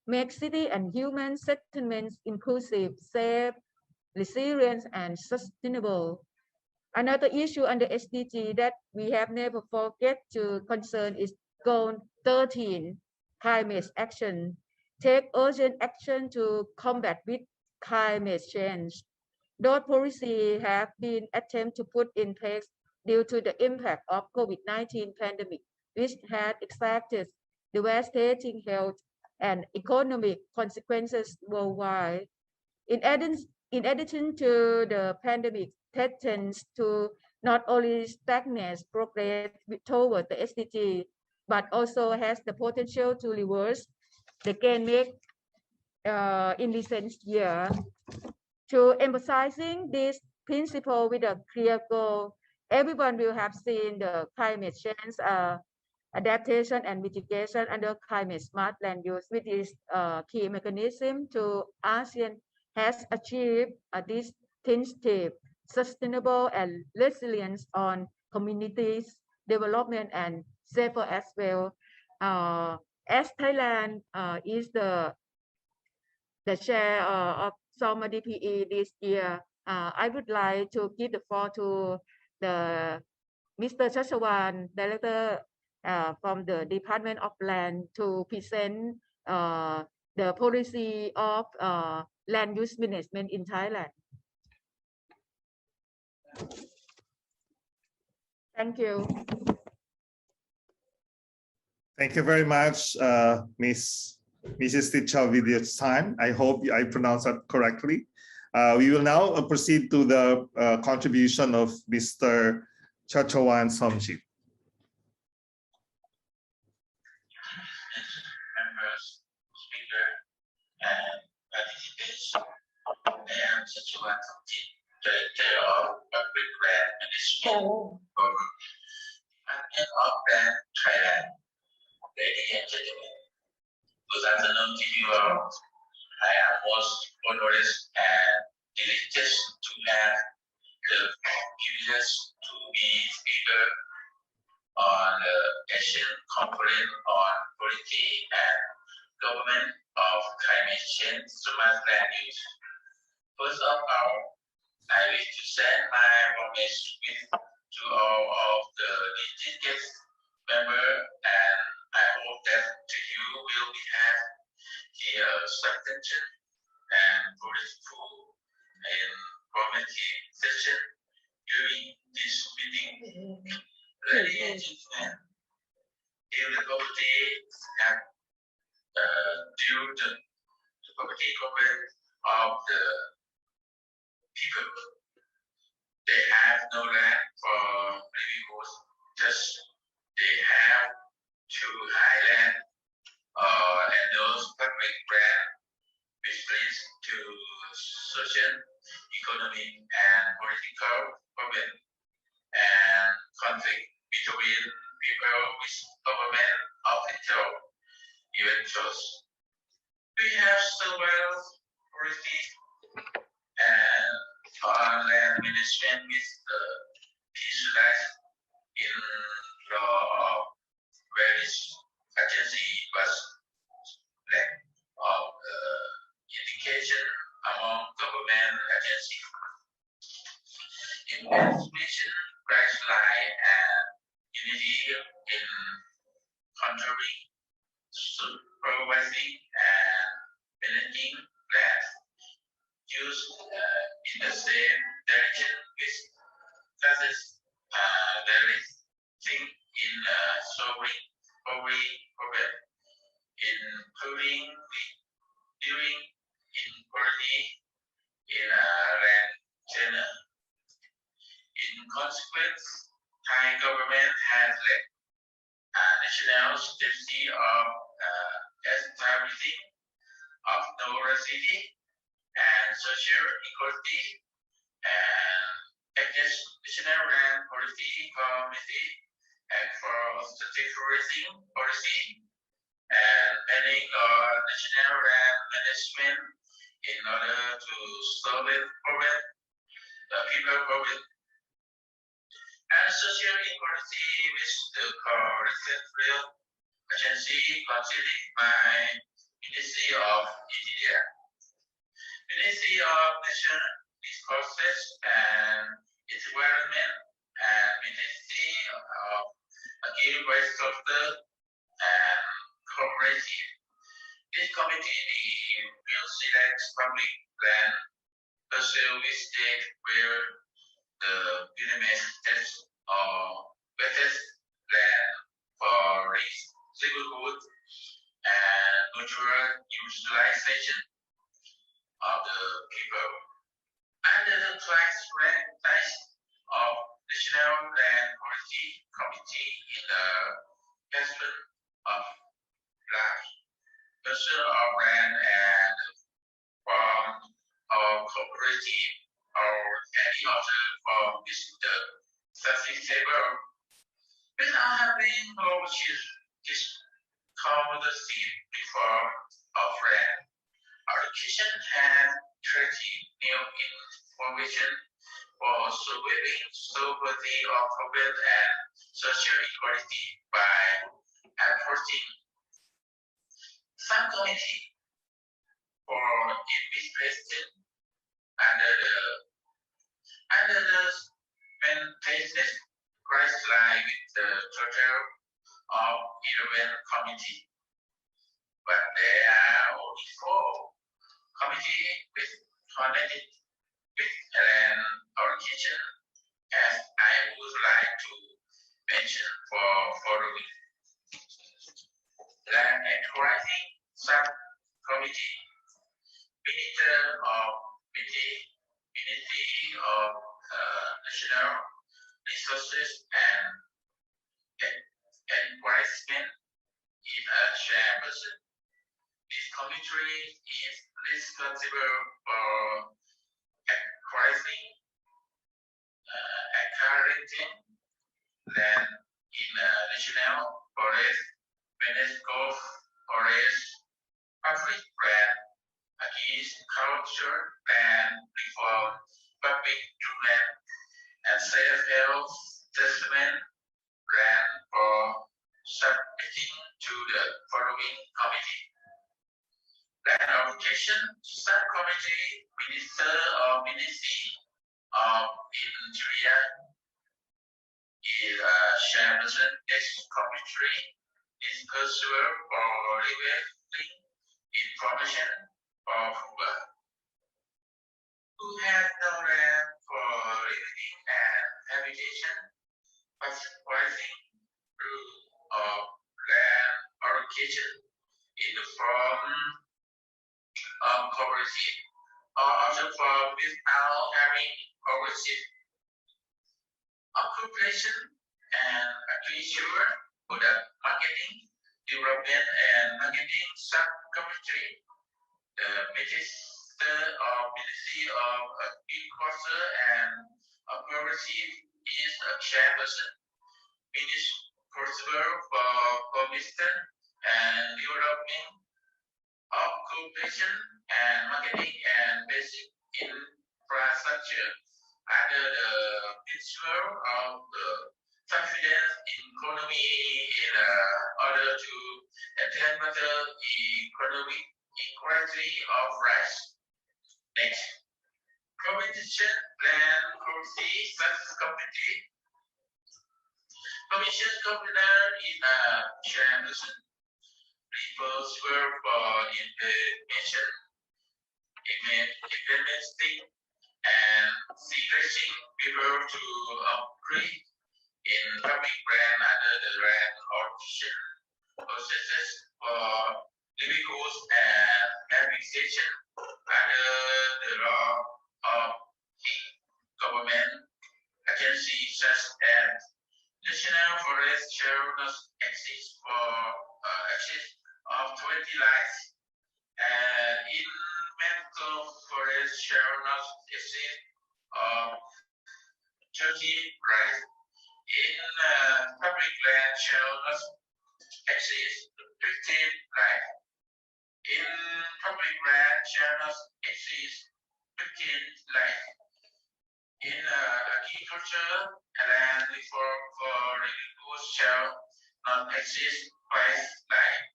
make city and human settlements inclusive, safe, resilient, and sustainable. Another issue under SDG that we have never forget to concern is goal 13, climate action. Take urgent action to combat with climate change. Those policies have been attempted to put in place due to the impact of COVID-19 pandemic, which had exacted devastating health and economic consequences worldwide. In addition to the pandemic, threatens to not only stagnate progress toward the SDG, but also has the potential to reverse the gain made in recent years. To emphasizing this principle with a clear goal, everyone will have seen the climate change adaptation and mitigation under climate smart land use, which is a key mechanism to ASEAN has achieved a distinctive, sustainable, and resilience on communities development and safer as well. As Thailand is the chair of SOMA DPE this year, I would like to give the floor to the Mr. Chachawan, Director from the Department of Land, to present the policy of land use management in Thailand. Thank you. Thank you very much, Mrs. Tichavidy's time. I hope I pronounced that correctly. We will now proceed to the contribution of Mr. Chachawan Somjit. Members, speaker, and participants. I am Chachawan Somjit, Director of Public Land Management for Department of Land, Thailand. Ladies and gentlemen, good afternoon to you all. I am most honored and delighted to have the privilege to be speaker on the Asian Conference on Policy and Government of Climate Change Smart Land Use. First of all, I wish to send my homage to all of the distinguished members, and I hope that you will have here substantial and fruitful and informative session during this meeting. Ladies and gentlemen, due to poverty and due to the poverty problem of the people, they have no land for livelihoods, thus they have to highland and those public brand which leads to social, economic, and political problem and conflict between people with government official even chose. We have several policies and land management with the specialized in law various agency was lack of education among government agencies. Information, price line, and unity in country, supervising and managing land used in the same direction with classes directing in solving problem, including during inequality in land tenure. In consequence, Thai government has led a national strategy of establishing of diversity and social equality and national land policy committee and for strategic policy and planning on national land management in order to solve the problem, the people problem. And social equality with the corrected real agency considered by Ministry of Interior. Ministry of National Resources and Environment and Ministry of Agriculture and Cooperative. This committee will select public land parcel with state where the minimum test or bettest land for livelihood and natural utilization of the people. Under the class of National Land Policy Committee in the assessment of land, parcel of land and form of cooperative or any other form is the sustainable without having overseen this commodity before of land. Education has 30 new information for solving poverty of problem and social equality by approaching some committee for investigation under the maintenance price line with the total of 11 committee. But there are only 4 committee with connected with land organization as I would like to mention for following. Land Equality Subcommittee, Ministry of National Resources and Environment is a chairperson. This committee is responsible for acquiring land in national forest, managed golf forest, public land, against culture and reform, public domain, and self-help testament land for submitting to the following committee. Land Allocation Subcommittee, Minister or Ministry of Interior is a chairperson. This committee is pursuant for revealing information of who has no land for living and habitation, supervising rule of land allocation in the form of cooperative or other form without having cooperative occupation and agriculture, product marketing, development and marketing subcommittee. The Minister of Agriculture and Cooperative is a chairperson. Minister for Commission and Development, Occupation and Marketing and Basic Infrastructure under the principle of the confidence in economy in order to attain better economic equality of rights. Next, Competition Plan Policy Success Committee. Commission Commissioner is a chairperson responsible for implementing and selecting people to upgrade in public brand under the brand audition processes for living costs and administration under the law of government agencies such as National Forest shall not exist for exist of 20 lives, and environmental forest shall not exist of 30 lives. In public land shall not exist 15 lives. In public land shall not exist 15 lives. In agriculture, land for renewable shall not exist 5 lives.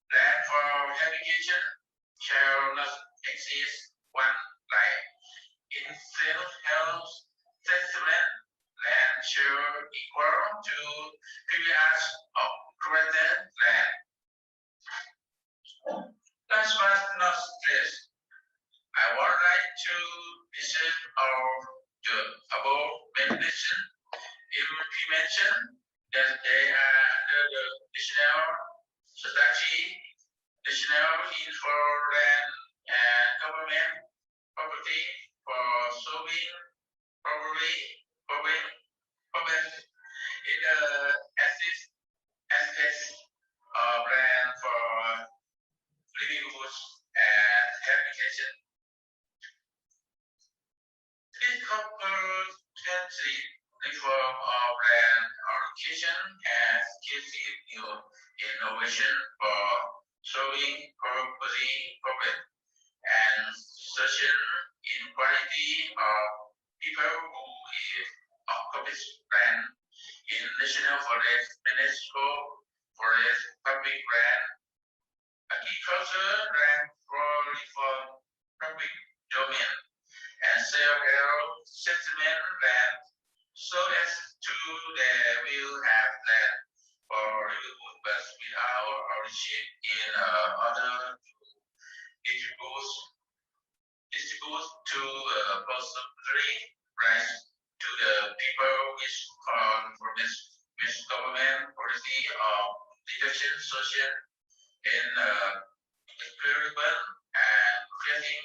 Land for habitation shall not exist 1 life. In self-help settlement, land shall equal to previous occupied land. Last but not least, I would like to visit the above mentioned implementation that they are under the national strategy, national info land and government property for solving problem in the aspects of land for livelihoods and habitation. This comprehensive reform of land allocation and skills innovation for solving problem and social inequality of people who occupy land in national forest, municipal forest, public land, agriculture, land for public domain, and self-help settlement land, so as to they will have land for livelihood, but without ownership in order to distribute to possibly rights to the people which call for this government policy of leadership social in equitable and creating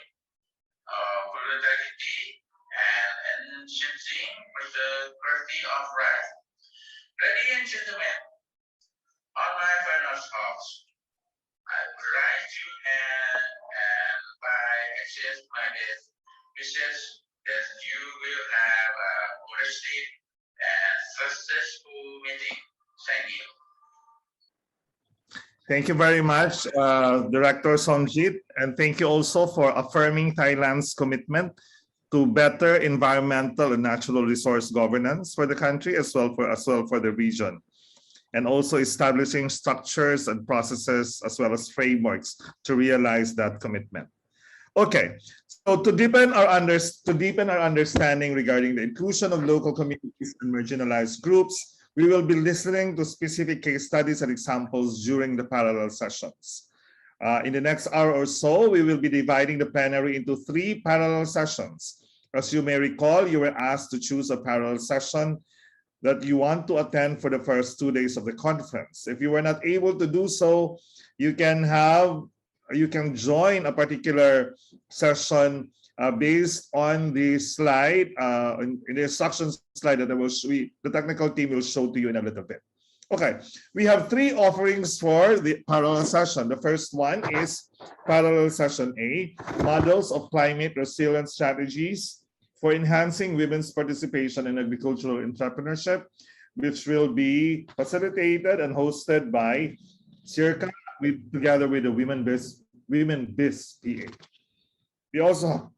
solidarity and enhancing the quality of rights. Ladies and gentlemen, on my final thoughts, I would like to end by access my message that you will have a holistic and successful meeting. Thank you. Thank you very much, Director Somjit, and thank you also for affirming Thailand's commitment to better environmental and natural resource governance for the country as well for the region, and also establishing structures and processes as well as frameworks to realize that commitment. Okay, so to deepen our understanding regarding the inclusion of local communities and marginalized groups, we will be listening to specific case studies and examples during the parallel sessions. In the next hour or so, we will be dividing the plenary into 3 parallel sessions. As you may recall, you were asked to choose a parallel session that you want to attend for the first 2 days of the conference. If you were not able to do so, you can join a particular session based on the slide, in the instructions slide that the technical team will show to you in a little bit. Okay, we have 3 offerings for the parallel session. The first one is parallel session A, models of climate resilience strategies for enhancing women's participation in agricultural entrepreneurship, which will be facilitated and hosted by SEARCA together with the Women Biz PA.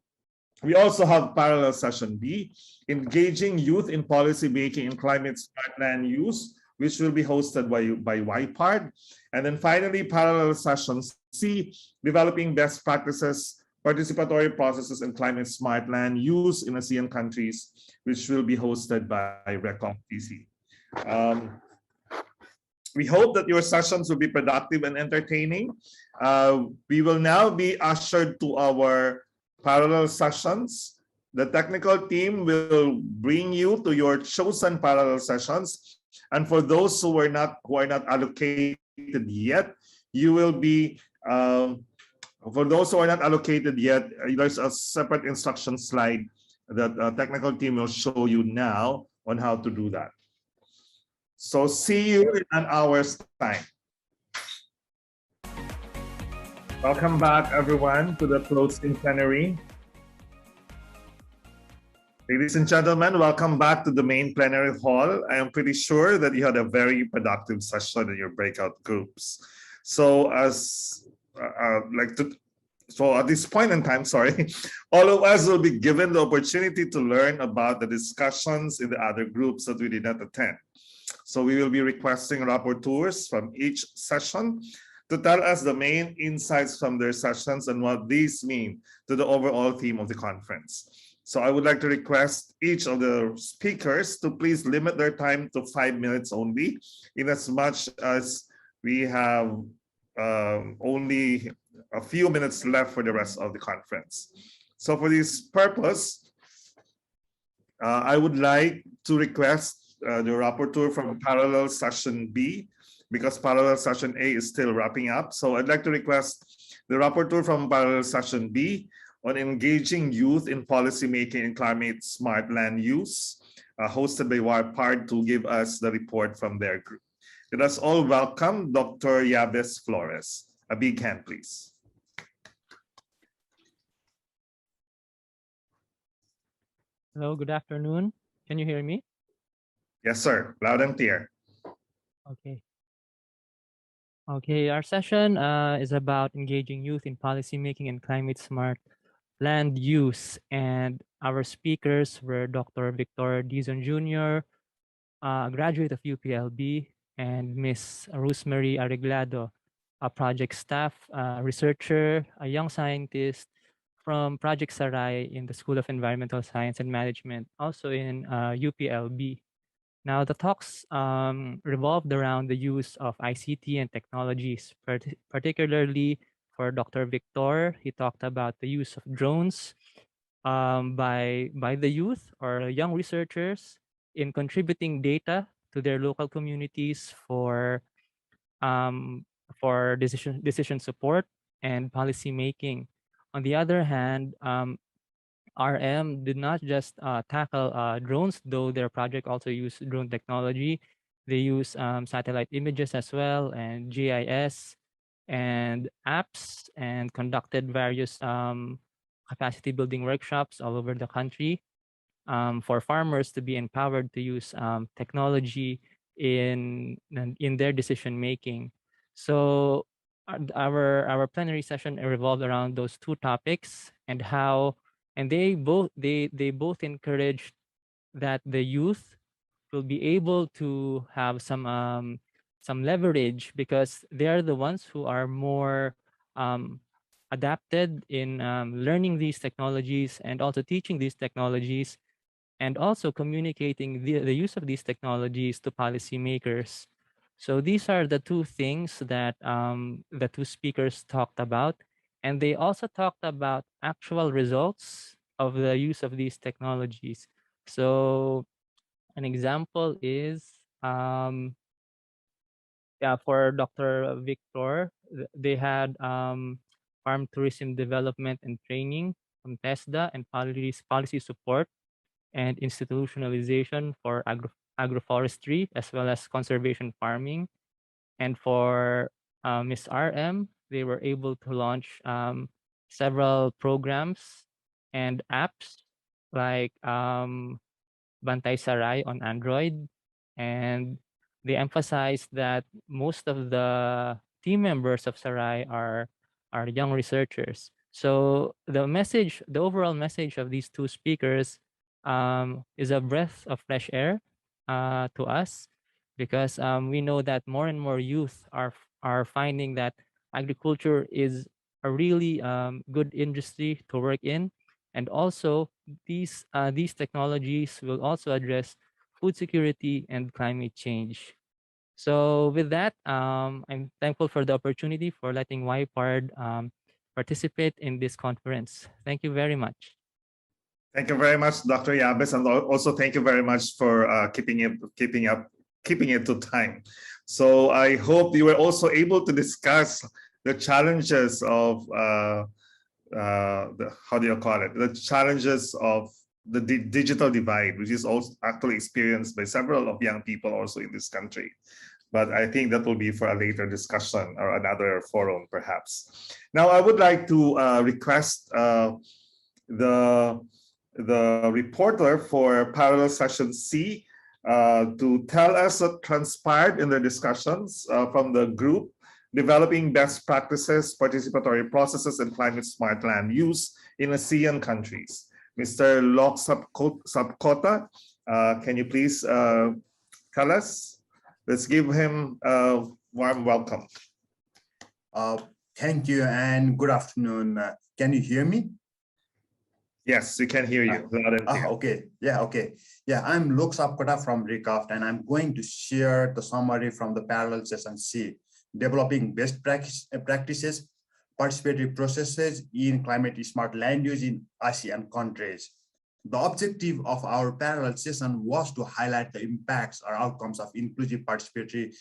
We also have parallel session B, engaging youth in policy making and climate smart land use, which will be hosted by YPARD. And then finally, parallel session C, developing best practices, participatory processes, and climate smart land use in ASEAN countries, which will be hosted by RECOM-TC. We hope that your sessions will be productive and entertaining. We will now be ushered to our parallel sessions. The technical team will bring you to your chosen parallel sessions. And for those who are not allocated yet, you will be, for those who are not allocated yet, there's a separate instruction slide that the technical team will show you now on how to do that. So see you in an hour's time. Welcome back, everyone, to the closing plenary. Ladies and gentlemen, welcome back to the main plenary hall. I am pretty sure that you had a very productive session in your breakout groups. So so at this point in time, sorry, all of us will be given the opportunity to learn about the discussions in the other groups that we did not attend. So we will be requesting rapporteurs from each session to tell us the main insights from their sessions and what these mean to the overall theme of the conference. So I would like to request each of the speakers to please limit their time to 5 minutes only, in as much as we have only a few minutes left for the rest of the conference. So for this purpose, I would like to request the rapporteur from parallel session B, because parallel session A is still wrapping up. So I'd like to request the rapporteur from parallel session B on engaging youth in policymaking and climate smart land use, hosted by YPARD, to give us the report from their group. Let us all welcome Dr. Yabes Flores. A big hand, please. Hello, good afternoon. Can you hear me? Yes, sir. Loud and clear. Okay. Okay, our session is about engaging youth in policymaking and climate smart land use. And our speakers were Dr. Victor Dizon Jr., a graduate of UPLB, and Miss Rosemary Arreglado, a project staff, researcher, a young scientist from Project Sarai in the School of Environmental Science and Management, also in UPLB. Now, the talks revolved around the use of ICT and technologies, particularly for Dr. Victor. He talked about the use of drones by the youth or young researchers in contributing data to their local communities for decision support and policy making. On the other hand, RM did not just tackle drones, though their project also used drone technology. They use satellite images as well, and GIS and apps, and conducted various capacity building workshops all over the country for farmers to be empowered to use technology in their decision making. So our plenary session revolved around those two topics, and how they both encouraged that the youth will be able to have some leverage, because they are the ones who are more adapted in learning these technologies and also teaching these technologies, and also communicating the use of these technologies to policymakers. So these are the two things that the two speakers talked about. And they also talked about actual results of the use of these technologies. So an example is, for Dr. Victor, they had farm tourism development and training from TESDA and policy support and institutionalization for agroforestry as well as conservation farming. And for Ms. RM, they were able to launch several programs and apps like Bantay Saray on Android. And they emphasized that most of the team members of Saray are young researchers. So the overall message of these two speakers is a breath of fresh air to us, because we know that more and more youth are finding that agriculture is a really good industry to work in, and also these technologies will also address food security and climate change. So with that, I'm thankful for the opportunity for letting YPARD participate in this conference. Thank you very much. Thank you very much, Dr. Yabes, and also thank you very much for keeping it to time. So I hope you were also able to discuss the challenges of the challenges of the digital divide, which is also actually experienced by several of young people also in this country. But I think that will be for a later discussion or another forum, perhaps. Now, I would like to request the reporter for parallel session C to tell us what transpired in the discussions from the group developing best practices, participatory processes, and climate smart land use in ASEAN countries. Mr. Lok Sapkota, can you please tell us? Let's give him a warm welcome. Thank you and good afternoon. Can you hear me? Yes, we can hear you. Okay. Yeah, I'm Lok Sapkota from RECAFT, and I'm going to share the summary from the parallel session C, developing best practices, participatory processes in climate smart land use in ASEAN countries. The objective of our parallel session was to highlight the impacts or outcomes of inclusive participatory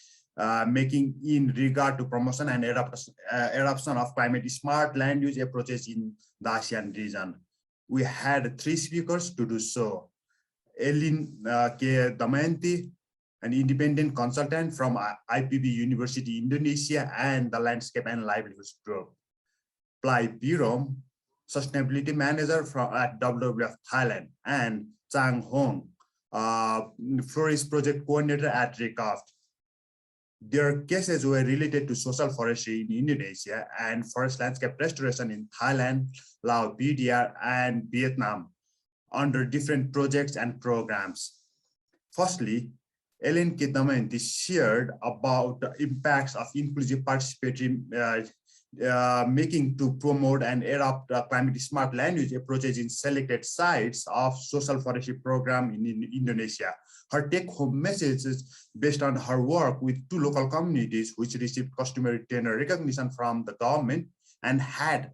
making in regard to promotion and adoption of climate smart land use approaches in the ASEAN region. We had 3 speakers to do so. Elin K. Damayanti, an independent consultant from IPB University, Indonesia, and the Landscape and Livelihoods Group. Plai Pirom, Sustainability Manager at WWF Thailand, and Chang Hong, Florist Project Coordinator at RECAFT. Their cases were related to social forestry in Indonesia and forest landscape restoration in Thailand, Laos, BDR, and Vietnam under different projects and programs. Firstly, Ellen K. Damayanti shared about the impacts of inclusive participatory making to promote and adopt climate smart land use approaches in selected sites of social forestry program in Indonesia. Her take-home message is based on her work with 2 local communities which received customary tenure recognition from the government and had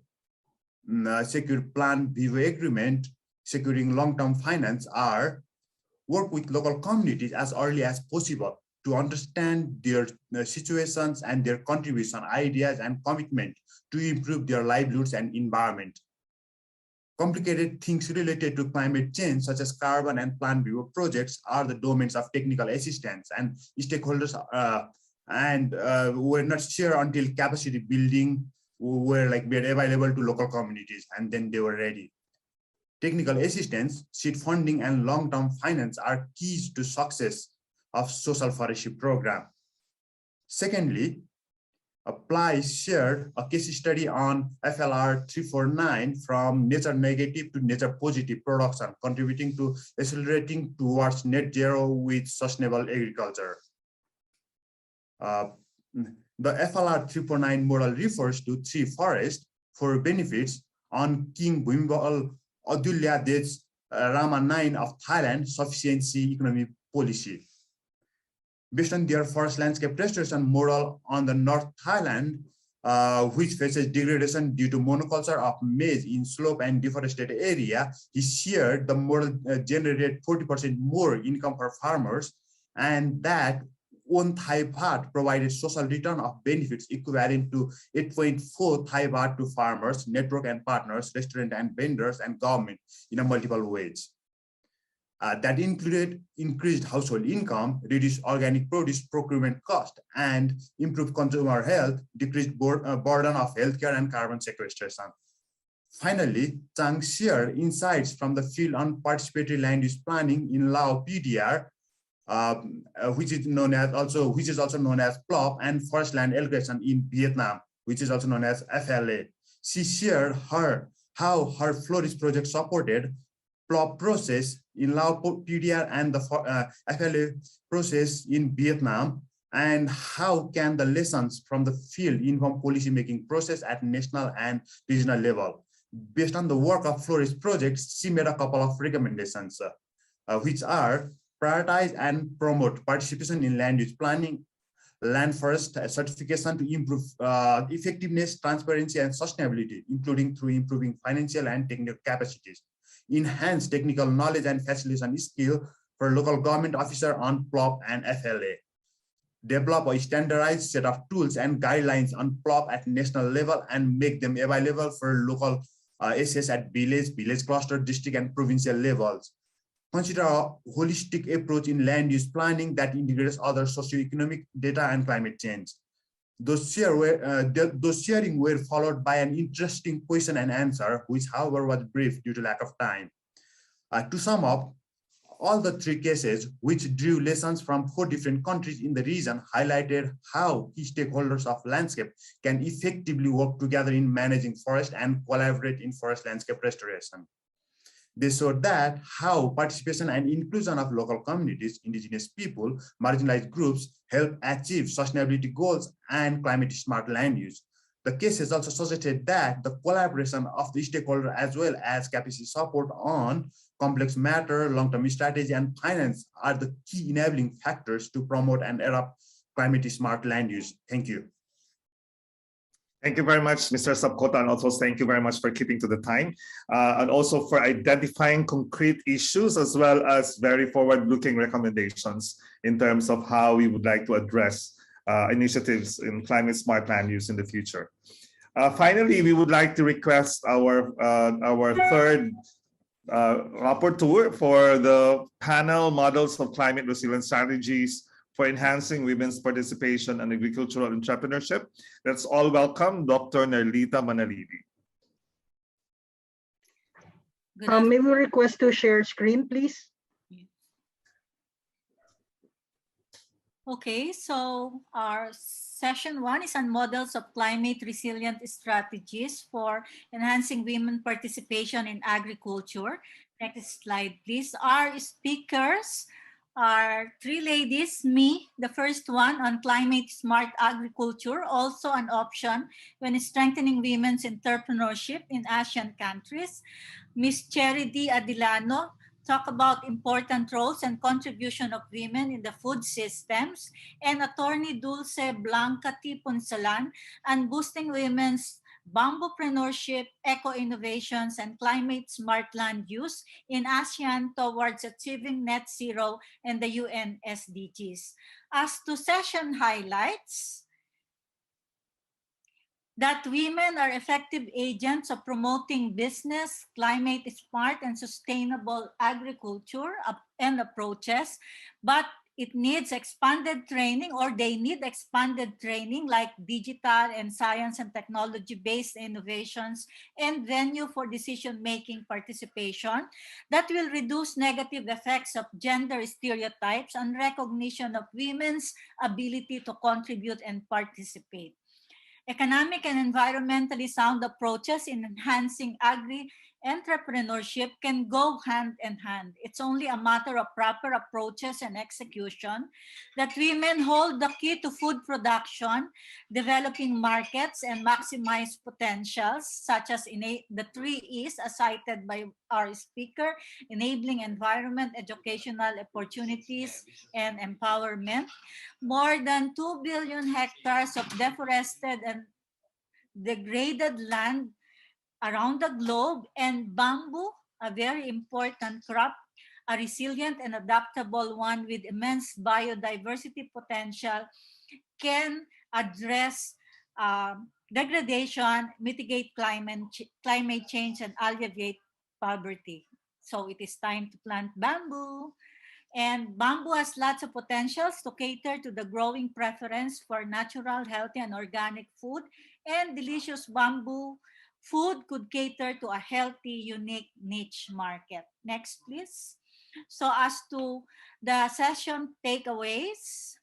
secured Plan Vivo agreement, securing long-term finance, are work with local communities as early as possible to understand their situations and their contribution, ideas, and commitment to improve their livelihoods and environment. Complicated things related to climate change, such as carbon and Plan Vivo projects, are the domains of technical assistance, and stakeholders were not sure until capacity building were made available to local communities, and then they were ready. Technical assistance, seed funding, and long-term finance are keys to success of social forestry program. Secondly, Apply shared a case study on FLR 349 from nature negative to nature positive production, contributing to accelerating towards net zero with sustainable agriculture. The FLR 349 model refers to 3 forests for benefits on King Bhumibol Adulya Dech Rama 9 of Thailand sufficiency economic policy. Based on their forest landscape restoration model on the North Thailand, which faces degradation due to monoculture of maize in slope and deforested area, he shared the model generated 40% more income for farmers, and that 1 Thai baht provided social return of benefits equivalent to 8.4 Thai baht to farmers, network and partners, restaurant and vendors, and government in a multiple ways. That included increased household income, reduced organic produce procurement cost, and improved consumer health, decreased burden of healthcare and carbon sequestration. Finally, Chang shared insights from the field on participatory land use planning in Lao PDR, which is also known as PLOP, and forest land allocation in Vietnam, which is also known as FLA. She shared how her florist project supported PLOP process in Lao PDR and the FLA process in Vietnam, and how can the lessons from the field inform policy-making process at national and regional level. Based on the work of florist projects, she made a couple of recommendations, which are prioritize and promote participation in land use planning, land forest certification to improve effectiveness, transparency, and sustainability, including through improving financial and technical capacities, enhance technical knowledge and facilitation skill for local government officer on PLOP and FLA, develop a standardized set of tools and guidelines on PLOP at national level and make them available for local SS at village cluster, district, and provincial levels. Consider a holistic approach in land use planning that integrates other socioeconomic data and climate change. Those sharing were followed by an interesting question and answer, which however was brief due to lack of time. To sum up, all the 3 cases, which drew lessons from 4 different countries in the region, highlighted how key stakeholders of landscape can effectively work together in managing forest and collaborate in forest landscape restoration. They showed that how participation and inclusion of local communities, indigenous people, marginalized groups help achieve sustainability goals and climate smart land use. The cases also suggested that the collaboration of the stakeholder as well as capacity support on complex matter, long-term strategy, and finance are the key enabling factors to promote and adopt climate smart land use. Thank you. Thank you very much, Mr. Sabkota, and also thank you very much for keeping to the time, and also for identifying concrete issues as well as very forward-looking recommendations in terms of how we would like to address initiatives in climate smart land use in the future. Finally, we would like to request our third rapporteur for the panel Models of Climate Resilient Strategies for Enhancing Women's Participation and Agricultural Entrepreneurship. Let's all welcome Dr. Nerlita Manalivi. May we request to share screen, please? Okay, so our session 1 is on models of climate resilient strategies for enhancing women participation in agriculture. Next slide, please. Our speakers are 3 ladies, me, the first one on climate smart agriculture, also an option when strengthening women's entrepreneurship in ASEAN countries. Ms. Cherry D. Adilano, talk about important roles and contribution of women in the food systems, and Attorney Dulce Blanca T. Punsalan on boosting women's bamboopreneurship, eco-innovations, and climate-smart land use in ASEAN towards achieving net zero and the UN SDGs. As to session highlights, that women are effective agents of promoting business, climate-smart, and sustainable agriculture and approaches, but it needs expanded training, or they need expanded training like digital and science and technology-based innovations and venue for decision-making participation that will reduce negative effects of gender stereotypes and recognition of women's ability to contribute and participate. Economic and environmentally sound approaches in enhancing agri-entrepreneurship can go hand in hand. It's only a matter of proper approaches and execution that women hold the key to food production, developing markets, and maximize potentials, such as the 3 E's as cited by our speaker: enabling environment, educational opportunities, and empowerment. More than 2 billion hectares of deforested and degraded land around the globe, and bamboo, a very important crop, a resilient and adaptable one with immense biodiversity potential, can address degradation, mitigate climate change, and alleviate poverty. So it is time to plant bamboo. And bamboo has lots of potentials to cater to the growing preference for natural, healthy, and organic food. And delicious bamboo food could cater to a healthy, unique niche market. Next, please. So as to the session takeaways,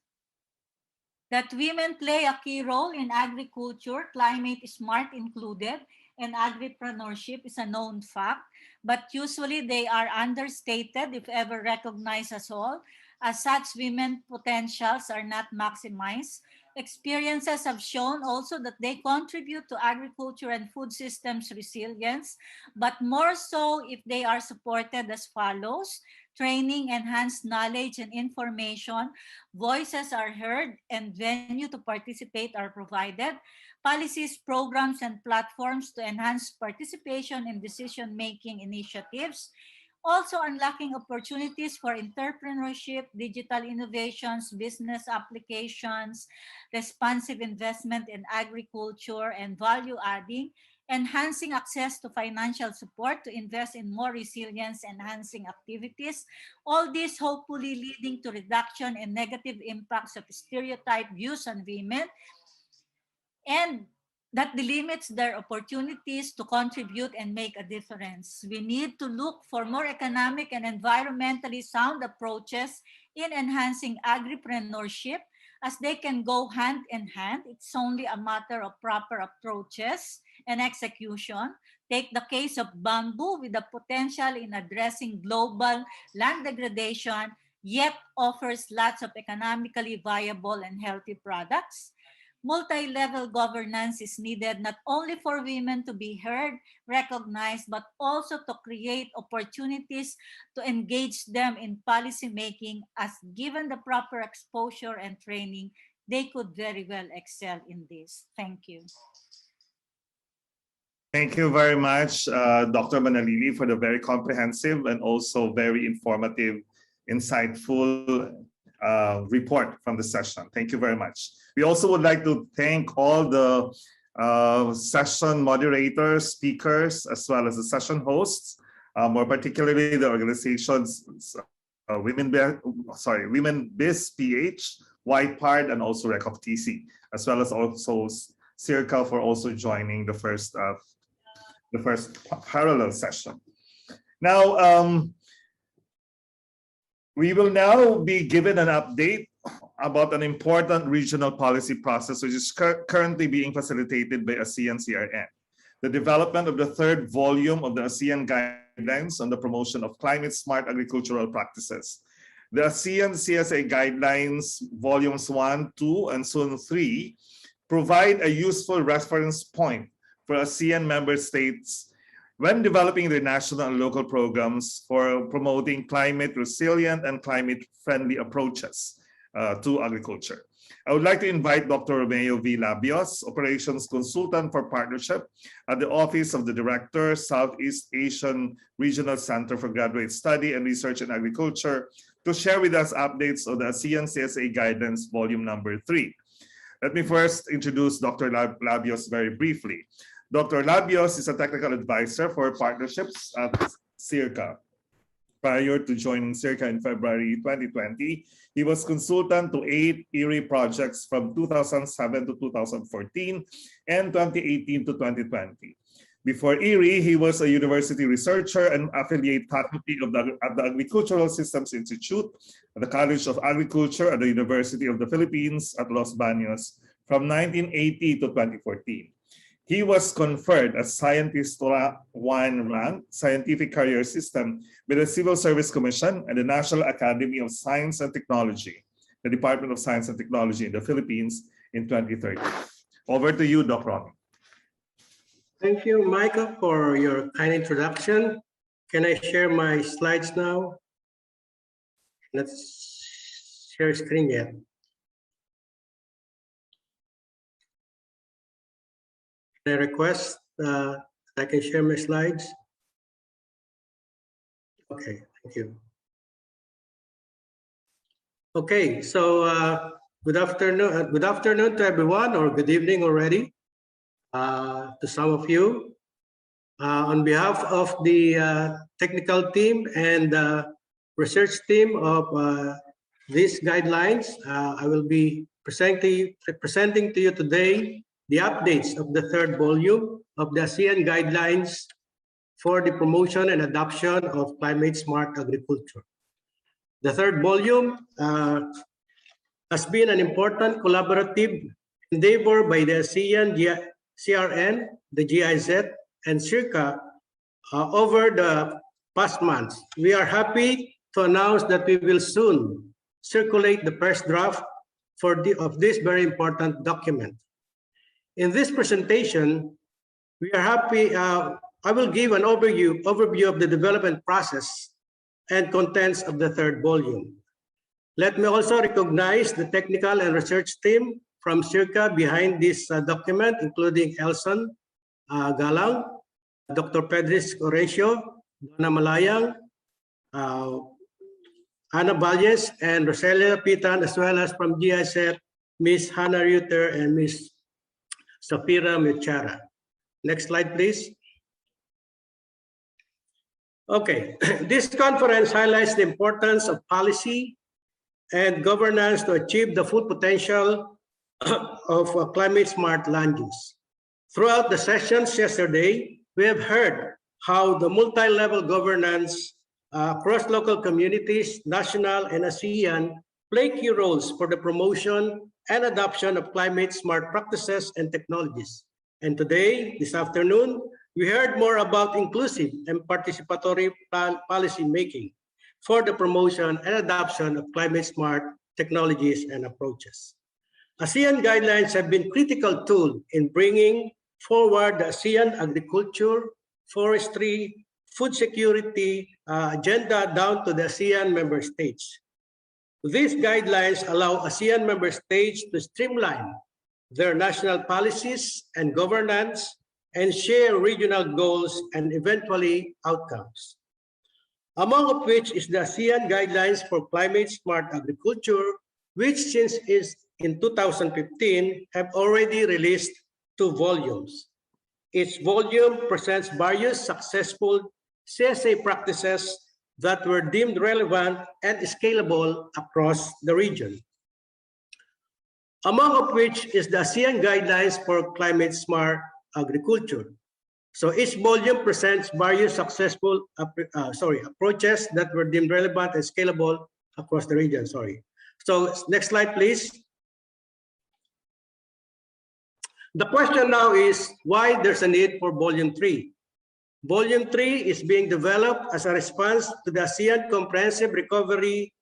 that women play a key role in agriculture, climate smart included, and agripreneurship is a known fact, but usually they are understated if ever recognized as whole. As such, women potentials are not maximized. Experiences have shown also that they contribute to agriculture and food systems resilience, but more so if they are supported as follows: training, enhanced knowledge and information, voices are heard, and venue to participate are provided. Policies, programs, and platforms to enhance participation in decision-making initiatives. Also unlocking opportunities for entrepreneurship, digital innovations, business applications, responsive investment in agriculture, and value adding. Enhancing access to financial support to invest in more resilience-enhancing activities. All this hopefully leading to reduction in negative impacts of stereotype views on women, and that delimits their opportunities to contribute and make a difference. We need to look for more economic and environmentally sound approaches in enhancing agripreneurship, as they can go hand in hand. It's only a matter of proper approaches and execution. Take the case of bamboo with the potential in addressing global land degradation, yet offers lots of economically viable and healthy products. Multi-level governance is needed not only for women to be heard, recognized, but also to create opportunities to engage them in policy making, as given the proper exposure and training, they could very well excel in this. Thank you. Thank you very much, Dr. Manalili, for the very comprehensive and also very informative, insightful report from the session. Thank you very much. We also would like to thank all the session moderators, speakers, as well as the session hosts, more particularly the organizations Women Biz PH, YPARD, and also RECOF TC, as well as also SEARCA for also joining the first parallel session. Now, we will now be given an update about an important regional policy process which is currently being facilitated by ASEAN CRN, the development of the third volume of the ASEAN Guidelines on the Promotion of Climate-Smart Agricultural Practices. The ASEAN CSA Guidelines Volumes 1, 2, and soon 3 provide a useful reference point for ASEAN member states when developing their national and local programs for promoting climate resilient and climate friendly approaches to agriculture. I would like to invite Dr. Romeo V. Labios, Operations Consultant for Partnership at the Office of the Director, Southeast Asian Regional Center for Graduate Study and Research in Agriculture, to share with us updates on the ASEAN CSA Guidance Volume number 3. Let me first introduce Dr. Labios very briefly. Dr. Labios is a technical advisor for partnerships at SEARCA. Prior to joining SEARCA in February 2020, he was consultant to 8 ERI projects from 2007 to 2014 and 2018 to 2020. Before ERI, he was a university researcher and affiliate faculty at the Agricultural Systems Institute at the College of Agriculture at the University of the Philippines at Los Baños from 1980 to 2014. He was conferred as Scientist 1 rank Scientific Career System by the Civil Service Commission and the National Academy of Science and Technology, the Department of Science and Technology in the Philippines in 2013. Over to you, Dr. Romy. Thank you, Michael, for your kind introduction. Can I share my slides now? Let's share screen yet. Can I request I can share my slides? Okay, thank you. Okay, so good afternoon to everyone, or good evening already to some of you. On behalf of the technical team and research team of these guidelines, I will be presenting to you today the updates of the third volume of the ASEAN guidelines for the promotion and adoption of climate smart agriculture. The third volume has been an important collaborative endeavor by the ASEAN CRN, the GIZ, and SEARCA over the past months. We are happy to announce that we will soon circulate the first draft of this very important document. In this presentation, we are happy. I will give an overview of the development process and contents of the third volume. Let me also recognize the technical and research team from SEARCA behind this document, including Elson Galang, Dr. Pedris Horacio, Donna Malayang, Ana Valles, and Roselia Pitan, as well as from GIZ, Ms. Hannah Reuter and Ms. Safira Mechara. Next slide, please. Okay, this conference highlights the importance of policy and governance to achieve the full potential of climate smart land use. Throughout the sessions yesterday, we have heard how the multi-level governance across local communities, national and ASEAN, play key roles for the promotion and adoption of climate smart practices and technologies. And today, this afternoon, we heard more about inclusive and participatory policy making for the promotion and adoption of climate smart technologies and approaches. ASEAN guidelines have been a critical tool in bringing forward the ASEAN agriculture, forestry, food security agenda down to the ASEAN member states. These guidelines allow ASEAN member states to streamline their national policies and governance and share regional goals and eventually outcomes. Among of which is the ASEAN Guidelines for Climate Smart Agriculture, which since is in 2015 have already released 2 volumes. Each volume presents various successful CSA practices that were deemed relevant and scalable across the region. Among of which is the ASEAN Guidelines for Climate Smart Agriculture. So each volume presents various successful approaches that were deemed relevant and scalable across the region. So next slide, please. The question now is why there's a need for Volume 3. Volume 3 is being developed as a response to the ASEAN Comprehensive Recovery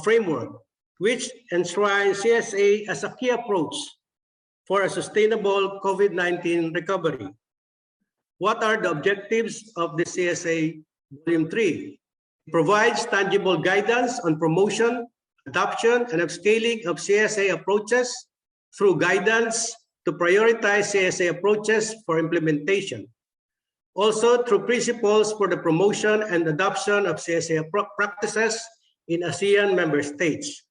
Framework, which enshrines CSA as a key approach for a sustainable COVID-19 recovery. What are the objectives of the CSA Volume 3? It provides tangible guidance on promotion, adoption, and upscaling of CSA approaches through guidance to prioritize CSA approaches for implementation. Also through principles for the promotion and adoption of CSA practices in ASEAN member states.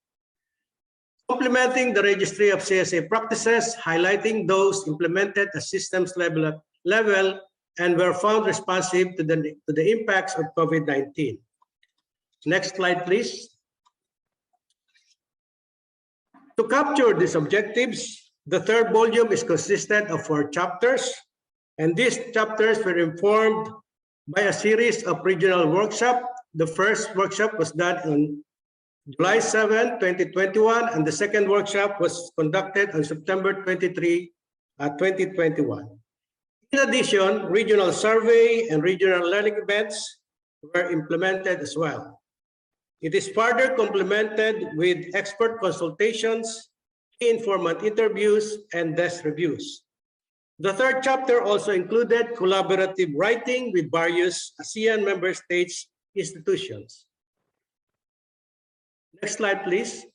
Complementing the registry of CSA practices, highlighting those implemented at systems level and were found responsive to the impacts of COVID-19. Next slide, please. To capture these objectives, the third volume is consistent of 4 chapters, and these chapters were informed by a series of regional workshops. The first workshop was done on July 7, 2021, and the second workshop was conducted on September 23, 2021. In addition, regional survey and regional learning events were implemented as well. It is further complemented with expert consultations, key informant interviews, and desk reviews. The third chapter also included collaborative writing with various ASEAN member states institutions. Next slide, please.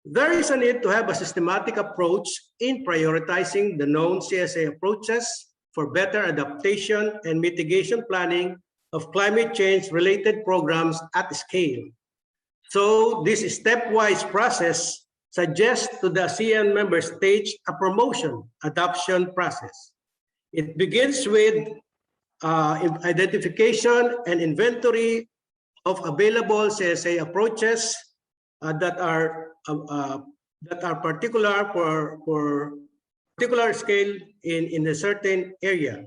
There is a need to have a systematic approach in prioritizing the known CSA approaches for better adaptation and mitigation planning of climate change related programs at scale. So this stepwise process suggests to the ASEAN member states a promotion adoption process. It begins with identification and inventory of available CSA approaches that are particular for particular scale in a certain area.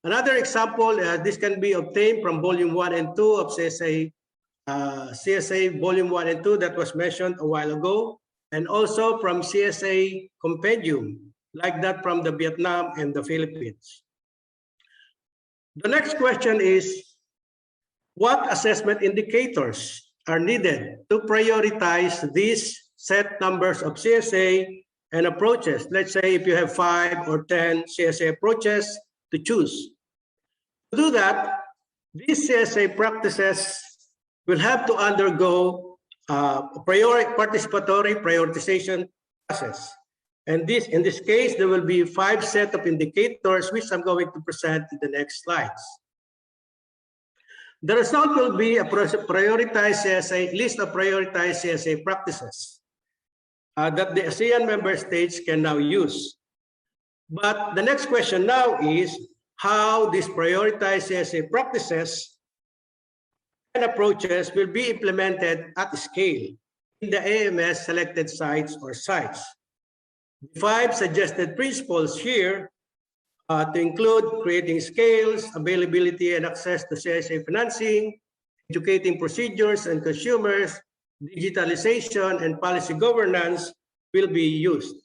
Another example, this can be obtained from volume 1 and 2 of CSA volume 1 and 2 that was mentioned a while ago, and also from CSA compendium, like that from the Vietnam and the Philippines. The next question is, what assessment indicators are needed to prioritize these set numbers of CSA and approaches? Let's say if you have 5 or 10 CSA approaches to choose. To do that, these CSA practices will have to undergo a participatory prioritization process. And in this case, there will be 5 sets of indicators, which I'm going to present in the next slides. The result will be a prioritized CSA, list of prioritized CSA practices that the ASEAN member states can now use. But the next question now is how these prioritized CSA practices and approaches will be implemented at scale in the AMS selected sites or sites. The 5 suggested principles here to include creating scales, availability and access to CSA financing, educating procedures and consumers, digitalization and policy governance will be used.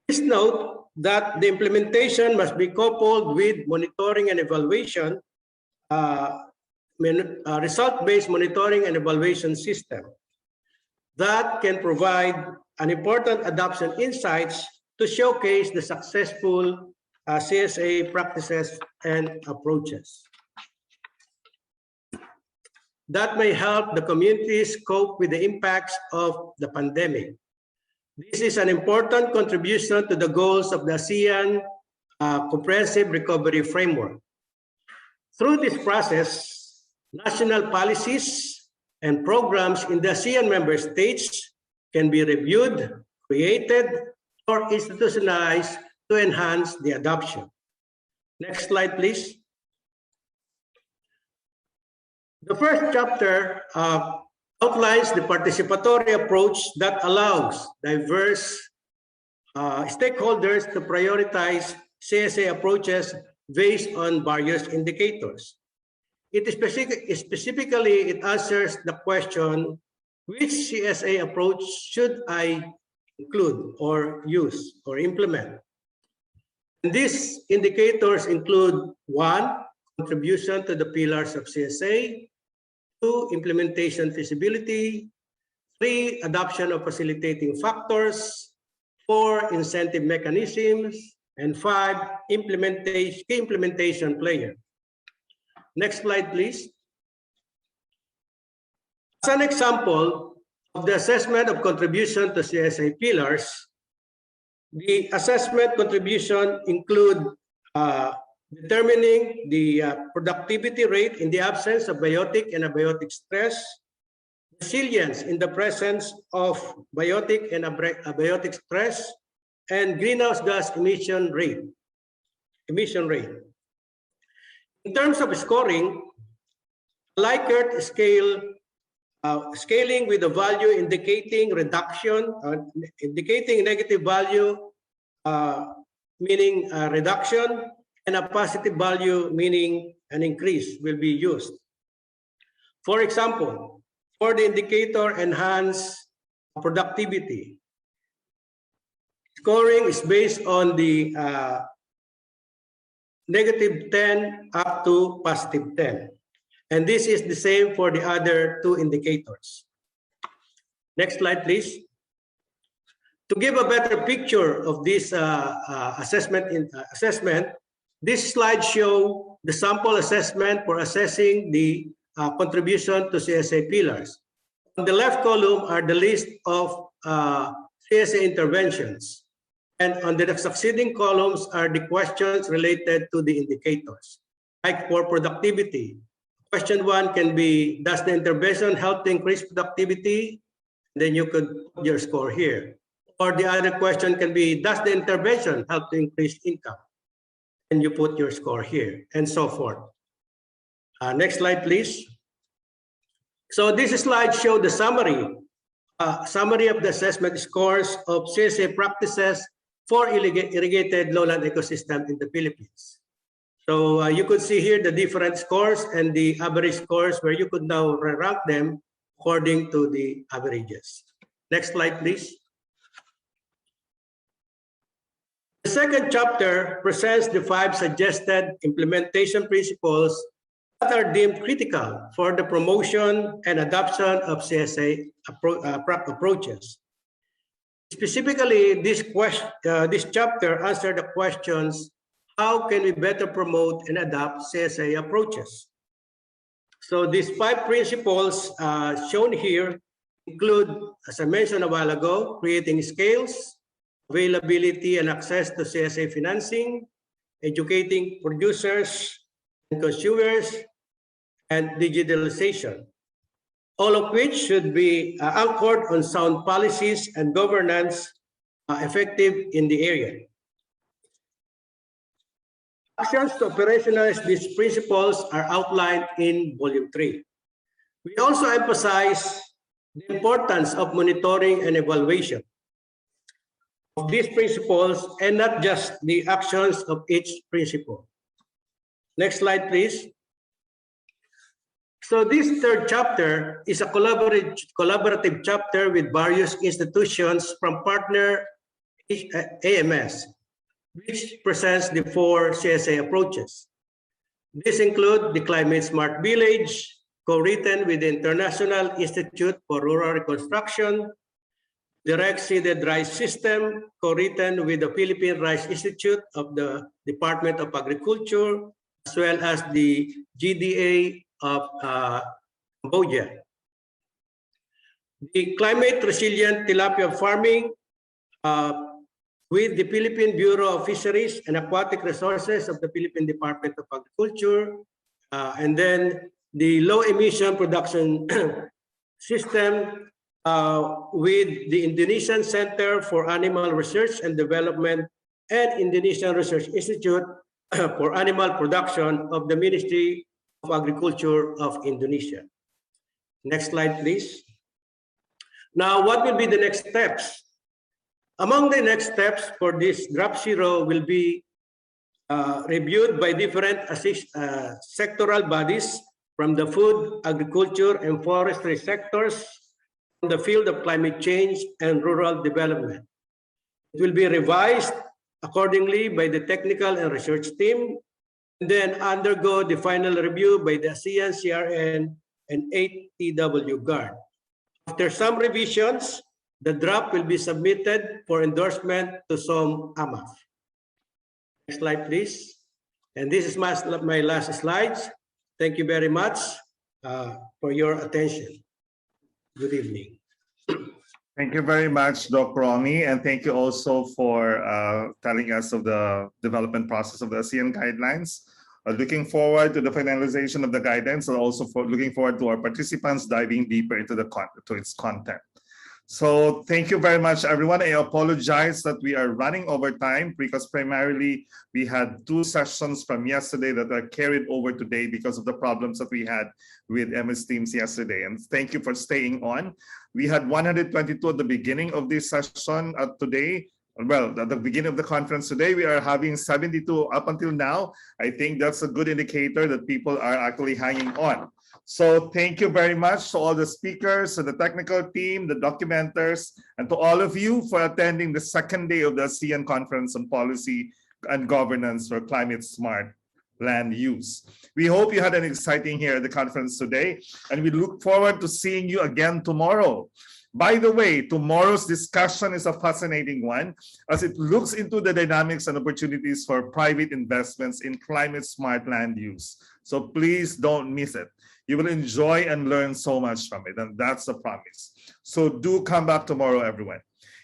Please note that the implementation must be coupled with monitoring and evaluation, result-based monitoring and evaluation system that can provide an important adoption insights to showcase the successful CSA practices and approaches. That may help the communities cope with the impacts of the pandemic. This is an important contribution to the goals of the ASEAN Comprehensive Recovery Framework. Through this process, national policies and programs in the ASEAN member states can be reviewed, created, or institutionalized to enhance the adoption. Next slide, please. The first chapter outlines the participatory approach that allows diverse stakeholders to prioritize CSA approaches based on various indicators. It is specifically, it answers the question, which CSA approach should I include or use or implement? And these indicators include 1, contribution to the pillars of CSA, 2, implementation feasibility, 3, adoption of facilitating factors, 4, incentive mechanisms, and 5, key implementation player. Next slide, please. As an example of the assessment of contribution to CSA pillars, the assessment contribution include determining the productivity rate in the absence of biotic and abiotic stress, resilience in the presence of biotic and abiotic stress, and greenhouse gas emission rate. In terms of scoring, Likert scale, scaling with a value indicating reduction, indicating negative value, meaning reduction, and a positive value, meaning an increase, will be used. For example, for the indicator enhance productivity, scoring is based on the -10 up to +10. And this is the same for the other 2 indicators. Next slide, please. To give a better picture of this assessment, this slide shows the sample assessment for assessing the contribution to CSA pillars. On the left column are the list of CSA interventions. And on the succeeding columns are the questions related to the indicators, like for productivity, Question 1 can be, does the intervention help to increase productivity? Then you could put your score here. Or the other question can be, does the intervention help to increase income? And you put your score here, and so forth. Next slide, please. So this slide shows the summary of the assessment scores of CSA practices for irrigated lowland ecosystem in the Philippines. So you could see here the different scores and the average scores where you could now rank them according to the averages. Next slide, please. The second chapter presents the 5 suggested implementation principles that are deemed critical for the promotion and adoption of CSA approaches. Specifically, this chapter answers the questions, how can we better promote and adopt CSA approaches? So these 5 principles shown here include, as I mentioned a while ago, creating scales, availability and access to CSA financing, educating producers and consumers, and digitalization, all of which should be anchored on sound policies and governance effective in the area. Actions to operationalize these principles are outlined in Volume 3. We also emphasize the importance of monitoring and evaluation of these principles and not just the actions of each principle. Next slide, please. So this third chapter is a collaborative chapter with various institutions from partner AMS, which presents the 4 CSA approaches. These include the Climate Smart Village, co-written with the International Institute for Rural Reconstruction, Direct Seeded Rice System, co-written with the Philippine Rice Institute of the Department of Agriculture, as well as the GDA of Cambodia. The Climate Resilient Tilapia Farming with the Philippine Bureau of Fisheries and Aquatic Resources of the Philippine Department of Agriculture, and then the Low Emission Production System with the Indonesian Center for Animal Research and Development and Indonesian Research Institute for Animal Production of the Ministry of Agriculture of Indonesia. Next slide, please. Now, what will be the next steps? Among the next steps for this draft 0 will be reviewed by different sectoral bodies from the food, agriculture, and forestry sectors, from the field of climate change and rural development. It will be revised accordingly by the technical and research team, and then undergo the final review by the ASEAN, CRN, and 8TW Guard. After some revisions, the draft will be submitted for endorsement to SOM AMAF. Next slide, please. And this is my last slides. Thank you very much for your attention. Good evening. Thank you very much, Dr. Romy, and thank you also for telling us of the development process of the ASEAN guidelines. Looking forward to the finalization of the guidance, and also looking forward to our participants diving deeper into its content. So thank you very much, everyone. I apologize that we are running over time because primarily we had 2 sessions from yesterday that are carried over today because of the problems that we had with MS Teams yesterday. And thank you for staying on. We had 122 at the beginning of this session today. Well, at the beginning of the conference today, we are having 72 up until now. I think that's a good indicator that people are actually hanging on. So thank you very much to all the speakers, to the technical team, the documenters, and to all of you for attending the 2nd day of the ASEAN Conference on Policy and Governance for Climate Smart Land Use. We hope you had an exciting here at the conference today, and we look forward to seeing you again tomorrow. By the way, tomorrow's discussion is a fascinating one as it looks into the dynamics and opportunities for private investments in climate smart land use. So please don't miss it. You will enjoy and learn so much from it, and that's a promise. So do come back tomorrow, everyone.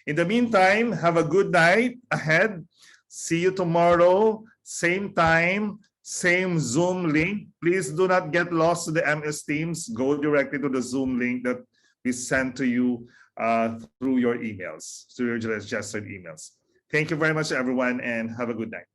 In the meantime, have a good night ahead. See you tomorrow, same time, Same Zoom link. Please do not get lost to the MS Teams. Go directly to the Zoom link that we sent to you through your emails, through your registered emails. Thank you very much, everyone, and have a good night.